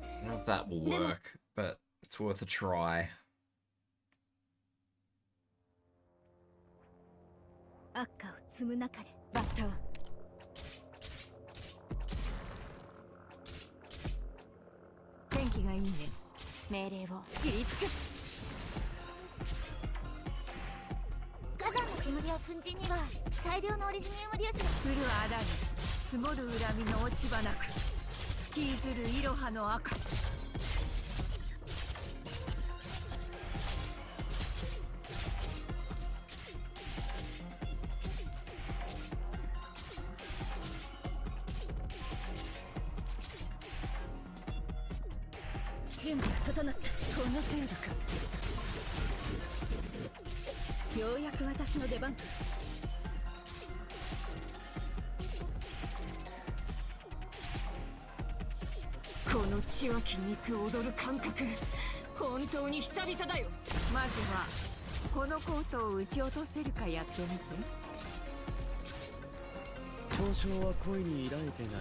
I don't know if that will work, but it's worth a try. 悪化を積むなかれ、バッタを。天気がいいね。命令を。切りつく。火山の煙を粉塵には大量のオリジニウム粒子が。降る穴に積もる恨みの落ち葉なく、吹きずるイロハの赤。準備が整った。この程度か。ようやく私の出番か。この血湧き肉踊る感覚、本当に久々だよ。まずはこのコートを撃ち落とせるかやってみて。嘲笑は恋に抱いてなる。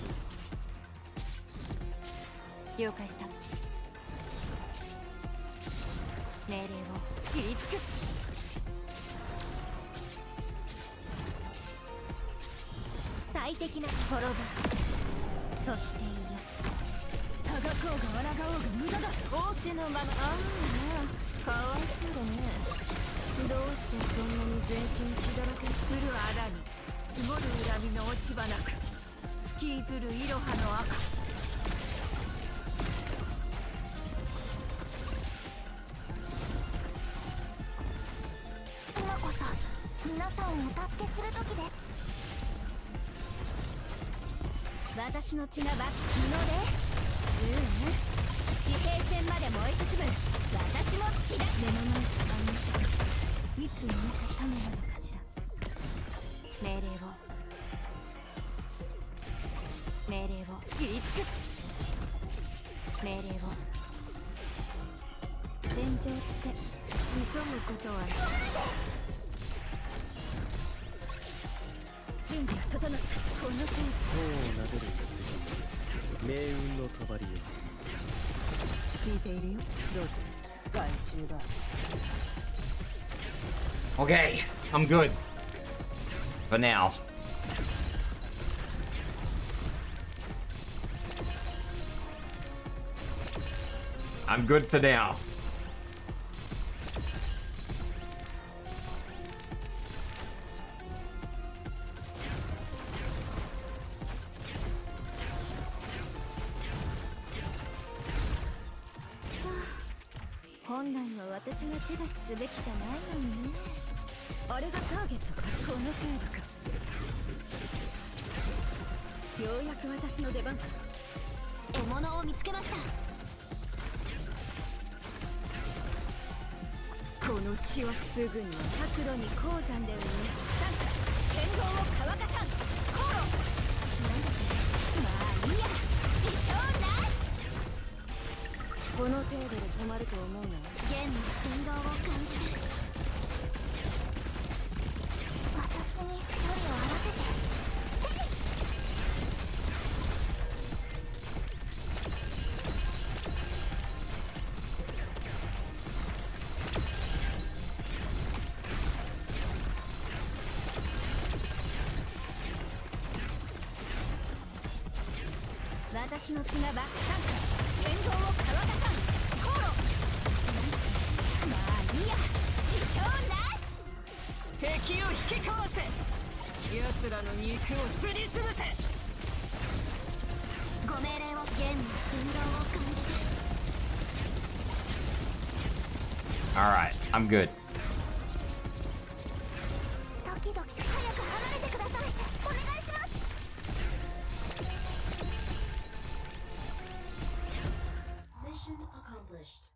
了解した。命令を。切りつく。最適な滅ぼし、そして癒す。たがこうが抗おうが無駄だ。仰せのまま。ああ、かわいそうだね。どうしてそんなに全身血だらけ。降る穴に積もる恨みの落ち葉なく、吹きずるイロハの赤。今こそ皆さんをお助けする時です。私の血がバッキので。地平線まで燃え進む。私も血だ。目の前であのいつ生まれた種なのかしら。命令を言いつく命令を戦場って急ぐことはない準備は整ったこの程度頬を撫でる筋命運の帳を聞いているよどうぞ外中だ Okay, I'm good. For now. I'm good for now. Ah, 本来は私が手出しすべきじゃないのにね。あれがターゲットか。この程度か。ようやく私の出番か。獲物を見つけました。この血はすぐに角度に鉱山で産み、剣豪を乾かさん。航路。なんだってまあいいや。支障なし。この程度で止まると思うな。弦の振動を感じる。私に距離を合わせて。私の血がバック参加剣豪を乾かさん航路まあいいや支障なし敵を引きかわせ奴らの肉をすりつぶせご命令を弦の振動を感じて Alright, I'm good. 時々早く離れてくださいお願いします Mission accomplished.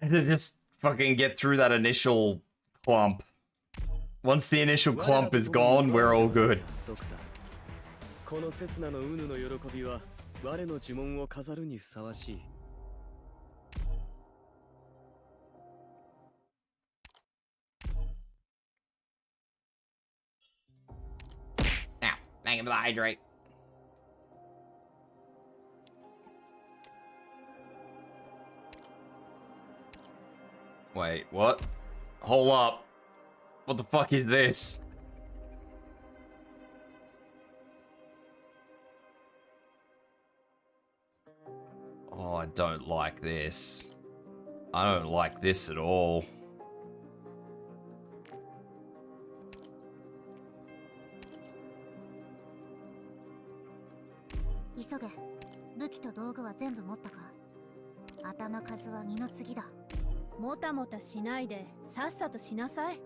Had to just fucking get through that initial clump. Once the initial clump is gone, we're all good. この刹那のウヌの喜びは我の呪文を飾るにふさわしい。Now, thank you for the hydrate. Wait, what? Hold up. What the fuck is this? Oh, I don't like this. I don't like this at all. Isoge, 武器と道具は全部持ったか頭数は二の次だもたもたしないでさっさとしなさい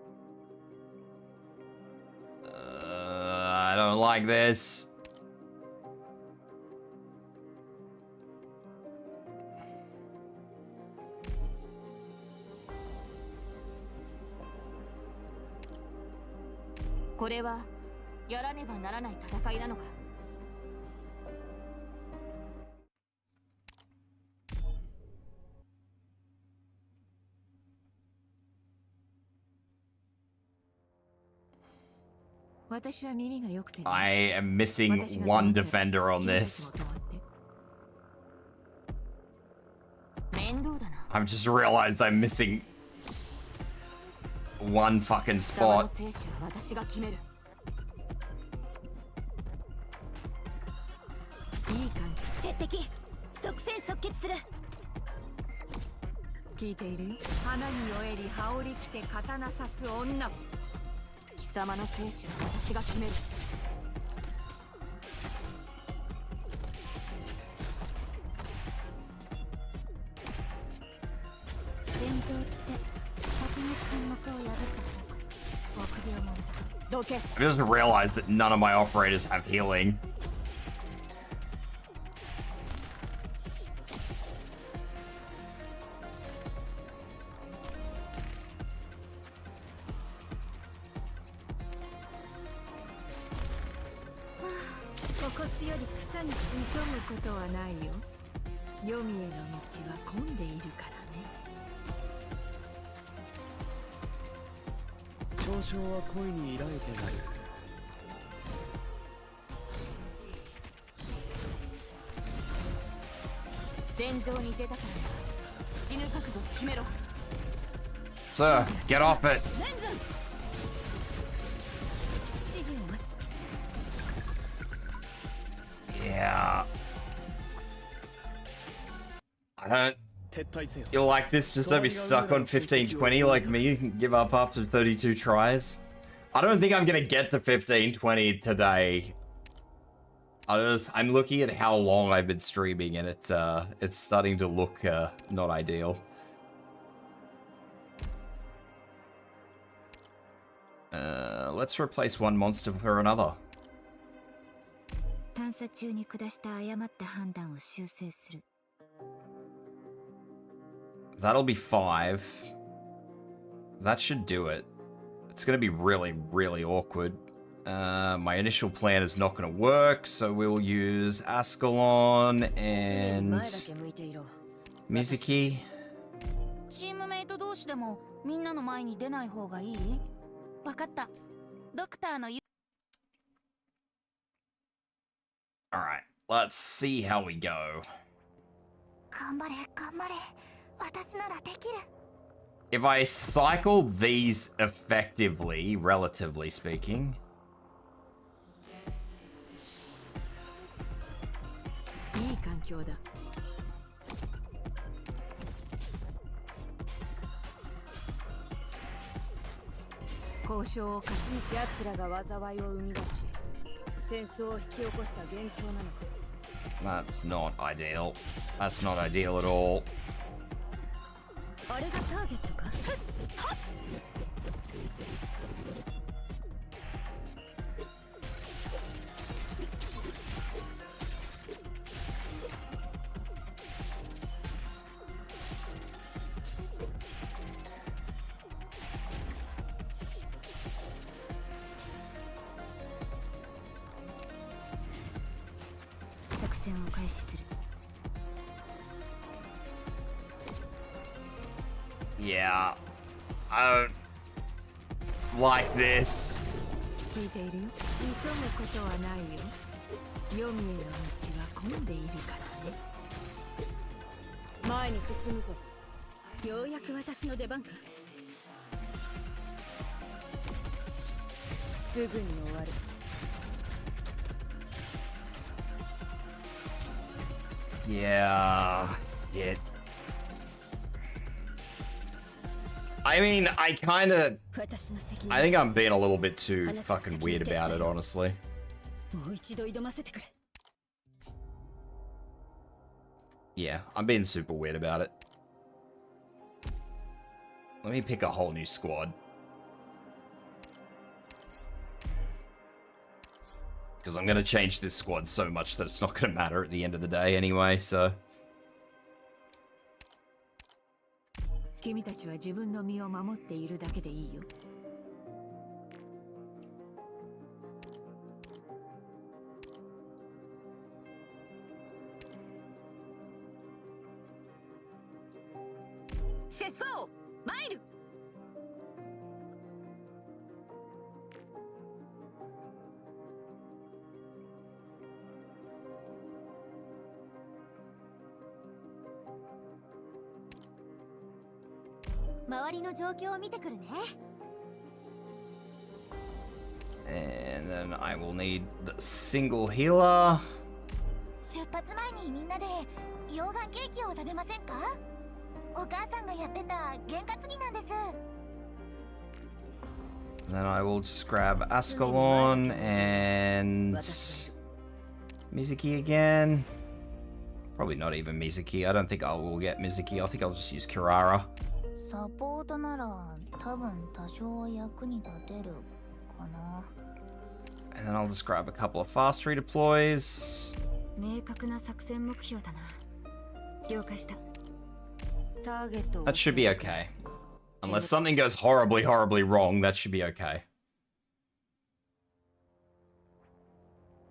I don't like this. This is やらねばならない戦いなのか私は耳が良くて I am missing one defender on this. 面倒だな I've just realized I'm missing one fucking spot. 生死は私が決めるいい感じ接敵即戦即決する聞いているよ花に酔えり羽織着て刀刺す女貴様の生死は私が決める戦場って先に沈黙を破ったからこそ臆病者だどけ I just realized that none of my operators have healing. 骨より草に急ぐことはないよ。黄泉への道は混んでいるからね。嘲笑は恋に抱いてない。戦場に出たから死ぬ覚悟決めろ。 Sir, get off it. 指示を待つ。 Yeah. I don't. You're like this, just don't be stuck on 1520 like me and give up after 32 tries. I don't think I'm gonna get to 1520 today. I'm looking at how long I've been streaming and it's starting to look not ideal. Let's replace one monster for another. 探査中に下した誤った判断を修正する。 That'll be 5. That should do it. It's gonna be really, really awkward. My initial plan is not gonna work, so we'll use Ascalon and Mizuki. チームメイト同士でもみんなの前に出ない方がいい？わかった。ドクターの言う。 Alright, let's see how we go. 頑張れ、頑張れ。私ならできる。 If I cycle these effectively, relatively speaking. いい環境だ。交渉を重ね、奴らが災いを生み出し、戦争を引き起こした元凶なのか。 That's not ideal. That's not ideal at all. あれがターゲットか？ 作戦を開始する。 Yeah, I don't like this. 聞いているよ。急ぐことはないよ。黄泉への道は混んでいるからね。前に進むぞ。ようやく私の出番か。すぐに終わる。 Yeah. I mean, I think I'm being a little bit too fucking weird about it, honestly. Yeah, I'm being super weird about it. Let me pick a whole new squad. Because I'm going to change this squad so much that it's not going to matter at the end of the day anyway, so... 君たちは自分の身を守っているだけでいいよ。拙僧、参る。周りの状況を見てくるね。 And then I will need the single healer. 出発前にみんなで溶岩ケーキを食べませんか？お母さんがやってた験担ぎなんです。 Then I will just grab Ascalon and Mizuki again. Probably not even Mizuki. I don't think I will get Mizuki. I think I'll just use Kirara. サポートなら多分多少は役に立てるかな。 And then I'll just grab a couple of fast redeploys. 明確な作戦目標だな。了解した。 That should be okay. Unless something goes horribly, horribly wrong, that should be okay.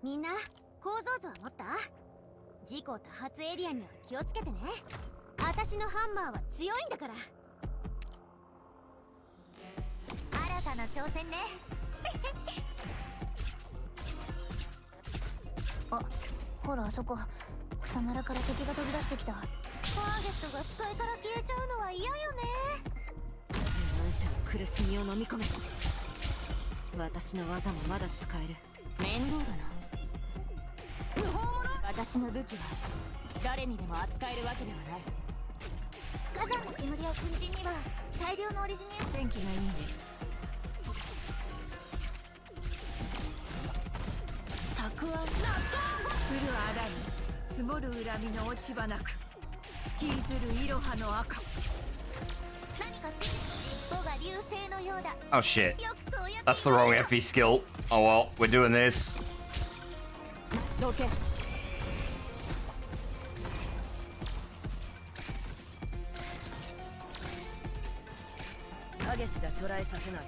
みんな、構造図は持った？事故多発エリアには気をつけてね。私のハンマーは強いんだから。新たな挑戦ね。あ、ほらあそこ草むらから敵が飛び出してきた。ターゲットが視界から消えちゃうのは嫌よね。自分者の苦しみを飲み込め。私の技もまだ使える。面倒だな。私の武器は誰にでも扱えるわけではない。火山の煙や粉塵には大量のオリジニウム。天気がいいね。たくあん降るあらに積もる恨みの落ち葉なく吹きずるいろはの赤。何か尻尾が流星のようだ。 Oh shit. よくそうやって That's the wrong FE skill. Oh well, we're doing this. どけ。影すら捉えさせない。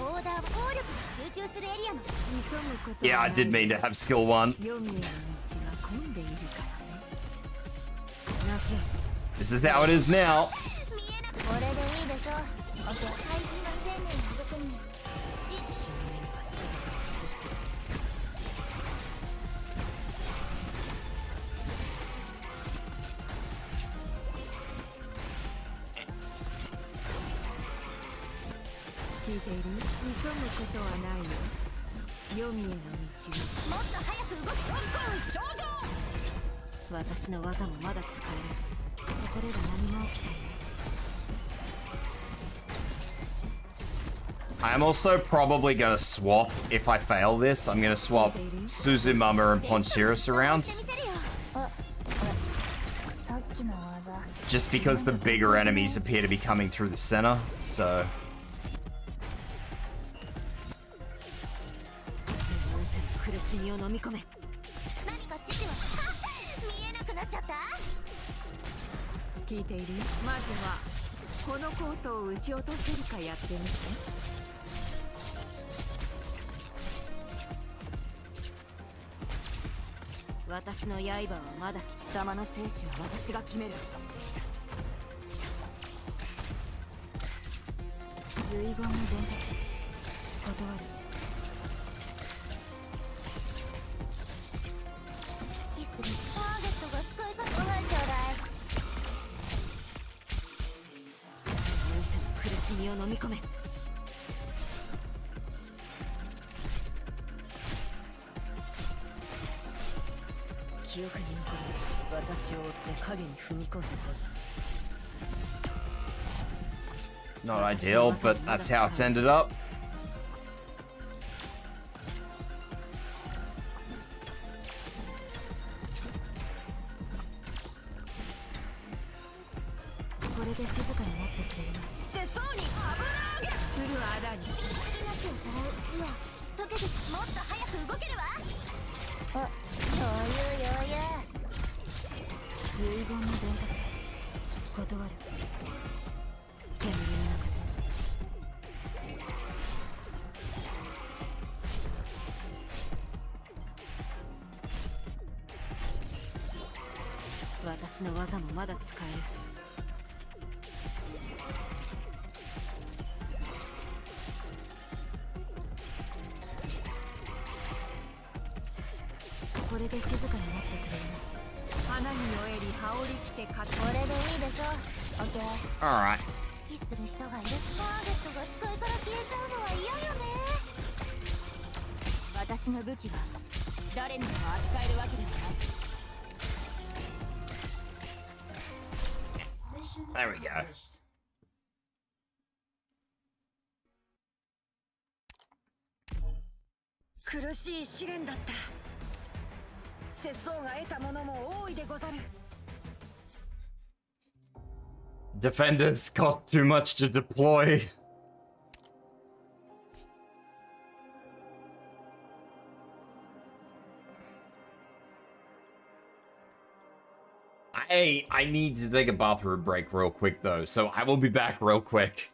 オーダー効力が集中するエリアの。急ぐことは Yeah, I did mean to have skill 1. 黄泉の道が混んでいるからね。泣け。 This is how it is now. 見えなくこれでいいでしょ。怪人の生命の毒に死ぬ目には全てを映してる。聞いている？急ぐことはないよ。黄泉の道。もっと早く動く。少女。私の技もまだ使える。ここでは何も起きていない。 I'm also probably gonna swap, if I fail this, I'm gonna swap Suzumama and Pontiris around. さっきの技。 Just because the bigger enemies appear to be coming through the center, so... 自分者の苦しみを飲み込め。何か指示は見えなくなっちゃった。聞いている？まずはこのコートを撃ち落とせるかやってみて。私の刃はまだ。貴様の生死は私が決める。遺言の伝説断る。指揮するターゲットが視界からご飯ちょうだい。自分者の苦しみを飲み込め。記憶に残る。私を追って影に踏み込んでこい。 Not ideal, but that's how it's ended up. これで静かになってくれる。世相に油揚げ。降るあらに。命をさらう石よ。溶けてもっと早く動けるわ。あ、余裕。遺言の伝達断る。煙の中で。私の技もまだ使える。これで静かになってくれる。花に燃えり羽織着てかこれでいいでしょ。オッケー。 Alright. 指揮する人がいる。ターゲットが視界から消えちゃうのは嫌よね。私の武器は誰にでも扱えるわけではない。 Mission There we go. accomplished. 苦しい試練だった。節操が得たものも多いでござる。 Defenders cost too much to deploy. I need to take a bathroom break real quick though, so I will be back real quick.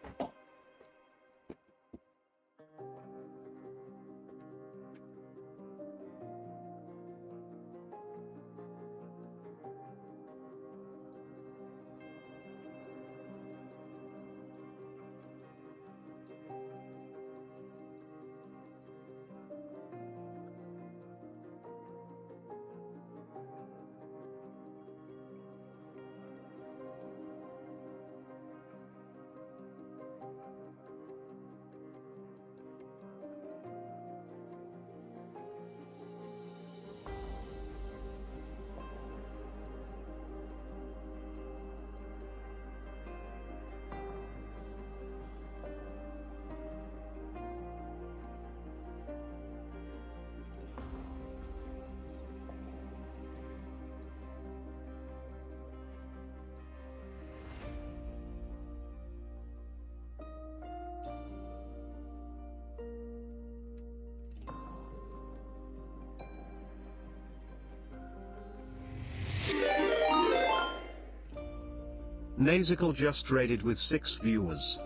Nazical just raided with 6 viewers.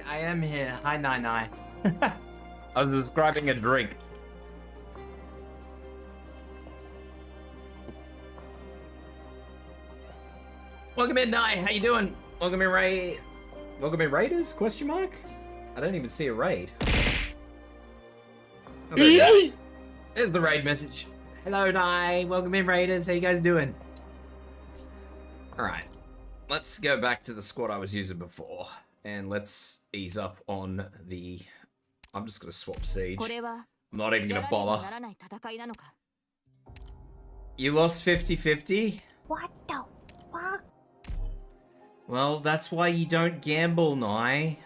I am here. Hi, Nai. I was describing a drink. Welcome in, Nai. How you doing? Welcome in, Ray. Welcome in, Raiders? Question mark? I don't even see a raid. Oh, there it is. There's the raid message. Hello, Nai. Welcome in, Raiders. How you guys doing? All right. Let's go back to the squad I was using before. And let's ease up on the... I'm just going to swap Siege. I'm not even going to bother. You lost 50-50? What the fuck? Well, that's why you don't gamble, Nai.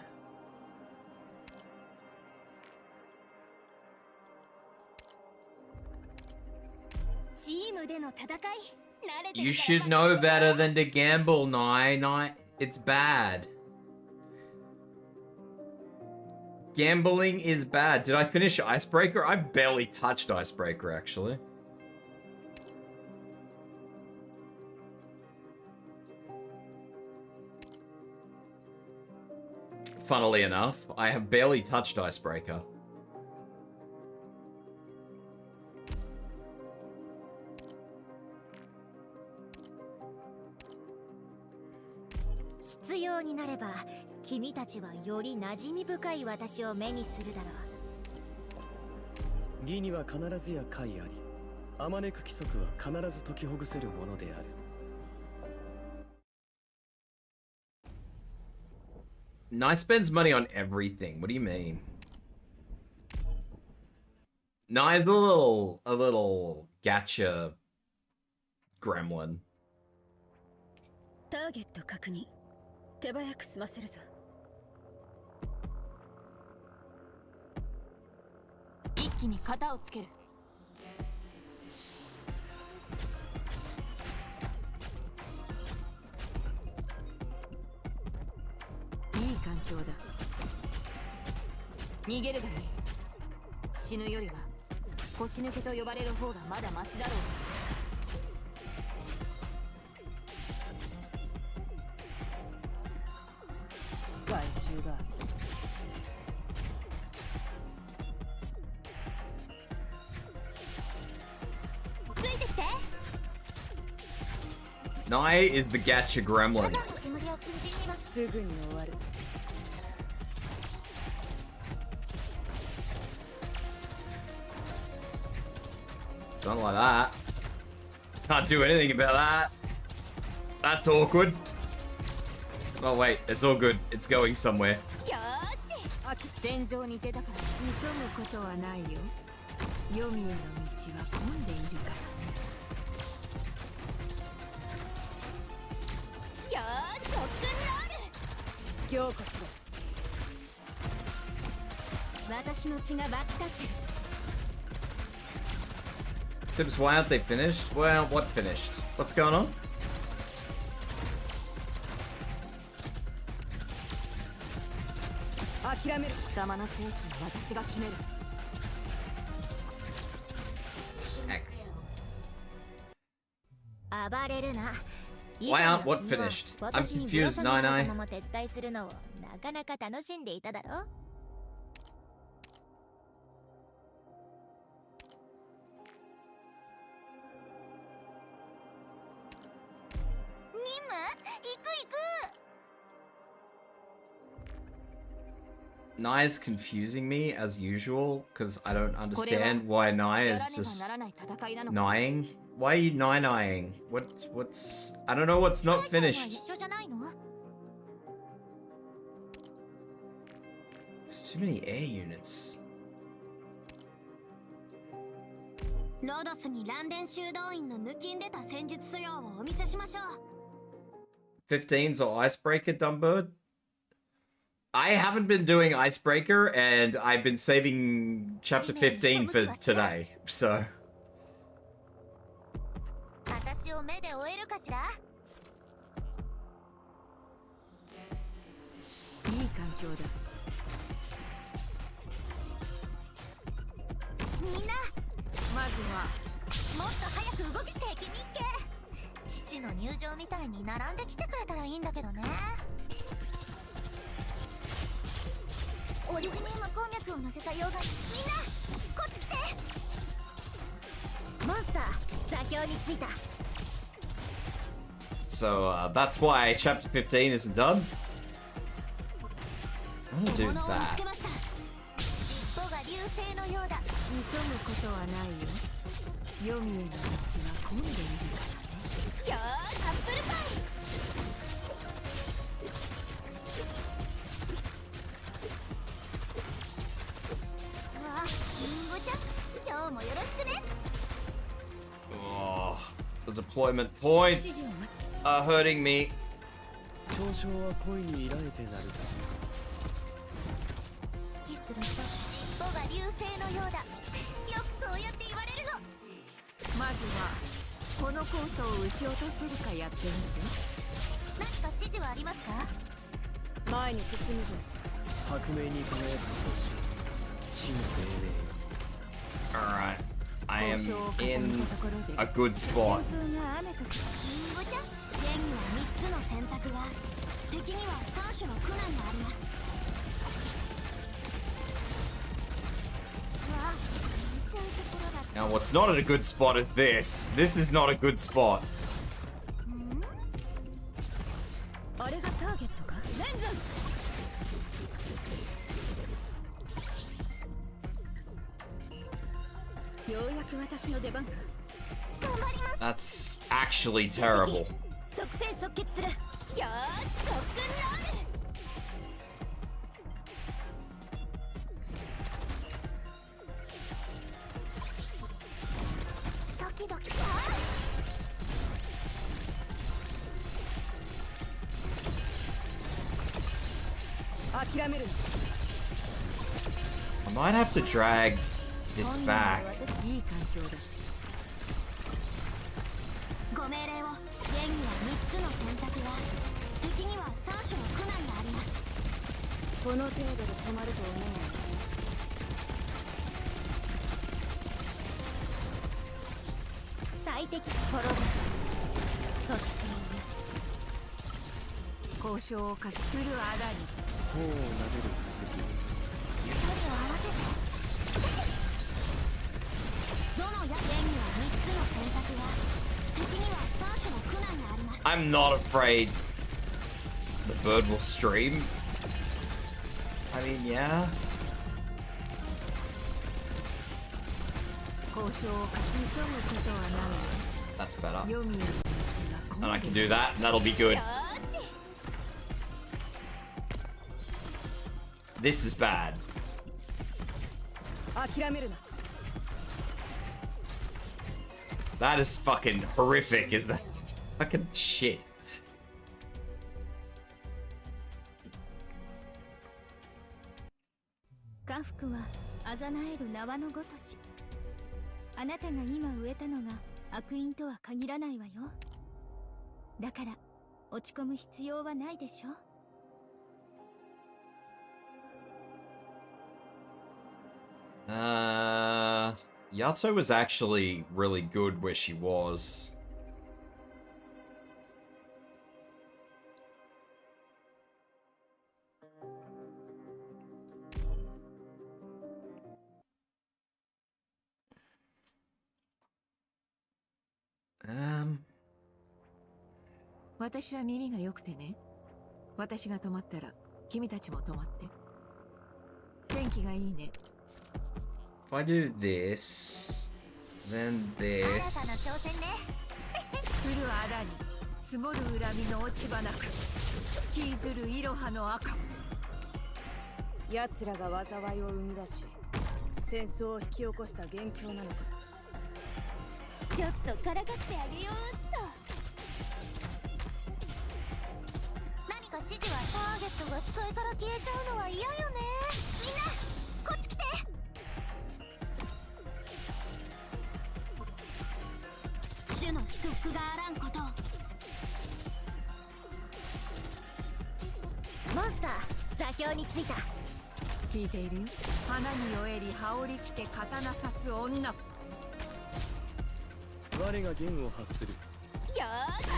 You should know better than to gamble, Nai. It's bad. Gambling is bad. Did I finish Icebreaker? I've barely touched Icebreaker, actually. Funnily enough, I have barely touched Icebreaker. Nice spends money on everything. What do you mean? Nice a little gacha gremlin. Target 確認。手早く済ませるぞ。一気に型をつける。いい環境だ。逃げればいい。死ぬよりは腰抜けと呼ばれる方がまだマシだろう。vtuber。ついてきて。Nai is the gacha gremlin. すぐに終わる。Don't like that. Can't do anything about that. That's awkward. Oh wait, it's all good. It's going somewhere. 戦場に出たから急ぐことはないよ。黄泉の道は混んでいるからね。よーし、ロックンロール。凝固しろ。私の血が沸き立ってる。Tibs, why aren't they finished? Well, what finished? What's going on? Heck. Why aren't what finished? I'm confused, Nai. Nai is confusing me as usual because I don't understand why Nai is just Naiing. Why are you Naiing? What's I don't know what's not finished. There's too many air units. ロドスに乱電修道院の抜きんでた戦術素養をお見せしましょう。 15's or Icebreaker, Dumbird? I haven't been doing Icebreaker, and I've been saving chapter 15 for today, so. 私を目で追えるかしら。いい環境だ。みんなまずはもっと早く動け。敵に行け。基地の入場みたいに並んできてくれたらいいんだけどね。オリジニウム鉱脈を乗せた溶岩、みんなこっち来て。モンスター座標についた。 So, that's why chapter 15 isn't done. I'm gonna do that. 尻尾が流星のようだ。急ぐことはないよ。読みへの道は混んでいるからね。よーアップルパイ。うわリンゴちゃん、今日もよろしくね。 Oh, the deployment points are hurting me. 嘲笑は恋に抱いてなるか。指揮すると尻尾が流星のようだ。よくそうやって言われるの。まずはこのコートを撃ち落とせるかやってみて。何か指示はありますか。前に進むぞ。革命に輝く星、真英霊。 Alright, I am in a good spot. リンゴちゃん、剣には3つの選択が。敵には3種の苦難があります。うわ見ちゃうところだった。 Now, what's not at a good spot is this. This is not a good spot. あれがターゲットか。レンズようやく私の出番か。頑張ります。 That's actually terrible. 即戦即決する。よーし、ロックンロール。ドキドキだ。諦める。 I might have to drag this back. いい環境だ。ご命令を。剣には3つの選択が。敵には3種の苦難があります。この程度で止まると思う。最適滅ぼし。そしてイエス。交渉をかすくるあだに。頬を撫でる次。距離を合わせて。どの剣には3つの選択が。敵には3種の苦難があります。 I'm not afraid the bird will stream. I mean, yeah. 交渉をかす急ぐことはないよ。 That's better. 読みへの道は And 混 I ん can でい do る。 that, and that'll be good. よーし。 This is bad. 諦めるな。 That is fucking horrific, is that? Fucking shit. 家福はあざなえる縄のごとし。あなたが今植えたのが悪因とは限らないわよ。だから落ち込む必要はないでしょ。 Yato was actually really good where she was. Um, 私は耳が良くてね。私が止まったら君たちも止まって。天気がいいね。 if I do this, then 新たな挑 this. 戦ね。降るあだに積もる恨みの落ち花く引きずるいろはの赤。奴らが災いを生み出し、戦争を引き起こした元凶なのか。ちょっとからかってあげようっと。何か指示はターゲットが視界から消えちゃうのは嫌よね。みんなこっち来て。主の祝福があらんことを。モンスター座標についた。聞いているよ。花に酔えり羽織着て刀刺す女。我が弦を発する。よーか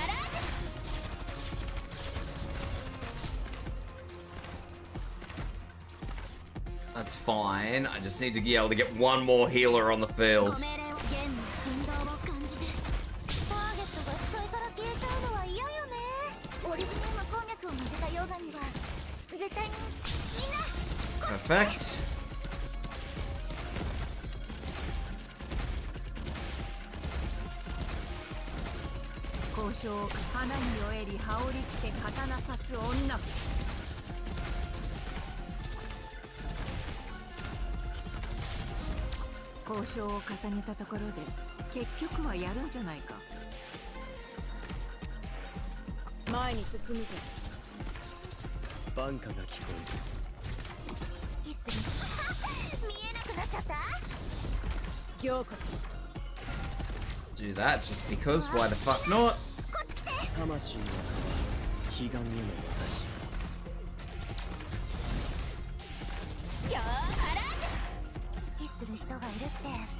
ら That's fine. I just need to be able to get one more healer on the field. 命令を弦の振動を感じて。ターゲットが視界から消えちゃうのは嫌よね。オリジナルの攻撃を乗せた溶岩には絶対にみんな Perfect. 交渉。花に酔えり羽織着て刀刺す女。交渉を重ねたところで結局はやるんじゃないか。前に進むぞ。バンカが聞こ指揮する見えなくなっちゃった。行こし。 Do that just because. Why the fuck not? こっち来て。え。魂の川、彼岸への私。よーから指揮する人がいるって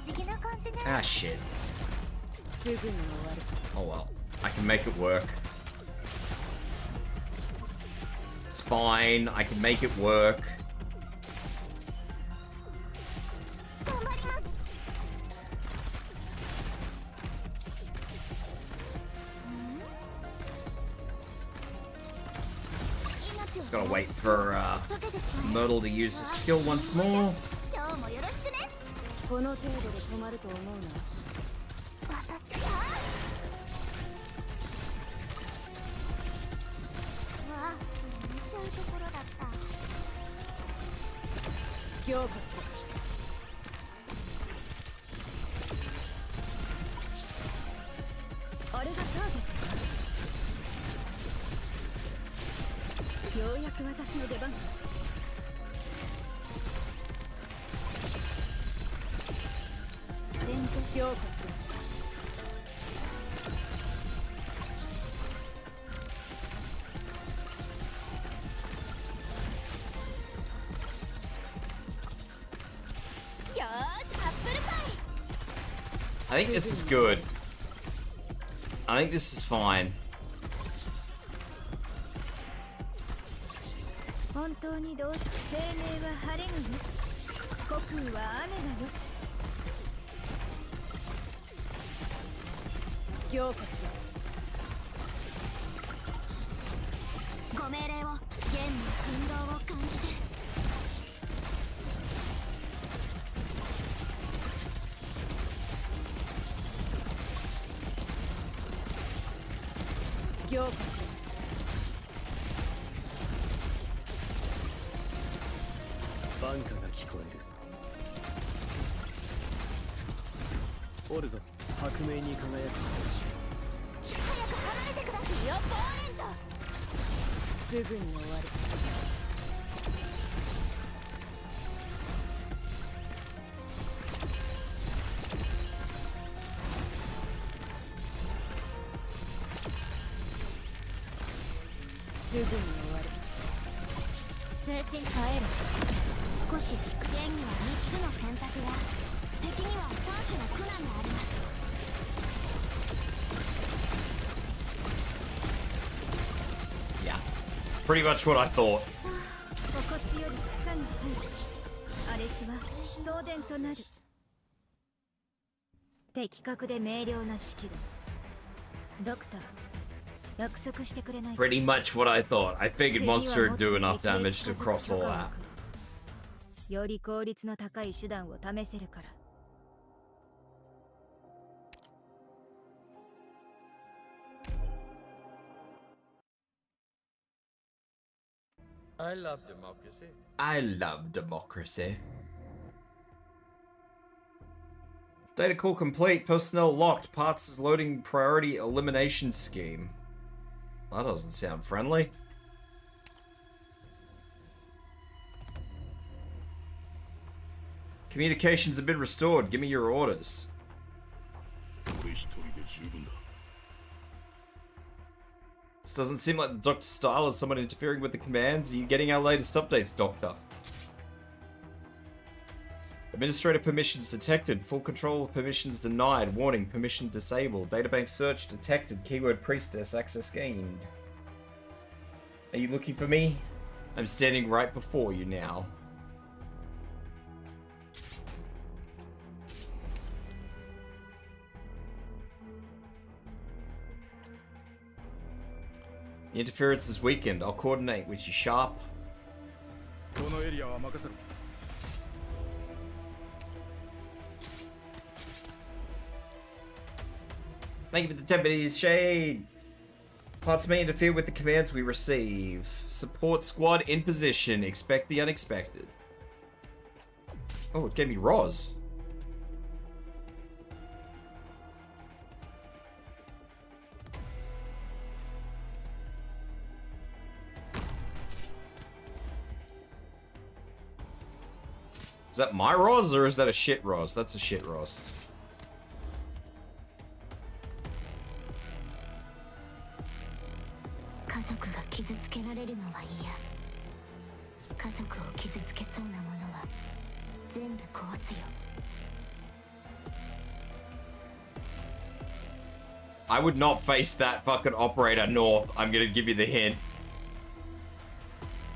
不思議な感じね。 Ah, shit. すぐに終わる。 Oh well. I can make it work. It's fine. I can make it work. 頑張ります。 Just gotta wait for Myrtle to use his skill once more. 今日もよろしくね。この程度で止まると思うな。私がわあ、見ちゃうところだった。行こし。あれがターゲット。ようやく私の出番。戦場ようこし。よーし、アップルパイ。 I think this is good. I think this is fine. 本当にどうし。生命は晴れがよし。国空は雨がよし。行こし。ご命令を弦の振動を感じて。行こし。バンカが聞こえる。おるぞ。白明に輝く星。早く離れてくださいよ、ボーレント。すぐに終わる。すぐに終わる。精神耐える。少し地区弦には3つの選択が、敵には3種の苦難があります。 Yeah. Pretty much what I thought. お骨より草が生える。荒れ地は送電となる。的確で明瞭な指揮だ。ドクター、約束してくれないか。 Pretty much what I thought. I figured Monster would do enough damage to cross all that. より効率の高い手段を試せるから。 I love democracy. I love democracy. Data call complete. Personnel locked. Parts is loading priority elimination scheme. That doesn't sound friendly. Communications have been restored. Give me your orders. This doesn't seem like the Doctor's style as someone interfering with the commands. Are you getting our latest updates, Doctor? Administrator permissions detected. Full control of permissions denied. Warning, permission disabled. Databank search detected. Keyword priestess access gained. Are you looking for me? I'm standing right before you now. The interference is weakened. I'll coordinate with you, sharp. Thank you for the 10 minutes, Shade. Parts may interfere with the commands we receive. Support squad in position. Expect the unexpected. Oh, it gave me Roz. Is that my Roz or is that a shit Roz? That's a shit Roz. I would not face that fucking operator north. I'm gonna give you the hint.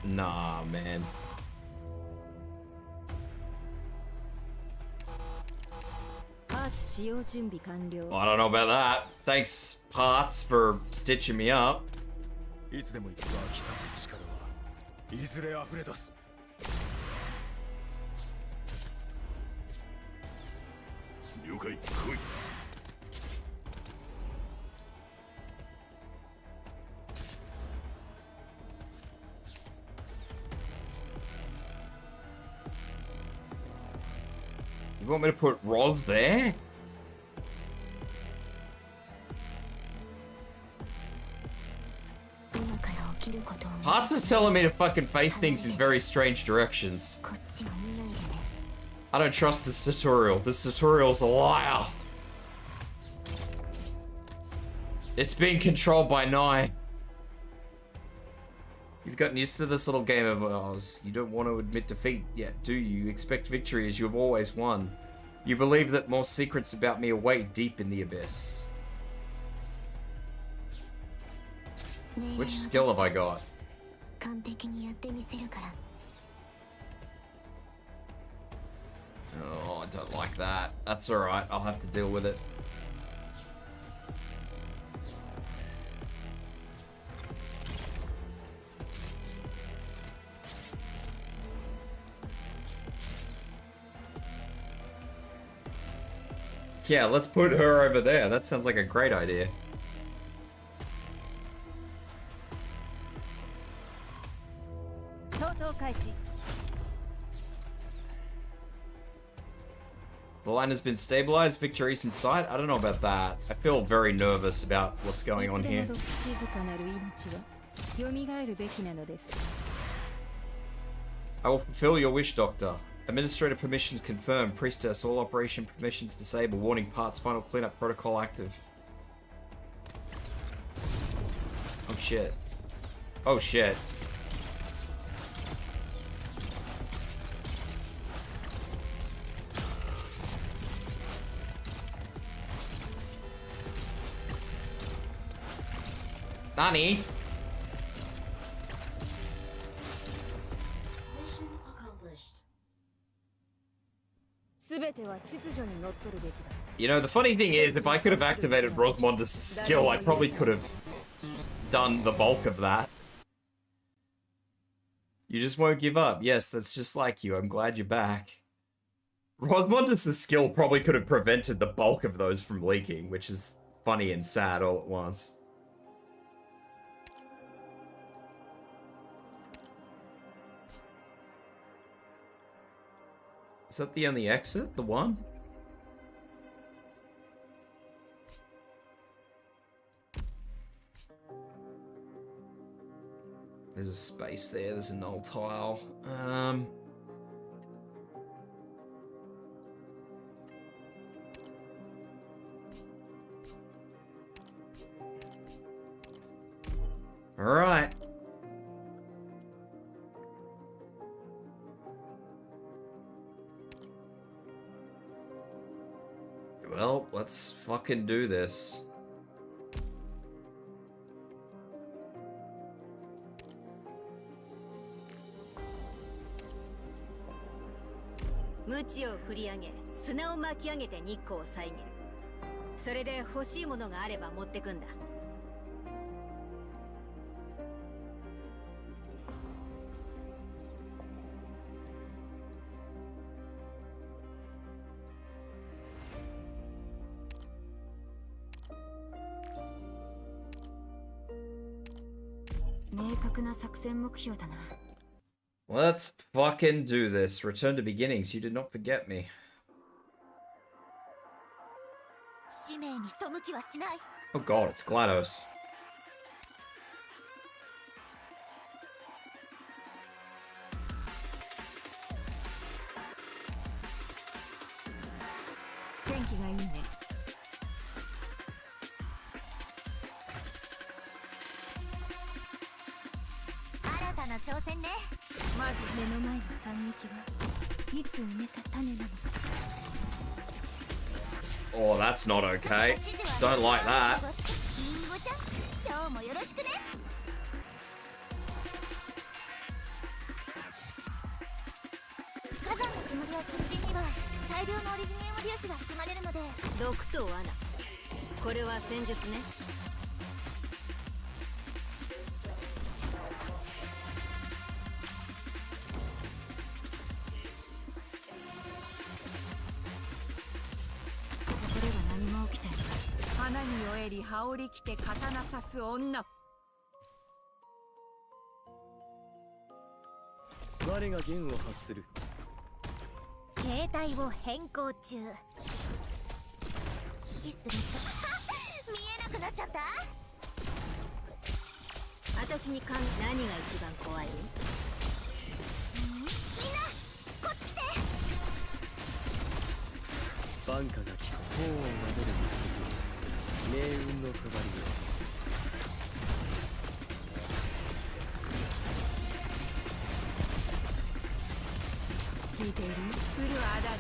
Nah, man. Well, I don't know about that. Thanks, Parts, for stitching me up. You want me to put Roz there? Parts is telling me to fucking face things in very strange directions. I don't trust this tutorial. This tutorial's a liar. It's being controlled by Nai. You've gotten used to this little game of ours. You don't want to admit defeat yet, do you? You expect victory as you have always won. You believe that more secrets about me await deep in the abyss. Which skill have I got? Oh, I don't like that. That's alright, I'll have to deal with it. Yeah, let's put her over there. That sounds like a great idea. The line has been stabilized. Victory's in sight. I don't know about that. I feel very nervous about what's going on here. I will fulfill your wish, Doctor. Administrator permissions confirmed. Priestess, all operation permissions disabled. Warning, Parts, final cleanup protocol active. Oh shit. Oh shit. Nani? Mission accomplished. You know, the funny thing is, if I could have activated Rosmondus' skill, I probably could have done the bulk of that. You just won't give up. Yes, that's just like you. I'm glad you're back. Rosmondus' skill probably could have prevented the bulk of those from leaking, which is funny and sad all at once. Is that the only exit? The one? There's a space there. There's a null tile. Alright. Well, let's fucking do this.鞭を振り上げ、砂を巻き上げて日光を遮る。それで欲しいものがあれば持ってくんだ。明確な作戦目標だな。Let's fucking do this. Return to beginnings. You did not forget me. 使命に背きはしない。 Oh god, it's GLaDOS. Oh, that's not okay. Don't like that.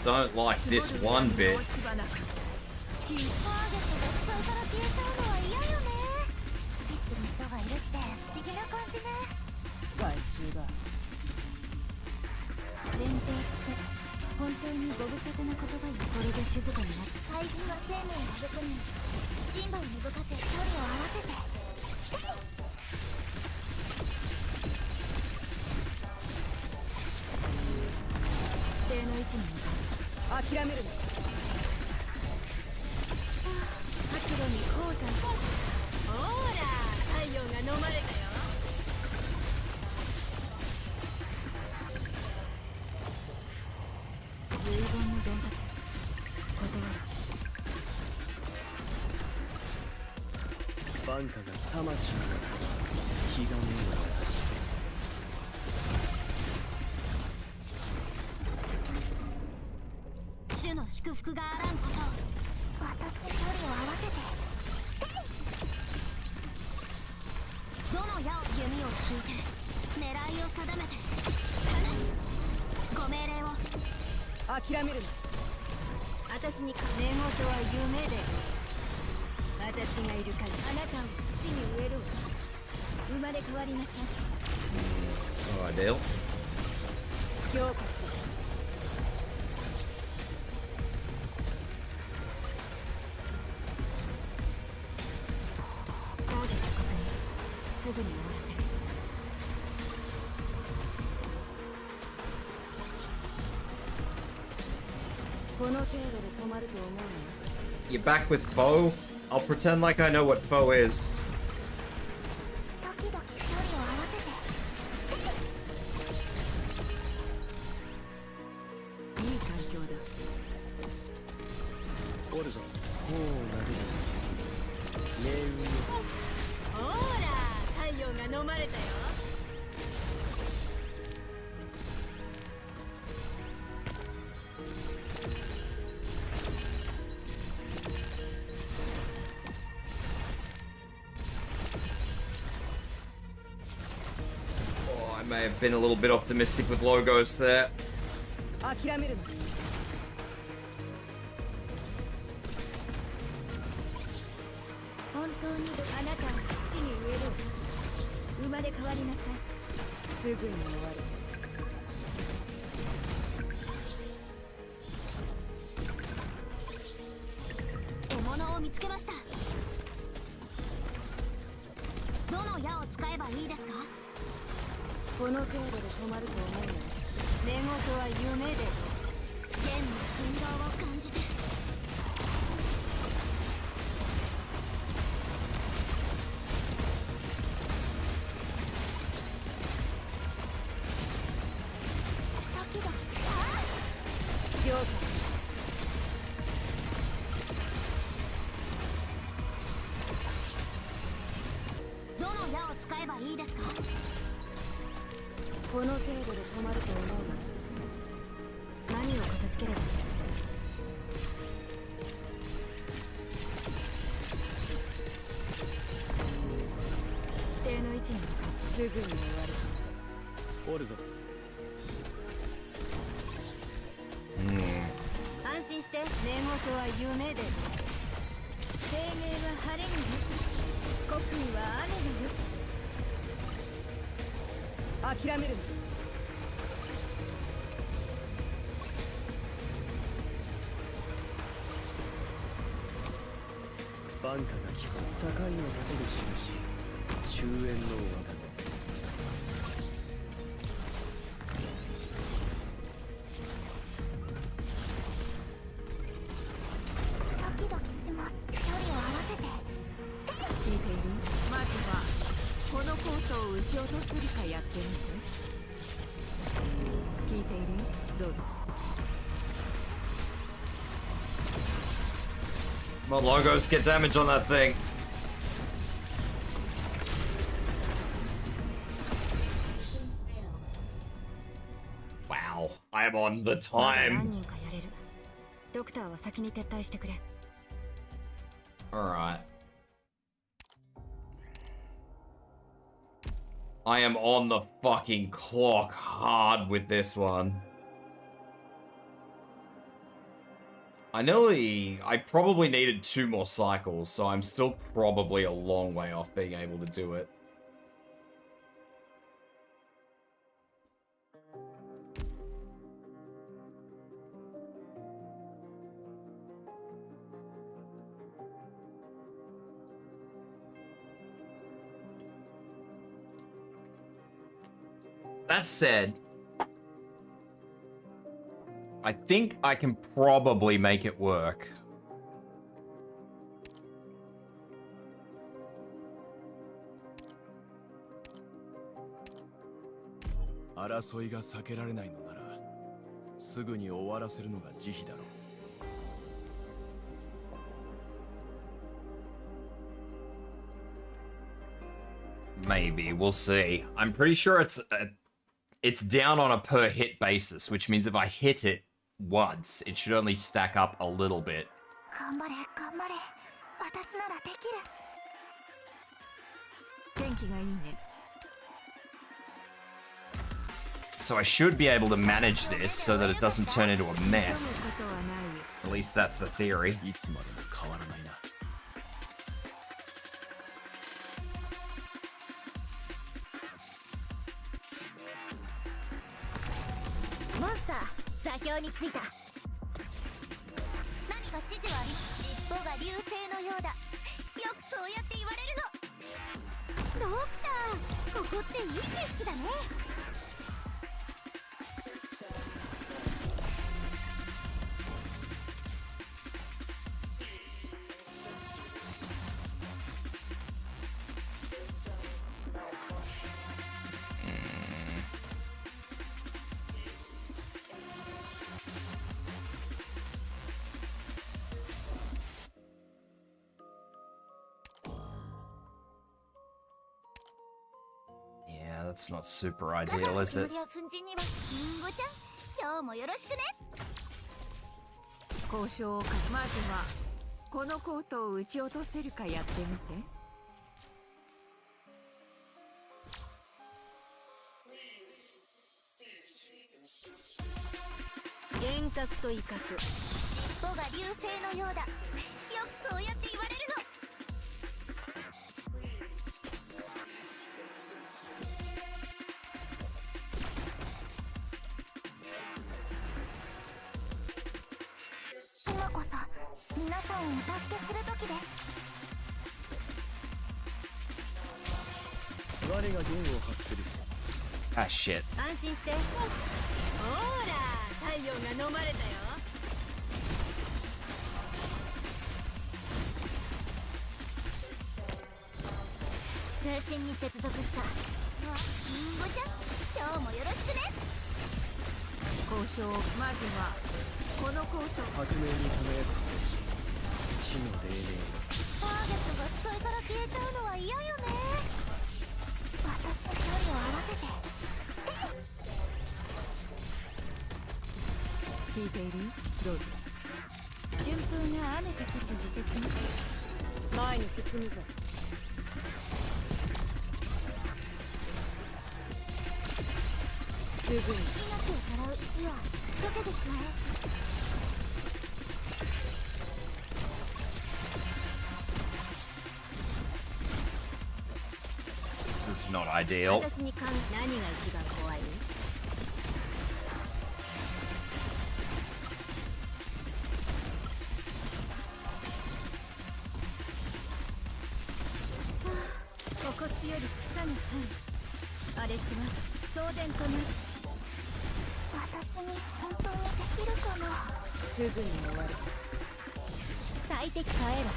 Don't like this one bit. Oh, ideal. You're back with foe? I'll pretend like I know what foe is. may have been a little bit optimistic with logos there. 諦めるな。本当にあなたは土に植える。生まれ変わりなさい。すぐに終わる。獲物を見つけました。どの矢を使えばいいですか？この程度で止まると思うの。寝言は夢で。剣の振動を感じて。ドキドキした。了解。どの矢を使えばいいですか？この程度で止まると思うの。何を片付ければいい？指定の位置に向かってすぐに終わる。おるぞ。安心して。寝言は夢で。生命は晴れによし、国威は雨がよし。諦めるな。バンカが聞こえ境を立てる印終焉の輪だね。ドキドキします。距離を合わせて。聞いている？まずはこのコートを撃ち落とせるかやってみて。聞いているよ。どうぞ。My logos get damage on that thing. Wow, I am on the 何 time. 人かやれる。ドクターは先に撤退してくれ。Alright. I am on the fucking clock hard with this one. I probably needed 2 more cycles, so I'm still probably a long way off being able to do it. That said, I think I can probably make it work. Maybe, we'll see. I'm pretty sure it's down on a per hit basis, which means if I hit it once, it should only stack up a little bit. 頑張れ、頑張れ。私ならできる。天気がいいね。So I should be able to manage this so that it doesn't turn into a mess. 急ぐことはないよ。 At least that's the theory. モンスター、座標に着いた。何か指示はあり？尻尾が流星のようだ。よくそうやって言われるの。ドクター、ここっていい景色だね。Yeah, that's not super ideal, is it? 今日もよろしくね。交渉をかまずはこのコートを撃ち落とせるかやってみて。沢と威嚇。尻尾が流星のようだ。よくそうやって言われるの。今こそ皆さんをお助けする時です。我が弦を発する。Ah, shit. 安心して。ほら、太陽が飲まれたよ。通信に接続した。リンゴちゃん、今日もよろしくね。交渉、まずはこのコート。革命に輝く星、地の黎明。ターゲットが視界から消えちゃうのは嫌よね。私と距離を合わせて。聞いているよ、どうぞ。春風が雨かけす時節に。前に進むぞ。すぐに命をさらう死を溶けてしまえ。This is not ideal. 私に何が一番怖い？お骨より草が生え、荒れ地は送電となる。私に本当にできるかな。すぐに終わる。最適変えろ。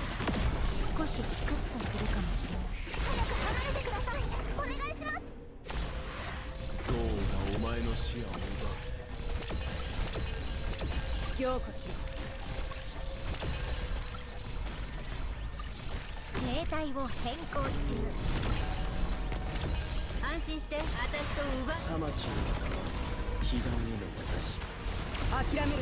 少しチクッとするかもしれない。早く離れてください。お願いします。憎悪がお前の視野を奪う。凝固しろ。形態を変更中。安心して、私と奪う。魂の彼岸への私。諦める。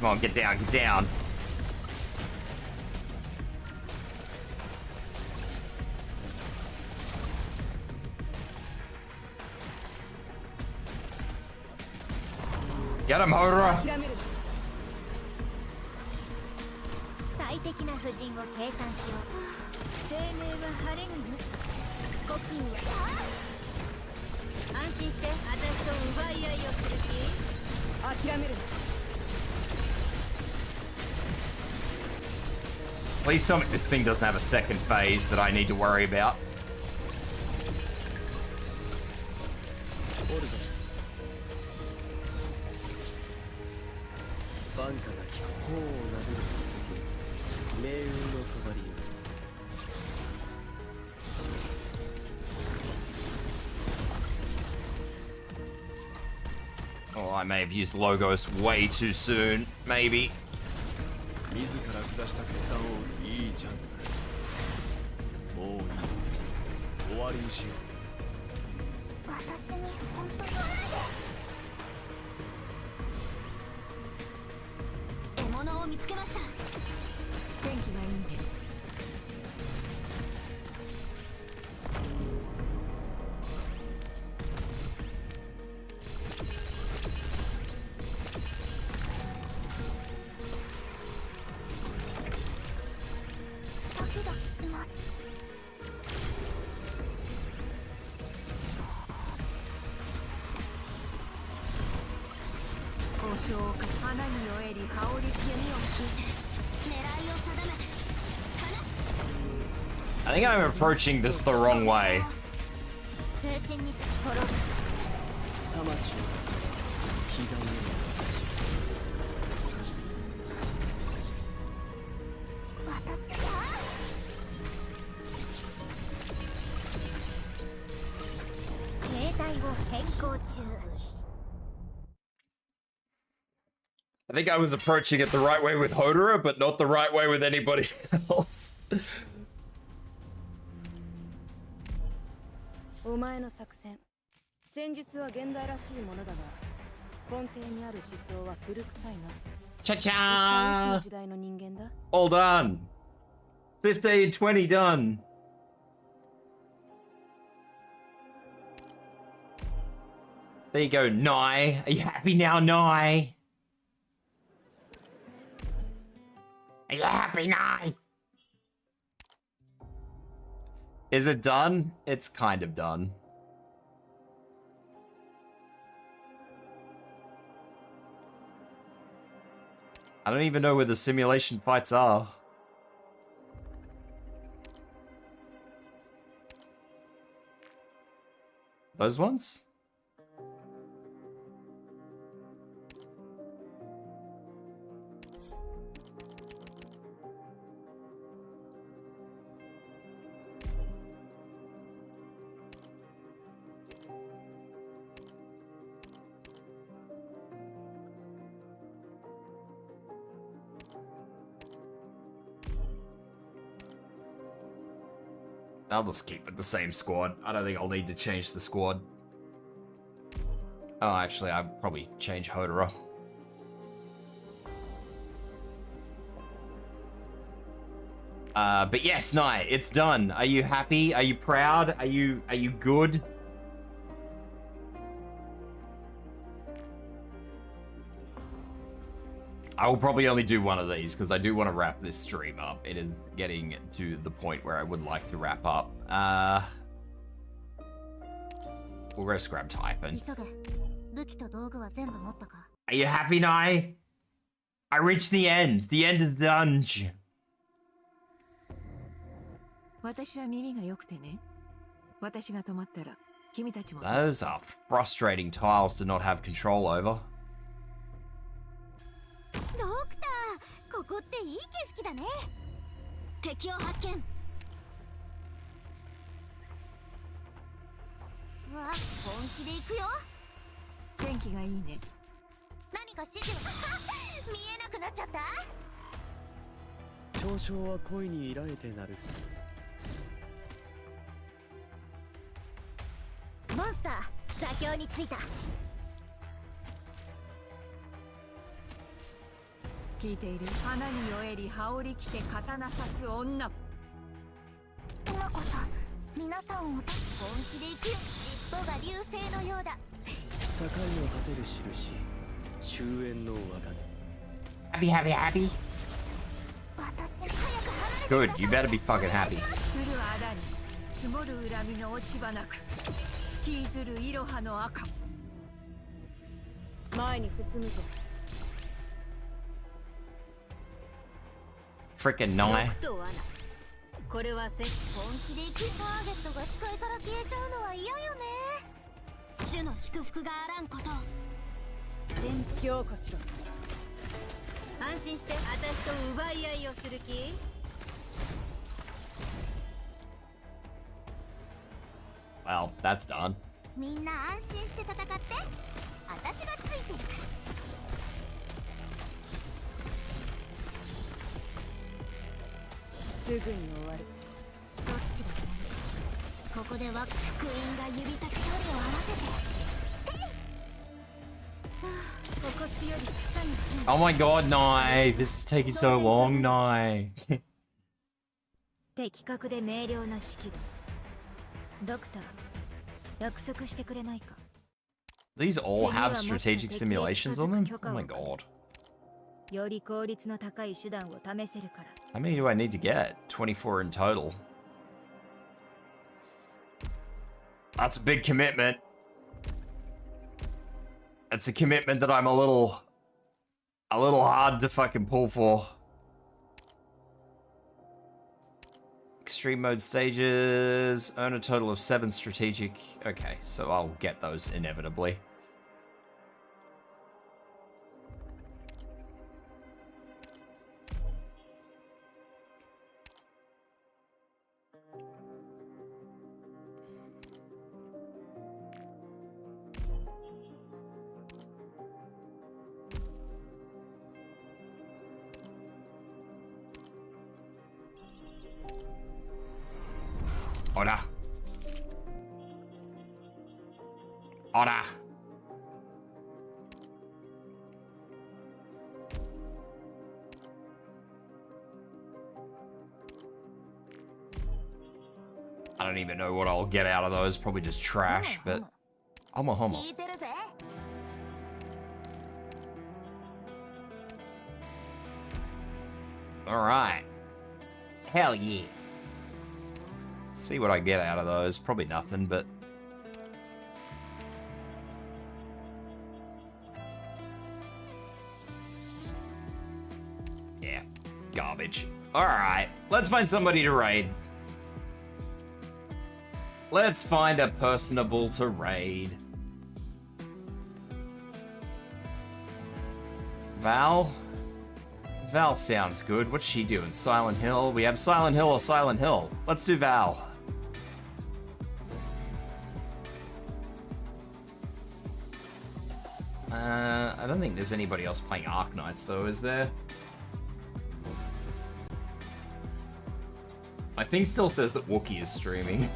Come on, get down, get down. Get him, Hodora! 諦める。最適な布陣を計算しよう。生命は晴れがよし。コピーは安心して、私と奪い合いをする気。諦める。Please tell me this thing doesn't have a second phase that I need to worry about. おるぞ。バンカが聞く頬をなでる次、命運の帳りよ。Oh, I may have used Logos way too soon. Maybe. 自ら下した決断をいいチャンスだ。もういい。終わりにしよう。私に本当に獲物を見つけました。天気がいいんで。ドキドキします。交渉か花に酔えり羽織り弓を引いて狙いを定め I think I'm approaching this the wrong way. 通信に滅ぼし魂の彼岸への私が形態を変更中。I think I was approaching it the right way with Hodora, but not the right way with anybody else. お前の作戦、戦術は現代らしいものだが、根底にある思想は古臭いな。 Cha-cha! いつの時代の人間だ。 All done. 15, 20 done. There you go, Nye. Are you happy now, Nye? Are you happy, Nye? Is it done? It's kind of done. I don't even know where the simulation fights are. Those ones? I'll just keep it the same squad. I don't think I'll need to change the squad. Oh, actually, I'll probably change Hodera. But yes, Nye, it's done. Are you happy? Are you proud? Are you good? I will probably only do one of these because I do want to wrap this stream up. It is getting to the point where I would like to wrap up. We'll just grab Typhon. Are you happy, Nye? I reached the end. The end is done. Those are frustrating tiles to not have control over. ドクター、ここっていい景色だね。敵を発見。わ、本気で行くよ。天気がいいね。何か指示を。見えなくなっちゃった。嘲笑は恋に依頼てなる。モンスター、座標についた。 聞いている花に酔えり羽織り着て刀刺す女今こそ皆さんを本気で行くよ尻尾が流星のようだ境を立てる印終焉の我が Happy, happy, happy. Good, you better be fucking happy. 降るあらに積もる恨みの落ち葉なく吹きずるいろはの赤前に進むぞ Frickin' Nye. これは本気で行くターゲットが視界から消えちゃうのは嫌よね主の祝福があらんこと戦時強化しろ 安心して私と奪い合いをする気 Well, that's done. みんな安心して戦って私がついてるすぐに終わるどっちがここでは福音が指先距離を合わせてここ強り草に Oh my god, Nye. This is taking so long, Nye. 的確で明瞭な指揮ドクター約束してくれないか These all have strategic simulations on them? Oh my god. より効率の高い手段を試せるから How many do I need to get? 24 in total. That's a big commitment. That's a commitment that I'm a little hard to fucking pull for. Extreme mode stages, earn a total of 7 strategic. Okay, so I'll get those inevitably. Order. Order. I don't even know what I'll get out of those. Probably just trash, but... Homo homo. 聞いてるぜ Alright. Hell yeah. Let's see what I get out of those. Probably nothing, but... yeah, garbage. Alright, let's find somebody to raid. Let's find a personable to raid. Val? Val sounds good. What's she doing? Silent Hill? We have Silent Hill or Silent Hill. Let's do Val. I don't think there's anybody else playing Arknights though, is there? My thing still says that Wookiee is streaming.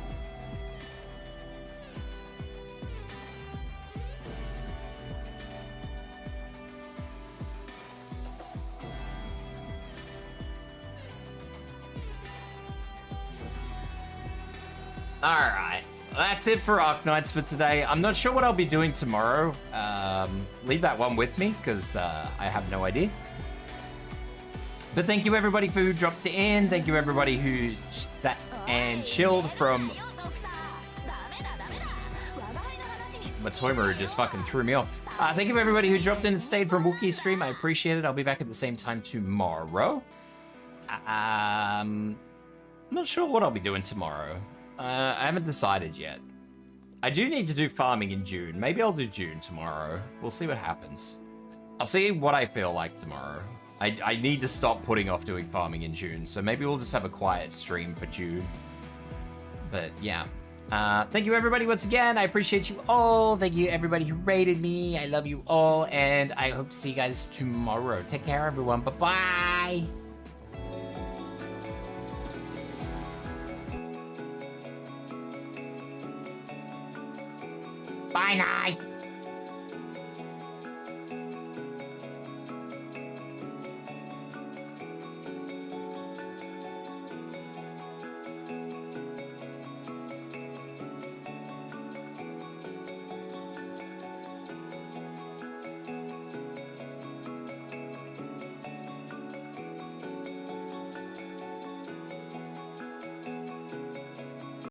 Alright, that's it for Arknights for today. I'm not sure what I'll be doing tomorrow. Leave that one with me, because I have no idea. But thank you everybody who dropped in. Thank you everybody who sat and chilled from... Matoimaru just fucking threw me off. Thank you everybody who dropped in and stayed from Wookiee's stream. I appreciate it. I'll be back at the same time tomorrow. I'm not sure what I'll be doing tomorrow. I haven't decided yet. I do need to do farming in June. Maybe I'll do June tomorrow. We'll see what happens. I'll see what I feel like tomorrow. I need to stop putting off doing farming in June, so maybe we'll just have a quiet stream for June. But yeah. Thank you everybody once again. I appreciate you all. Thank you everybody who rated me. I love you all, and I hope to see you guys tomorrow. Take care everyone. Bye-bye. Bye, Nye.